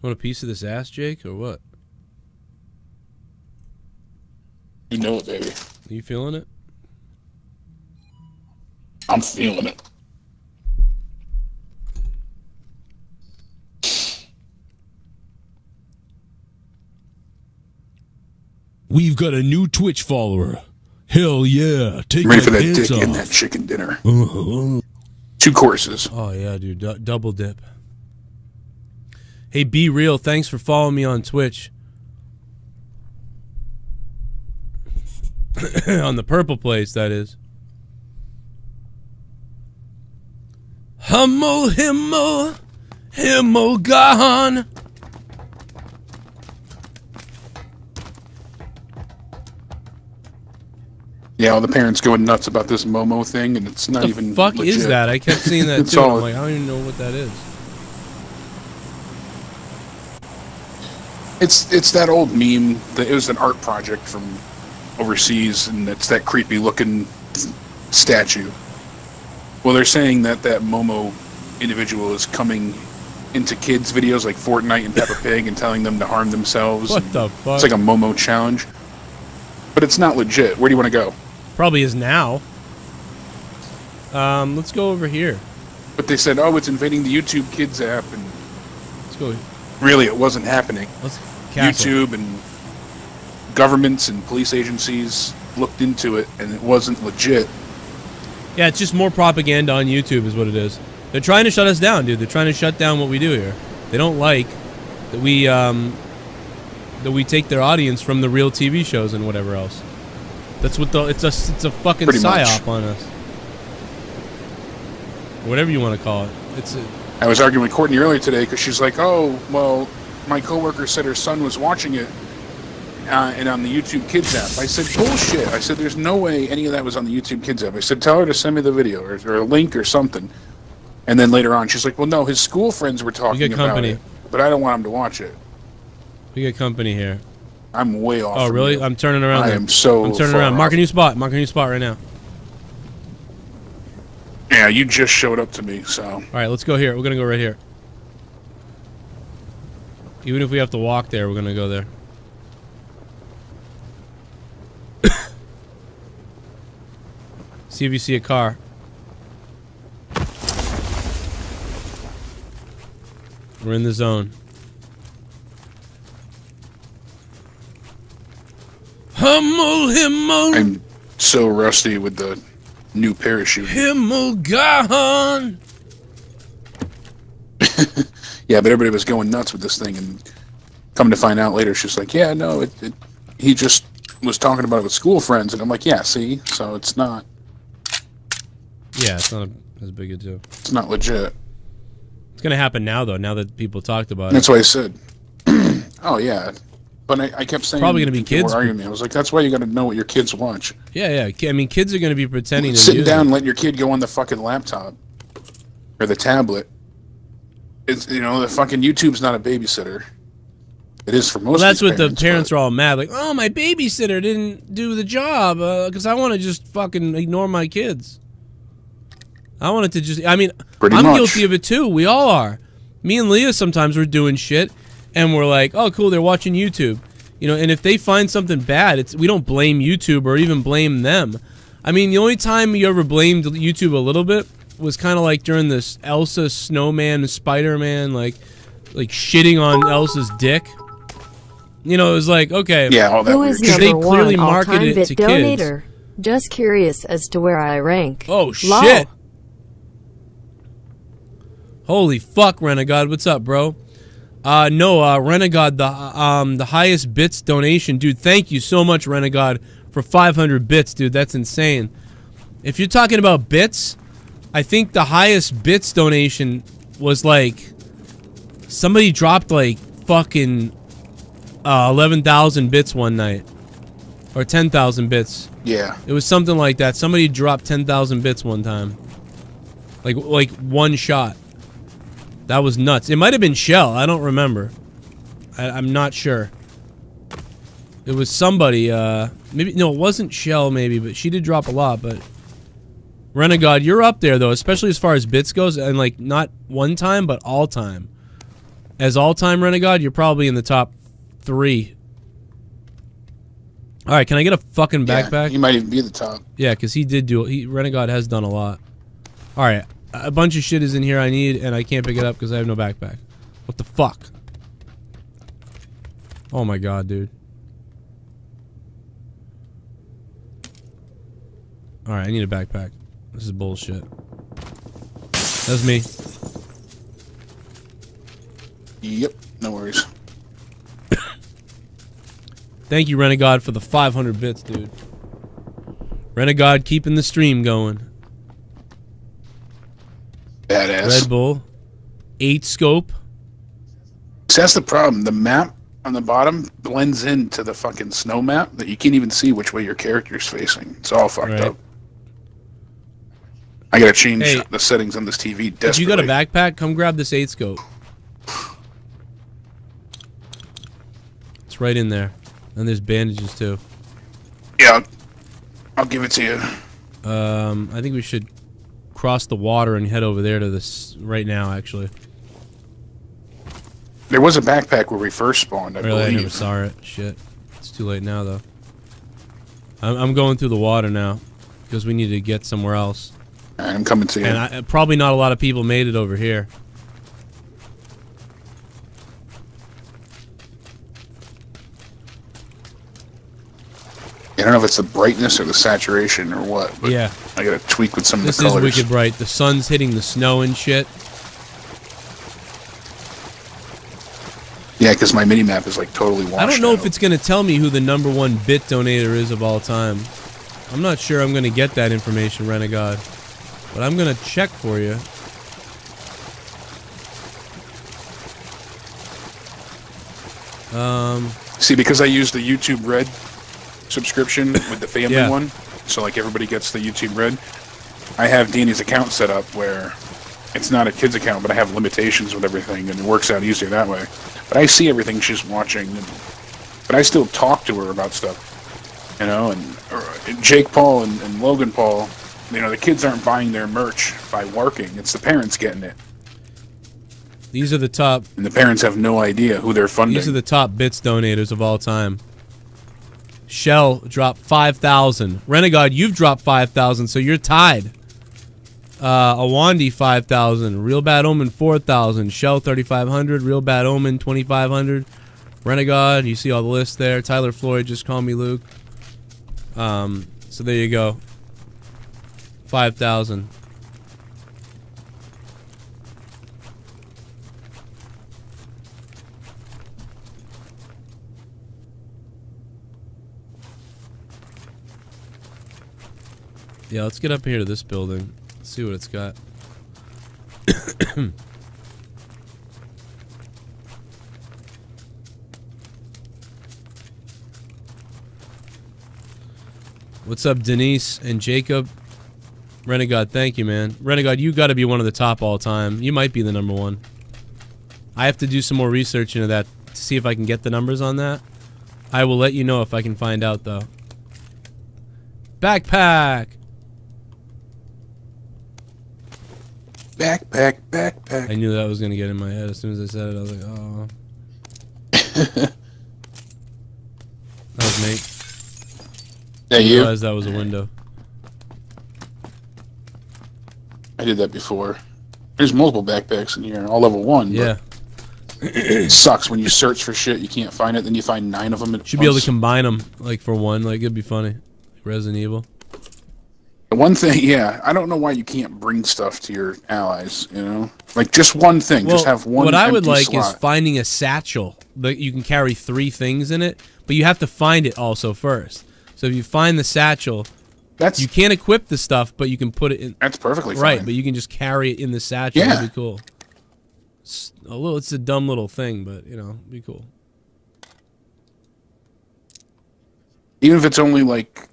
Want a piece of this ass, Jake, or what? You know it, baby. Are you feeling it? I'm feeling it. We've got a new Twitch follower. Hell yeah. Take I'm ready my for that pants dick off. and that chicken dinner. Uh-huh. 2 courses. Oh, yeah, dude. Double dip. Hey, Be Real, thanks for following me on Twitch. On the purple place, that is. Hummel, gone. Yeah, all the parents going nuts about this Momo thing, and it's not What even the fuck legit. is that? I kept seeing that It's too. all- I'm like, I don't even know what that is. It's that old meme. That it was an art project from overseas, and it's that creepy looking statue. Well, they're saying that Momo individual is coming into kids' videos like Fortnite and Peppa Pig and telling them to harm themselves. What the fuck? It's like a Momo challenge. But it's not legit. Where do you want to go? Probably is now. Let's go over here. But they said, oh, it's invading the YouTube Kids app, and Let's go. really it wasn't happening. Let's castle. YouTube and governments and police agencies looked into it, and it wasn't legit. Yeah, it's just more propaganda on YouTube is what it is. They're trying to shut us down, dude. They're trying to shut down what we do here. They don't like that we take their audience from the real TV shows and whatever else. That's what it's a fucking Pretty much. psyop on us. Whatever you want to call it. I was arguing with Courtney earlier today because she's like, oh, well, my coworker said her son was watching it and on the YouTube Kids app. I said, bullshit. I said, there's no way any of that was on the YouTube Kids app. I said, tell her to send me the video or a link or something. And then later on, she's like, well, no, his school friends were talking about it, but I don't want him to watch it. We get company here. I'm way off. Oh, from really? you. I'm turning around. I there. am so I'm turning far around. Mark off. a new spot. Mark a new spot right now. Yeah, you just showed up to me, so. All right, let's go here. We're going to go right here. Even if we have to walk there, we're going to go there. See if you see a car. We're in the zone. Himmel. I'm so rusty with the new parachute. Himmel gone. Yeah, but everybody was going nuts with this thing, and come to find out later, she's like, yeah, no, he just was talking about it with school friends, and I'm like, yeah, see, so it's not. Yeah, it's not as big a deal. It's not legit. It's gonna happen now, though. Now that people talked about That's it. why I said, oh yeah, but I kept saying Probably gonna be people were kids. arguing me. I was like, that's why you got to know what your kids watch. Yeah. I mean, kids are gonna be pretending to Sitting use down, it. and letting your kid go on the fucking laptop or the tablet. It's the fucking YouTube's not a babysitter. It is for most. Well, that's of these what the parents are all mad. Like, oh, my babysitter didn't do the job because I want to just fucking ignore my kids. I wanted to just. I mean, Pretty I'm much. guilty of it too. We all are. Me and Leah sometimes we're doing shit, and we're like, oh, cool, they're watching YouTube. And if they find something bad, we don't blame YouTube or even blame them. I mean, the only time you ever blamed YouTube a little bit was kind of like during this Elsa Snowman Spider-Man like shitting on Elsa's dick. It was like, okay, yeah, all that Who weird is shit. They number clearly one marketed all-time it bit to kids. donator? Just curious as to where I rank. Oh Lol. shit! Holy fuck, Renegade, what's up, bro? Renegade, the highest bits donation, dude. Thank you so much, Renegade, for 500 bits, dude. That's insane. If you're talking about bits, I think the highest bits donation was like Somebody dropped like fucking 11,000 bits one night. Or 10,000 bits. Yeah. It was something like that. Somebody dropped 10,000 bits one time. Like one shot. That was nuts. It might have been Shell. I don't remember. I'm not sure. It was somebody, maybe, no, it wasn't Shell maybe, but she did drop a lot, but... Renegade, you're up there though, especially as far as bits goes, and like, not one time, but all time. As all-time Renegade, you're probably in the top 3. Alright, can I get a fucking backpack? Yeah, he might even be the top. Yeah, because he did do it. Renegade has done a lot. Alright, a bunch of shit is in here I need, and I can't pick it up because I have no backpack. What the fuck? Oh my god, dude. Alright, I need a backpack. This is bullshit. That's me. Yep, no worries. Thank you, Renegade, for the 500 bits, dude. Renegade keeping the stream going. Badass. Red Bull. 8 scope. So that's the problem. The map on the bottom blends into the fucking snow map that you can't even see which way your character's facing. It's all fucked up. I gotta change the settings on this TV desperately. If you got a backpack, come grab this 8 scope. It's right in there. And there's bandages too. Yeah, I'll give it to you. I think we should cross the water and head over there to this right now, actually. There was a backpack where we first spawned, I believe. I never saw it. Shit. It's too late now, though. I'm going through the water now because we need to get somewhere else. I'm coming to you. And probably not a lot of people made it over here. I don't know if it's the brightness or the saturation or what, but yeah. I gotta tweak with some of the This colors. is wicked bright. The sun's hitting the snow and shit. Yeah, because my mini-map is like totally washed I don't know out. if it's going to tell me who the #1 bit donator is of all time. I'm not sure I'm going to get that information, Renegade. But I'm going to check for you. See, because I use the YouTube Red subscription with the family one, so like everybody gets the YouTube Red, I have Danny's account set up where it's not a kid's account, but I have limitations with everything, and it works out easier that way. But I see everything she's watching, but I still talk to her about stuff, you know, and Jake Paul and Logan Paul, you know, the kids aren't buying their merch by working, it's the parents getting it. These are the top... And the parents have no idea who they're funding. These are the top bits donators of all time. Shell dropped 5,000. Renegade, you've dropped 5,000, so you're tied. Awonddy 5,000. Real Bad Omen 4,000. Shell 3,500. Real Bad Omen 2,500. Renegade, you see all the lists there. Tyler Floyd, Just Call Me Luke. So there you go. 5,000. Yeah, let's get up here to this building. Let's see what it's got. What's up, Denise and Jacob? Renegade, thank you, man. Renegade, you got to be one of the top all time. You might be the #1. I have to do some more research into that to see if I can get the numbers on that. I will let you know if I can find out, though. Backpack! Backpack. I knew that was going to get in my head as soon as I said it. I was like, oh. That was me. Yeah, I you? realized that was a window. I did that before. There's multiple backpacks in here, all level 1. Yeah. It sucks when you search for shit, you can't find it, then you find 9 of them at Should be able to combine them, like, for one. Like, it'd be funny. Resident Evil. The one thing, yeah, I don't know why you can't bring stuff to your allies, you know? Like, just one thing. Well, just have one what I would empty like slot. is finding a satchel that you can carry 3 things in it, but you have to find it also first. So if you find the satchel, you can't equip the stuff, but you can put it in. That's perfectly right, fine. but you can just carry it in the satchel. Yeah. That'd be cool. It's a dumb little thing, but you know, be cool. Even if it's only like,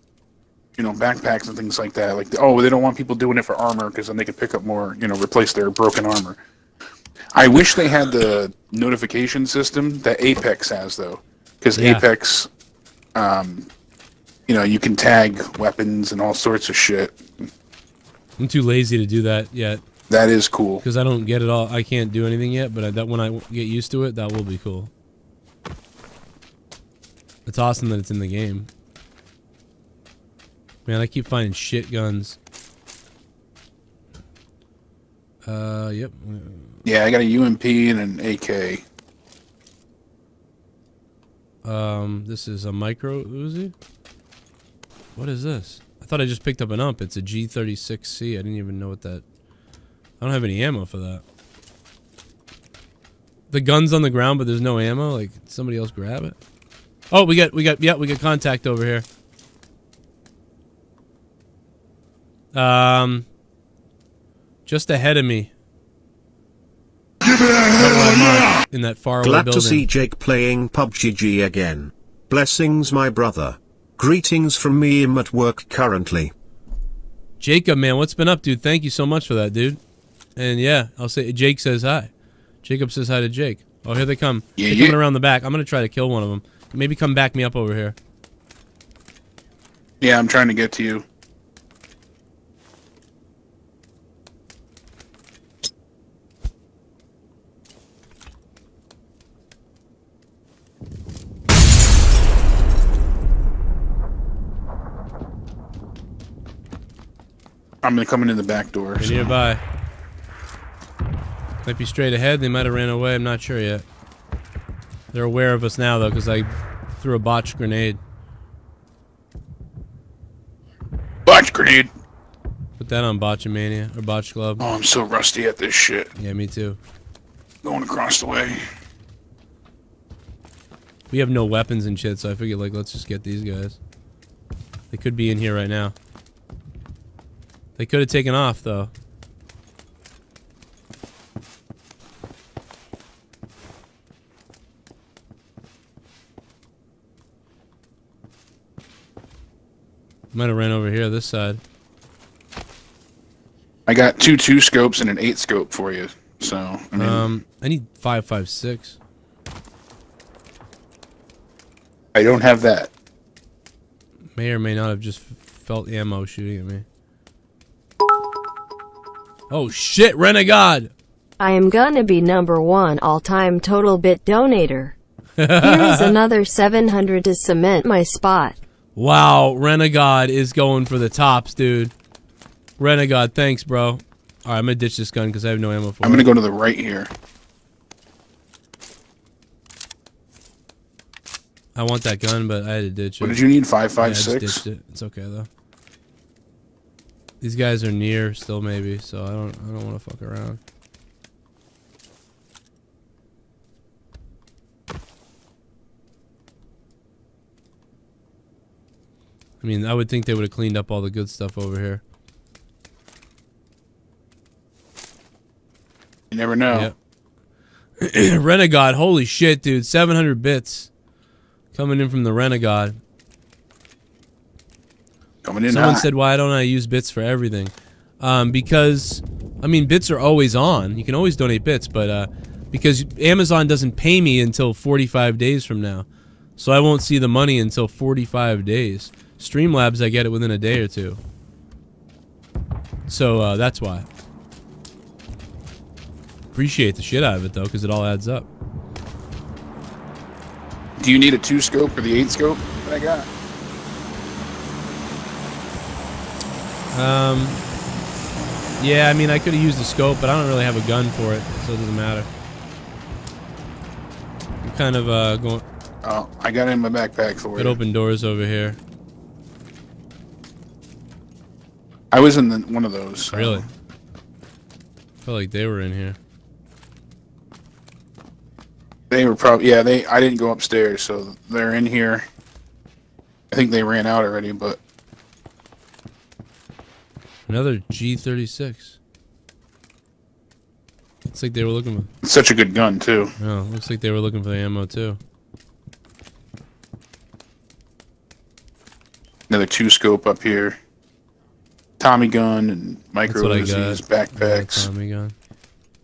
you know, backpacks and things like that. Like, oh, they don't want people doing it for armor because then they could pick up more, you know, replace their broken armor. I wish they had the notification system that Apex has, though, because Apex, you know, you can tag weapons and all sorts of shit. I'm too lazy to do that yet. That is cool because I don't get it all. I can't do anything yet, but that when I get used to it, that will be cool. It's awesome that it's in the game. Man, I keep finding shit guns. Yep. Yeah, I got a UMP and an AK. This is a micro Uzi. What is this? I thought I just picked up an ump. It's a G36C. I didn't even know what that... I don't have any ammo for that. The gun's on the ground, but there's no ammo. Like, somebody else grab it. Oh, we got contact over here. Just ahead of me. In that faraway Glad building. to see Jake playing PUBG again. Blessings, my brother. Greetings from me. I'm at work currently. Jacob, man, what's been up, dude? Thank you so much for that, dude. And yeah, I'll say Jake says hi. Jacob says hi to Jake. Oh, here they come. They're coming around the back. I'm gonna try to kill one of them. Maybe come back me up over here. Yeah, I'm trying to get to you. I'm gonna come in the back door. They're nearby. Might be straight ahead. They might have ran away. I'm not sure yet. They're aware of us now, though, because I threw a botched grenade. Botch grenade. Put that on Botchamania or Botch Club. Oh, I'm so rusty at this shit. Yeah, me too. Going across the way. We have no weapons and shit, so I figured, like, let's just get these guys. They could be in here right now. They could have taken off, though. Might have ran over here, this side. I got two scopes and an 8 scope for you. So I mean, I need 5.56. I don't have that. May or may not have just felt ammo shooting at me. Oh shit, Renegade! I am gonna be #1 all-time total bit donator. Here is another 700 to cement my spot. Wow, Renegade is going for the tops, dude. Renegade, thanks, bro. Alright, I'm gonna ditch this gun because I have no ammo for it. I'm gonna go to the right here. I want that gun, but I had to ditch it. What did you need? 5.56? Yeah, I just ditched it. It's okay though. These guys are near still, maybe, so I don't want to fuck around. I mean, I would think they would have cleaned up all the good stuff over here. You never know. Yep. Renegade, holy shit, dude. 700 bits. Coming in from the Renegade. Coming in Someone hot. said, why don't I use bits for everything? Because, I mean, bits are always on. You can always donate bits, but because Amazon doesn't pay me until 45 days from now. So I won't see the money until 45 days. Streamlabs, I get it within a day or two. So that's why. Appreciate the shit out of it, though, because it all adds up. Do you need a 2 scope or the 8 scope that I got? Yeah, I mean, I could have used the scope, but I don't really have a gun for it, so it doesn't matter. I'm kind of going... Oh, I got it in my backpack for Could you. open doors over here. I was in one of those. So. Really? I felt like they were in here. They were probably... Yeah, I didn't go upstairs, so they're in here. I think they ran out already, but... Another G36. Looks like they were looking for... It's such a good gun, too. Oh, looks like they were looking for the ammo, too. Another 2-scope up here. Tommy gun and micro Uzis, backpacks. Tommy gun.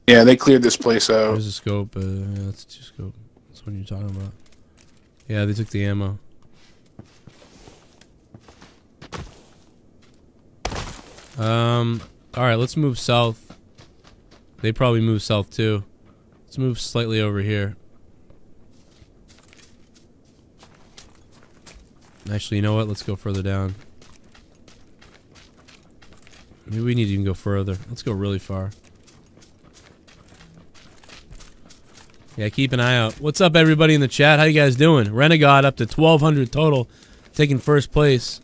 Yeah, they cleared this place out. There's a scope. Yeah, that's a 2-scope. That's what you're talking about. Yeah, they took the ammo. Alright, let's move south. They probably moved south too. Let's move slightly over here. Actually, you know what? Let's go further down. Maybe we need to even go further. Let's go really far. Yeah, keep an eye out. What's up, everybody in the chat? How you guys doing? Renegade up to 1,200 total, taking first place.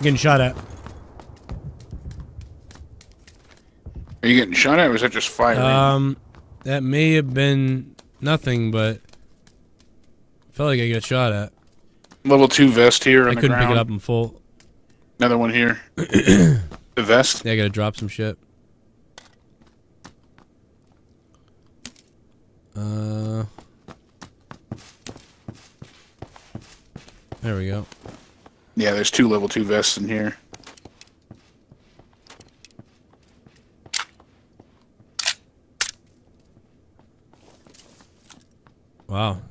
Getting shot at. Are you getting shot at, or is that just firing? That may have been nothing, but felt like I got shot at. Level 2 vest here on I the couldn't ground. pick it up in full. Another one here. The vest. Yeah, I gotta drop some shit. There we go. Yeah, there's 2 level 2 vests in here. Wow.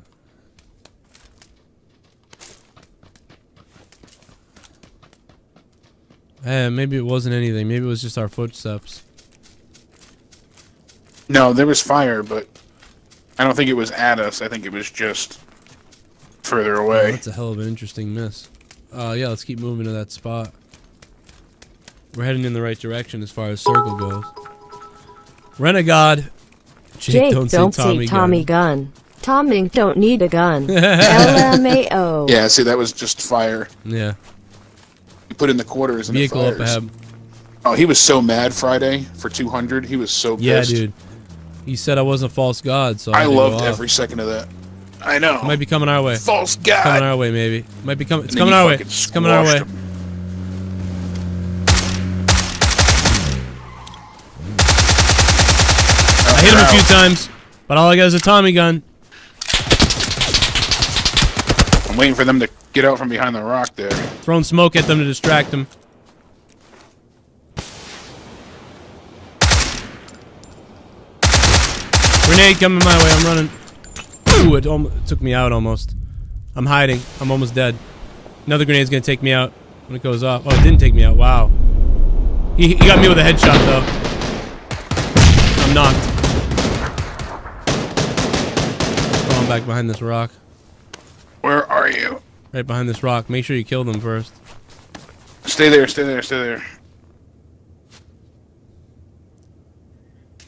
Maybe it wasn't anything. Maybe it was just our footsteps. No, there was fire, but I don't think it was at us. I think it was just further away. Oh, that's a hell of an interesting miss. Yeah, let's keep moving to that spot. We're heading in the right direction as far as circle goes. Renegade. Jake, don't say Tommy gun. Tommy don't need a gun. LMAO. Yeah, see, that was just fire. Yeah. You put in the quarters and Vehicle it up fires. ahead. Oh, he was so mad Friday for 200. He was so pissed. Yeah, dude. He said I wasn't a false god, so I had to loved go off. every second of that. I know. It might be coming our way. False god. It's coming our way, maybe. Might be coming. It's And then coming you our way. fucking It's coming our way. squashed him. I hit him a few times, but all I got is a Tommy gun. I'm waiting for them to get out from behind the rock there. Throwing smoke at them to distract them. Grenade coming my way. I'm running. Ooh, it took me out almost. I'm hiding. I'm almost dead. Another grenade's gonna take me out when it goes off. Oh, it didn't take me out. Wow. He got me with a headshot though. I'm knocked. Going back behind this rock. Where are you? Right behind this rock. Make sure you kill them first. Stay there, stay there, stay there.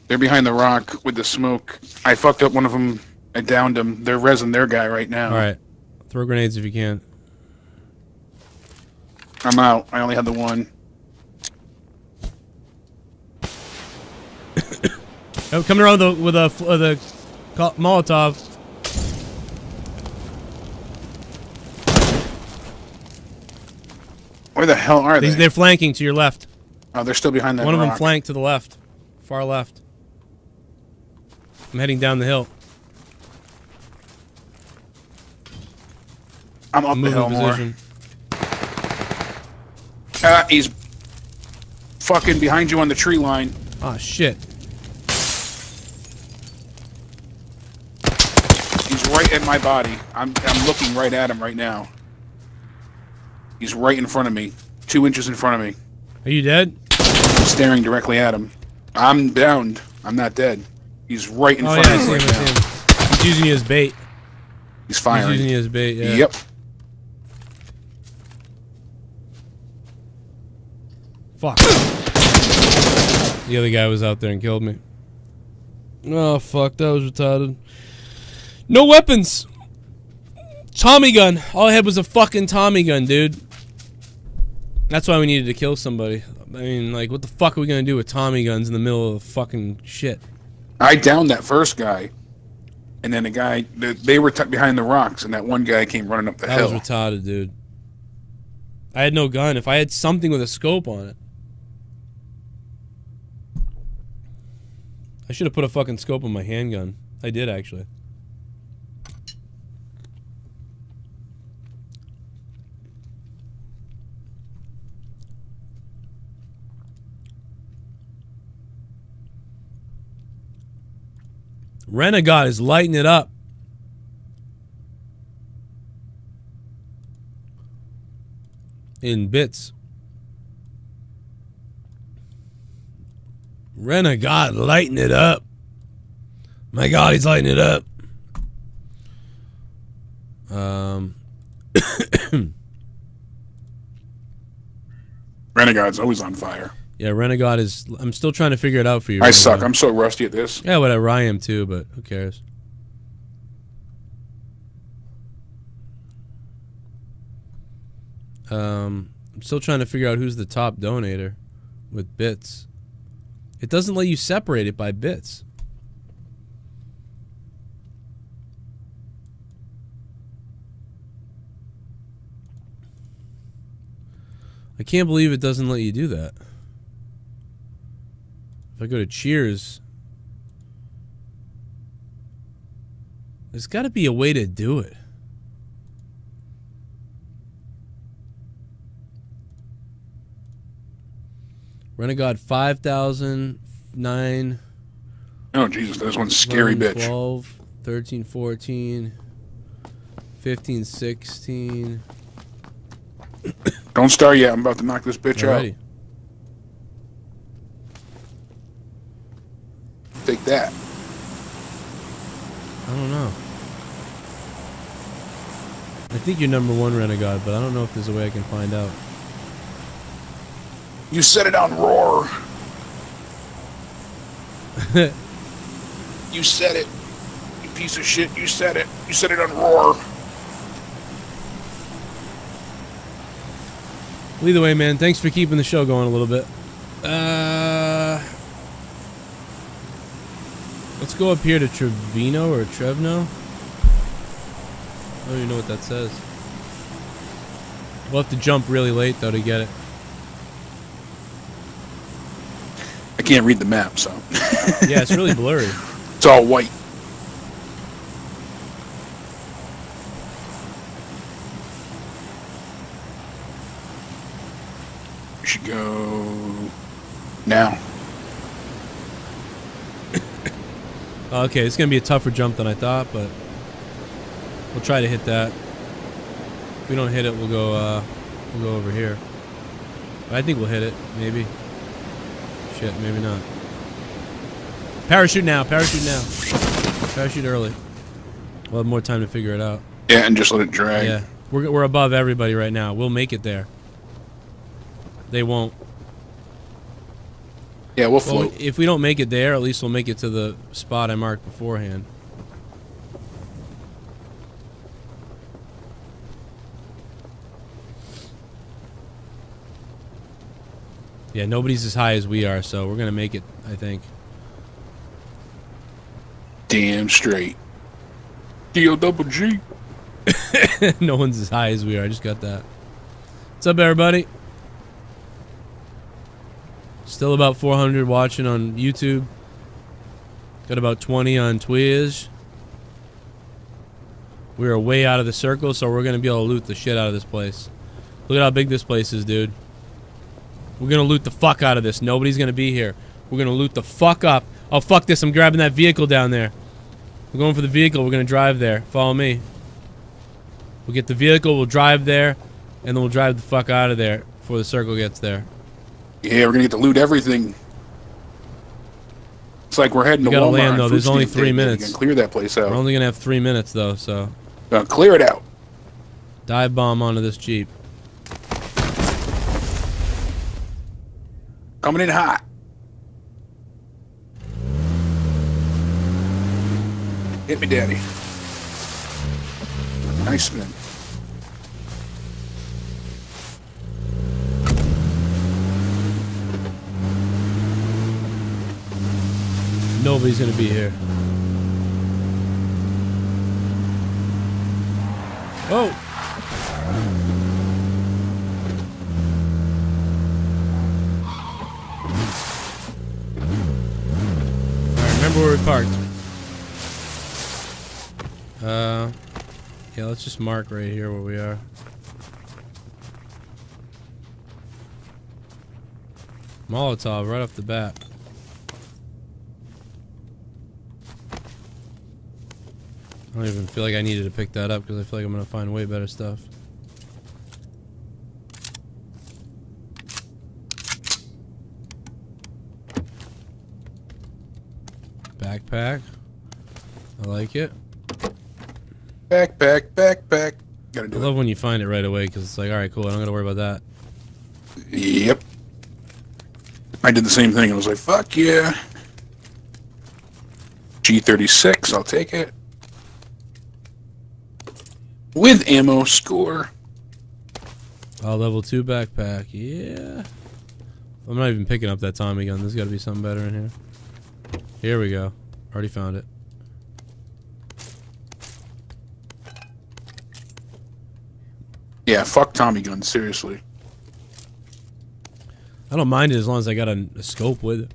They're behind the rock with the smoke. I fucked up one of them. I downed him. They're resin their guy right now. Alright. Throw grenades if you can. I'm out. I only had the one. Oh, coming around with a Molotov. Where the hell are they? They're flanking to your left. Oh, they're still behind that One of them rock. flanked to the left. Far left. I'm heading down the hill. I'm up the moving hill more. position. He's fucking behind you on the tree line. Ah, shit. He's right at my body. I'm looking right at him right now. He's right in front of me. 2 inches in front of me. Are you dead? I'm staring directly at him. I'm downed. I'm not dead. He's right in front of me right now. He's using you as bait. He's firing. He's using you as bait, yeah. Yep. Fuck. The other guy was out there and killed me. Oh, fuck. That was retarded. No weapons! Tommy gun. All I had was a fucking Tommy gun, dude. That's why we needed to kill somebody. I mean, like, what the fuck are we gonna do with Tommy guns in the middle of fucking shit? I downed that first guy, and then the guy, they were tucked behind the rocks, and that one guy came running up the hill. That was retarded, dude. I had no gun. If I had something with a scope on it. I should have put a fucking scope on my handgun. I did, actually. Renegade is lighting it up. In bits. Renegade lighting it up. My God, he's lighting it up. Renegade's always on fire. Yeah, Renegade is... I'm still trying to figure it out for you. I suck. I'm so rusty at this. Yeah, whatever. I am too, but who cares? I'm still trying to figure out who's the top donator with bits. It doesn't let you separate it by bits. I can't believe it doesn't let you do that. If I go to Cheers, there's got to be a way to do it. Renegade 5,009. Oh, Jesus, this one's scary, 11, bitch. 12, 13, 14, 15, 16. Don't start yet. I'm about to knock this bitch Alrighty. out. Take that. I don't know. I think you're number one, Renegade, but I don't know if there's a way I can find out. You set it on roar. You said it. You piece of shit. You said it. You said it on roar. Well, either way, man, thanks for keeping the show going a little bit. Let's go up here to Trevino or Trevno. I don't even know what that says. We'll have to jump really late, though, to get it. I can't read the map, so. Yeah, it's really blurry. It's all white. We should go now. Okay, it's going to be a tougher jump than I thought, but we'll try to hit that. If we don't hit it, we'll go over here. But I think we'll hit it, maybe. Shit, maybe not. Parachute now, parachute now. Parachute early. We'll have more time to figure it out. Yeah, and just let it drag. Yeah, we're above everybody right now. We'll make it there. They won't. Yeah, we'll float. Well, if we don't make it there, at least we'll make it to the spot I marked beforehand. Yeah, nobody's as high as we are, so we're gonna make it, I think. Damn straight. D-O-double-G. No one's as high as we are. I just got that. What's up, everybody? Still about 400 watching on YouTube. Got about 20 on Twitch. We are way out of the circle, so we're going to be able to loot the shit out of this place. Look at how big this place is, dude. We're going to loot the fuck out of this. Nobody's going to be here. We're going to loot the fuck up. Oh, fuck this. I'm grabbing that vehicle down there. We're going for the vehicle. We're going to drive there. Follow me. We'll get the vehicle. We'll drive there. And then we'll drive the fuck out of there before the circle gets there. Yeah, we're going to get to loot everything. It's like we're heading to gotta Walmart. land, though. There's only 3 minutes. We can clear that place out. We're only going to have 3 minutes, though, so... clear it out. Dive bomb onto this Jeep. Coming in hot. Hit me, daddy. Nice spin. Nobody's gonna be here. Oh! Alright, remember where we parked. Yeah, let's just mark right here where we are. Molotov right off the bat. I don't even feel like I needed to pick that up because I feel like I'm going to find way better stuff. Backpack. I like it. Backpack. Gotta do I love when you find it right away because it's like, alright, cool, I don't got to worry about that. Yep. I did the same thing. I was like, fuck yeah. G36, I'll take it. With ammo score. Oh, level 2 backpack. Yeah. I'm not even picking up that Tommy gun. There's got to be something better in here. Here we go. Already found it. Yeah, fuck Tommy guns, seriously. I don't mind it as long as I got a scope with it.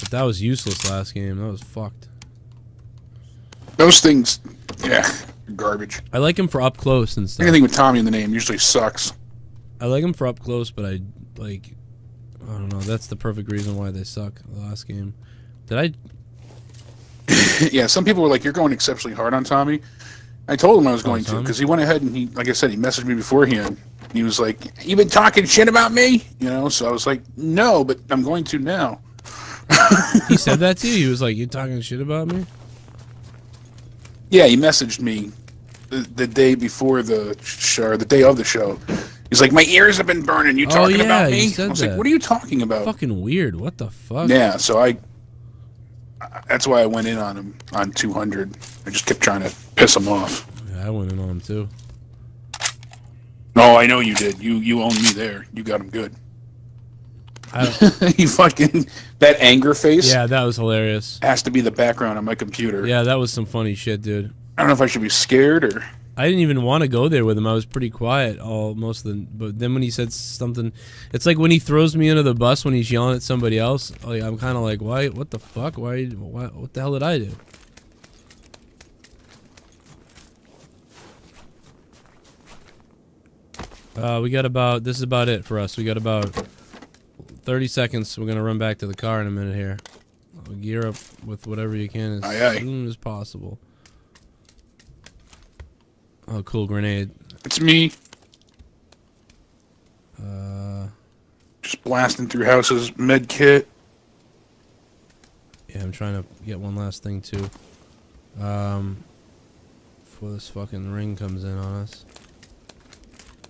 But that was useless last game. That was fucked. Those things, yeah, garbage. I like him for up close and stuff. Anything with Tommy in the name usually sucks. I like him for up close, but I don't know. That's the perfect reason why they suck the last game. Did I? Yeah, some people were like, you're going exceptionally hard on Tommy. I told him I was going to, because he went ahead and he, like I said, he messaged me beforehand. He was like, you been talking shit about me? You know, so I was like, no, but I'm going to now. He said that to you? He was like, you talking shit about me? Yeah, he messaged me the day before the show, or the day of the show. He's like, my ears have been burning. You talking about me? I was like, what are you talking about? Fucking weird. What the fuck? Yeah, so that's why I went in on him on 200. I just kept trying to piss him off. Yeah, I went in on him too. No, I know you did. You owned me there. You got him good. He fucking, that anger face. Yeah, that was hilarious. Has to be the background on my computer. Yeah, that was some funny shit, dude. I don't know if I should be scared or. I didn't even want to go there with him. I was pretty quiet most of the. But then when he said something, it's like when he throws me under the bus when he's yelling at somebody else. Like, I'm kind of like, why? What the fuck? Why? What the hell did I do? We got about. This is about it for us. We got about 30 seconds. We're gonna run back to the car in a minute here. Gear up with whatever you can as soon as possible. Oh, cool grenade. It's me. Just blasting through houses. Med kit. Yeah, I'm trying to get one last thing too. Before this fucking ring comes in on us.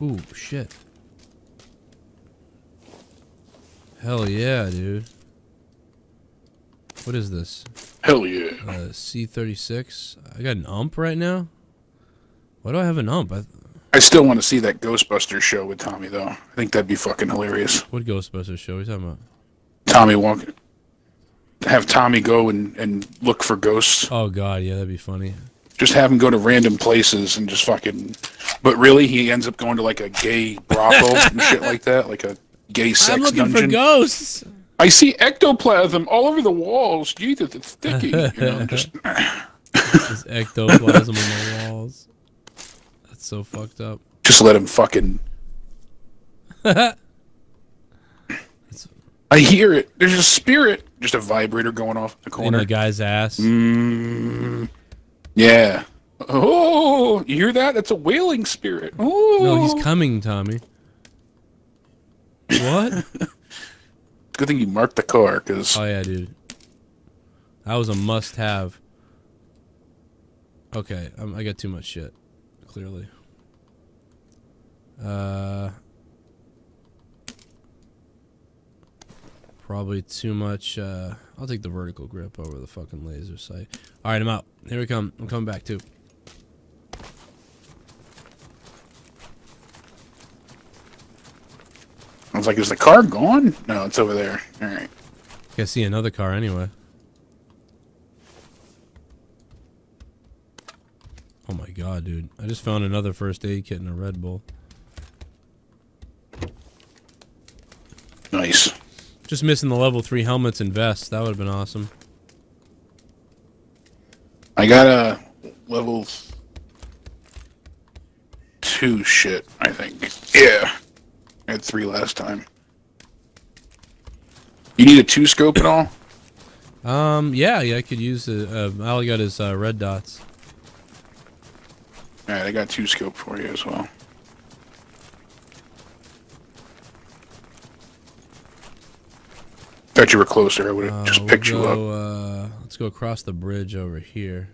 Ooh, shit. Hell yeah, dude. What is this? Hell yeah. C36. I got an ump right now? Why do I have an ump? I still want to see that Ghostbusters show with Tommy, though. I think that'd be fucking hilarious. What Ghostbusters show are you talking about? Tommy walking. Have Tommy go and look for ghosts. Oh, God, yeah, that'd be funny. Just have him go to random places and just fucking... But really, he ends up going to, like, a gay brothel and shit like that. Like a gay sex dungeon. I'm looking for ghosts. I see ectoplasm all over the walls. Jesus, it's sticky. You know, just ectoplasm on the walls. That's so fucked up. Just let him fucking... I hear it. There's a spirit. Just a vibrator going off in the corner. In the guy's ass. Yeah. Oh, you hear that? That's a wailing spirit. Oh. No, he's coming, Tommy. What? Good thing you marked the car, because... Oh, yeah, dude. That was a must-have. Okay, I got too much shit. Clearly. Probably too much. I'll take the vertical grip over the fucking laser sight. Alright, I'm out. Here we come. I'm coming back, too. I was like, is the car gone? No, it's over there. All right. I see another car anyway. Oh my god, dude. I just found another first aid kit and a Red Bull. Nice. Just missing the level 3 helmets and vests. That would have been awesome. I got a level 2 shit, I think. Yeah. I had 3 last time. You need a 2 scope at all? Yeah, I could use all I got is red dots. Alright, I got 2 scope for you as well. Thought you were closer, I would have just picked you up. Let's go across the bridge over here.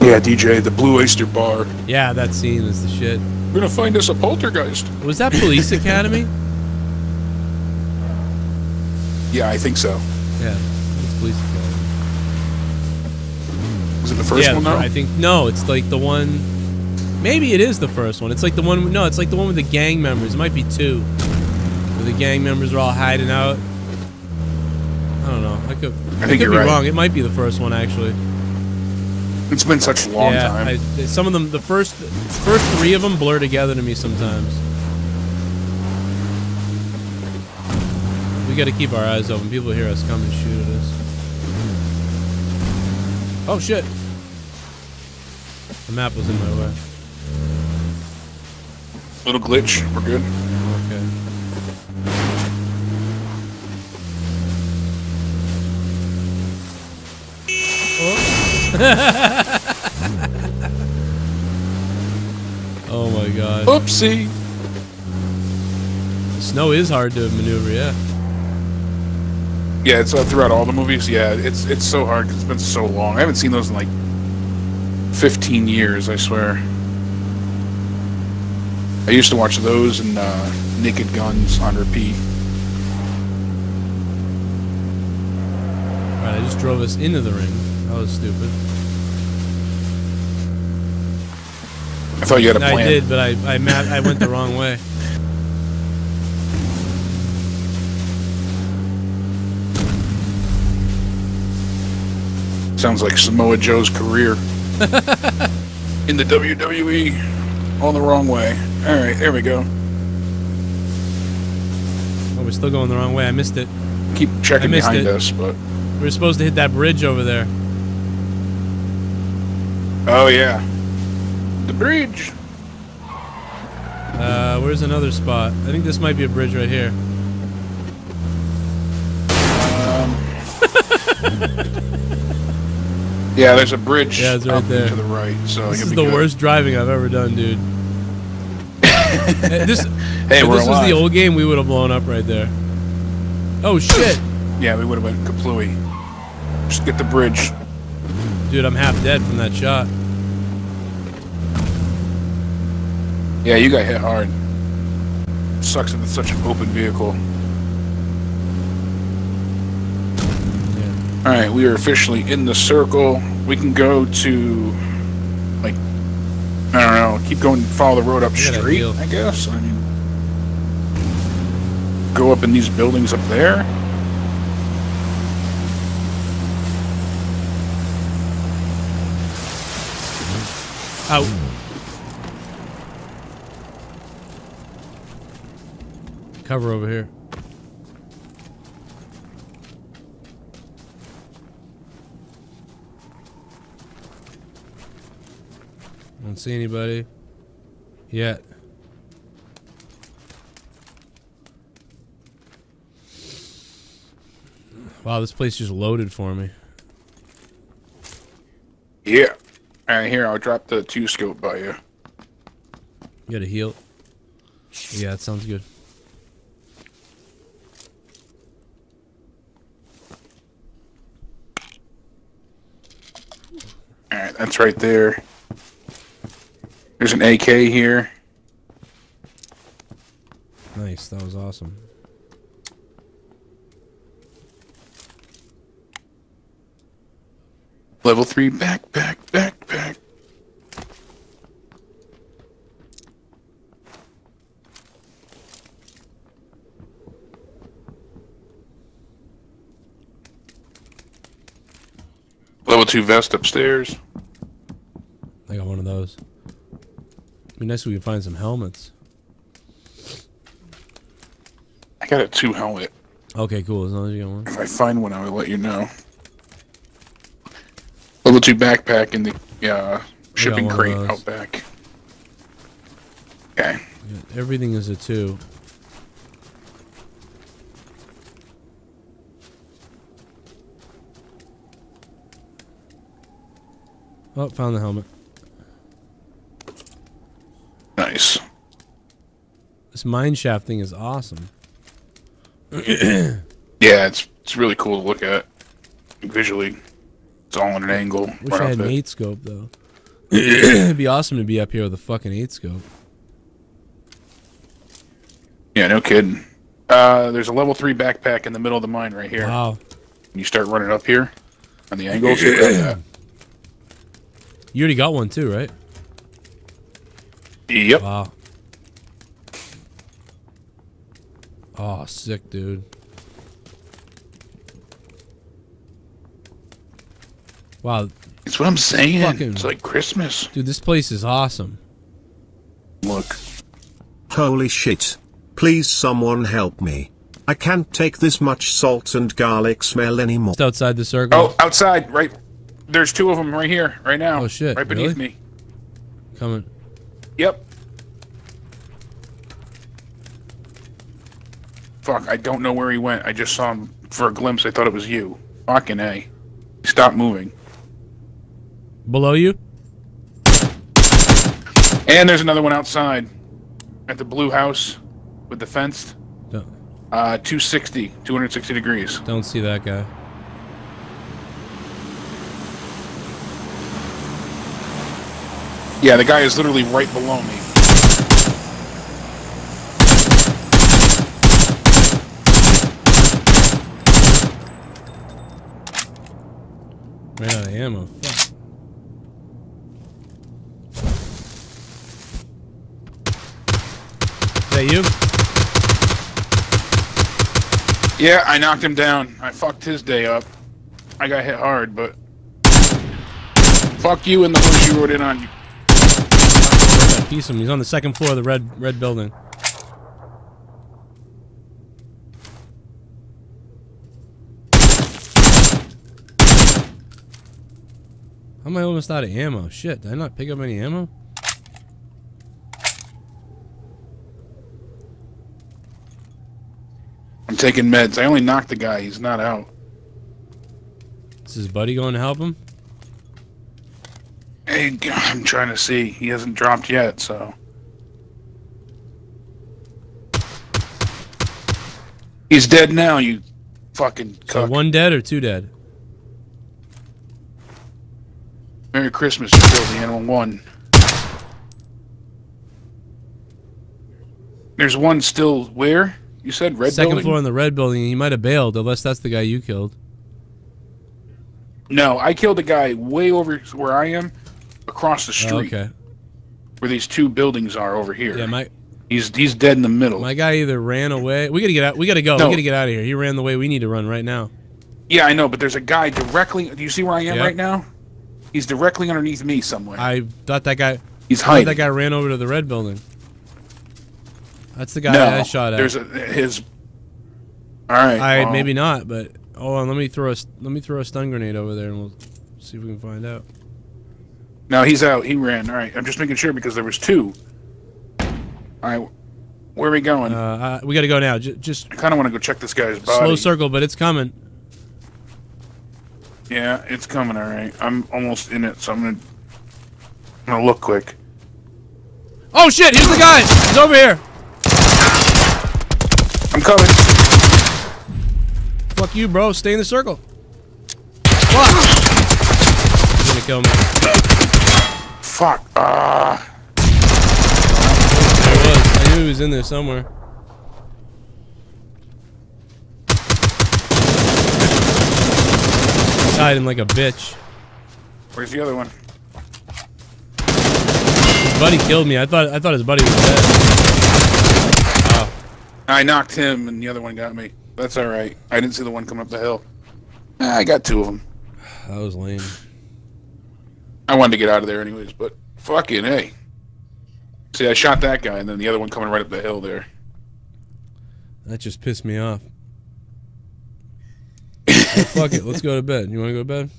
Yeah, DJ, the Blue Oyster Bar. Yeah, that scene is the shit. We're gonna find us a poltergeist. Was that Police Academy? Yeah, I think so. Yeah, it's Police Academy. Was it the first one, though? I think, no, it's like the one... Maybe it is the first one. It's like the one... No, it's like the one with the gang members. It might be 2. Where the gang members are all hiding out. I don't know. I could be wrong. It might be the first one, actually. It's been such a long time. Some of them, the first 3 of them blur together to me sometimes. We got to keep our eyes open. People hear us come and shoot at us. Oh shit! The map was in my way. Little glitch. We're good. Okay. Oh my god. Oopsie. The snow is hard to maneuver, yeah. Yeah, it's throughout all the movies. Yeah, it's so hard because it's been so long. I haven't seen those in like 15 years, I swear. I used to watch those and Naked Guns on repeat. Alright, I just drove us into the ring. That was stupid. I thought you had a plan. I did, but I went the wrong way. Sounds like Samoa Joe's career in the WWE. All the wrong way. All right, there we go. Oh, we're still going the wrong way. I missed it. Keep checking behind us, but we were supposed to hit that bridge over there. Oh yeah, the bridge. Where's another spot? I think this might be a bridge right here. Yeah, there's a bridge it's right up there. to the right. So this is the worst driving I've ever done, dude. Hey, if this was the old game, we would have blown up right there. Oh shit! Yeah, we would have went kaplooey. Just get the bridge. Dude, I'm half dead from that shot. Yeah, you got hit hard. Sucks that it's such an open vehicle. Yeah. Alright, we are officially in the circle. We can go to, like, I don't know, keep going, follow the road up straight, I guess. I mean, go up in these buildings up there. Out. Cover over here. Don't see anybody yet. Wow, this place just loaded for me. Yeah. Alright, here, I'll drop the 2 scope by you. You gotta heal. Yeah, that sounds good. Alright, that's right there. There's an AK here. Nice, that was awesome. Level 3 backpack. level 2 vest upstairs. I got one of those. It'd be nice if we could find some helmets. I got a 2 helmet. Okay, cool. As long as you got one. If I find one, I will let you know. Level 2 backpack in the shipping crate out back. Okay. Yeah, everything is a 2. Oh, found the helmet. Nice. This mine shaft thing is awesome. Yeah, it's really cool to look at visually. It's all on an angle. Wish I had an 8 scope though. It'd be awesome to be up here with a fucking 8 scope. Yeah, no kidding. There's a level 3 backpack in the middle of the mine right here. Wow. You start running up here on the angles. You grab that. You already got one too, right? Yep. Wow. Oh, sick, dude. Wow. That's what I'm saying. Fucking, it's like Christmas. Dude, this place is awesome. Look. Holy shit. Please someone help me. I can't take this much salt and garlic smell anymore. Just outside the circle. Oh, outside, right. There's 2 of them right here, right now. Oh shit. Right beneath really? me. Coming. Yep. Fuck, I don't know where he went. I just saw him for a glimpse. I thought it was you. Fucking A. Stop moving. Below you? And there's another one outside. At the blue house with the fence. 260 degrees. Don't see that guy. Yeah, the guy is literally right below me. Ran out of ammo. Fuck. Is that you? Yeah, I knocked him down. I fucked his day up. I got hit hard, but... Fuck you and the horse you rode in on. Piece him. He's on the second floor of the red building. How am I almost out of ammo? Shit, did I not pick up any ammo? I'm taking meds. I only knocked the guy. He's not out. Is his buddy going to help him? Hey, I'm trying to see. He hasn't dropped yet, so... He's dead now, you fucking cuck. So 1 dead or 2 dead? Merry Christmas, you killed the animal 1. There's one still where? You said red Second building? floor in the red building. He might have bailed, unless that's the guy you killed. No, I killed a guy way over where I am, across the street. Okay. Where these 2 buildings are over here. Yeah, he's dead in the middle. My guy either ran away. We gotta get out. We gotta go. No. We gotta get out of here. He ran the way we need to run right now. Yeah, I know, but there's a guy directly. Do you see where I am Yep. right now? He's directly underneath me somewhere. I thought that guy. He's I thought hiding. that guy ran over to the red building. That's the guy No, I shot at. there's his. All right. well, maybe not, but hold on. Let me throw a stun grenade over there, and we'll see if we can find out. No, he's out. He ran. All right. I'm just making sure because there was 2. All right. Where are we going? We got to go now. Just I kind of want to go check this guy's body. slow circle, but it's coming. Yeah, it's coming. All right. I'm almost in it, so I'm gonna look quick. Oh shit! Here's the guy. He's over here. I'm coming. Fuck you, bro. Stay in the circle. Fuck. He's gonna kill me. Fuck. There he was. I knew he was in there somewhere. He's hiding like a bitch. Where's the other one? His buddy killed me. I thought his buddy was dead. Wow. I knocked him, and the other one got me. That's all right. I didn't see the one coming up the hill. I got 2 of them. That was lame. I wanted to get out of there anyways, but fucking hey. See, I shot that guy, and then the other one coming right up the hill there. That just pissed me off. Oh, fuck it, let's go to bed. You want to go to bed?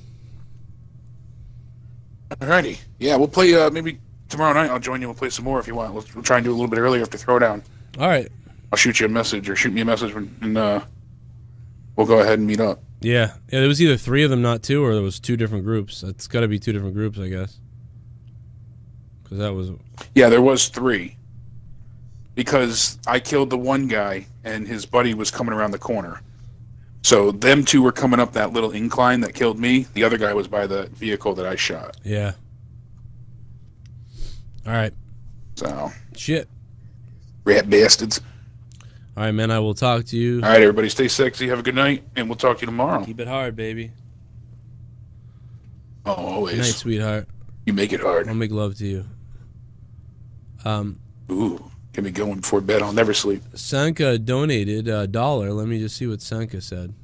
Alrighty. Yeah, we'll play maybe tomorrow night. I'll join you. We'll play some more if you want. We'll try and do a little bit earlier after Throwdown. All right. I'll shoot you a message or shoot me a message, and we'll go ahead and meet up. Yeah. There was either 3 of them, not 2, or there was 2 different groups. It's got to be 2 different groups, I guess. Because that was... Yeah, there was 3. Because I killed the one guy, and his buddy was coming around the corner. So them 2 were coming up that little incline that killed me. The other guy was by the vehicle that I shot. Yeah. All right. So. Shit. Rat bastards. All right, man. I will talk to you. All right, everybody. Stay sexy. Have a good night, and we'll talk to you tomorrow. Keep it hard, baby. Oh, always. Good night, sweetheart. You make it hard. I'll make love to you. Ooh. Get me going before bed. I'll never sleep. Sanka donated $1. Let me just see what Sanka said.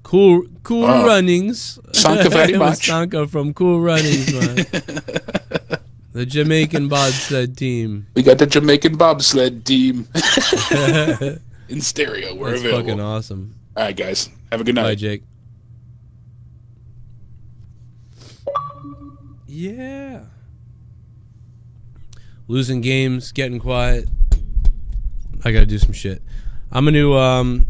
Cool runnings. Sanka very much. Sanka from Cool Runnings, man. The Jamaican bobsled team. We got the Jamaican bobsled team. In stereo. We're That's available. Fucking awesome. All right, guys. Have a good night. Bye, Jake. Yeah. Losing games, getting quiet. I gotta do some shit. I'm gonna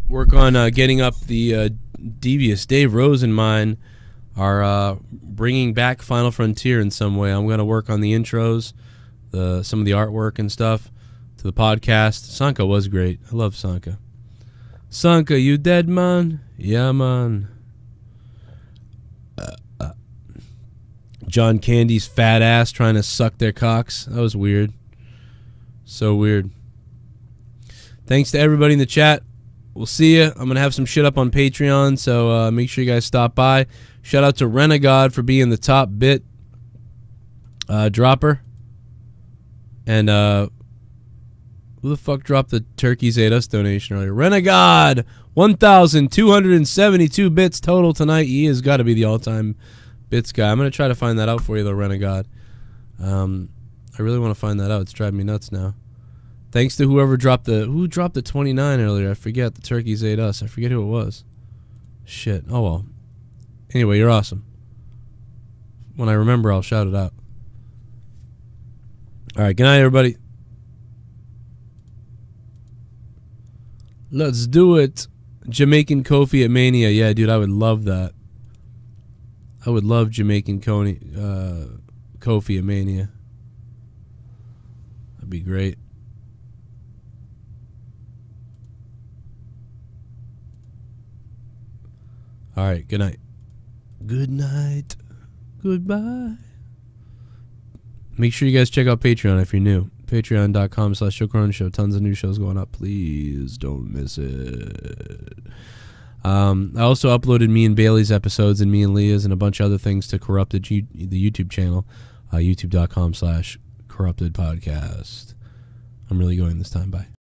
work on getting up the devious Dave Rosen mine. Are bringing back Final Frontier in some way. I'm gonna work on the intros, some of the artwork and stuff to the podcast. Sanka was great. I love Sanka. Sanka, you dead, man? Yeah, man. John Candy's fat ass trying to suck their cocks. That was weird. So weird. Thanks to everybody in the chat. We'll see you. I'm going to have some shit up on Patreon, so make sure you guys stop by. Shout out to Renegade for being the top bit dropper. And who the fuck dropped the Turkeys Ate Us donation earlier? Renegade! 1,272 bits total tonight. He has got to be the all-time bits guy. I'm going to try to find that out for you, though, Renegade. I really want to find that out. It's driving me nuts now. Thanks to whoever dropped the... Who dropped the 29 earlier? I forget. The Turkeys Ate Us. I forget who it was. Shit. Oh, well. Anyway, you're awesome. When I remember, I'll shout it out. All right. Good night, everybody. Let's do it. Jamaican Kofi at Mania. Yeah, dude, I would love that. I would love Jamaican Kofi at Mania. That'd be great. All right, good night. Good night. Goodbye. Make sure you guys check out Patreon if you're new. Patreon.com/Joe Cronin Show. Tons of new shows going up. Please don't miss it. I also uploaded me and Bailey's episodes and me and Leah's and a bunch of other things to Corrupted, the YouTube channel. YouTube.com/Corrupted Podcast. I'm really going this time. Bye.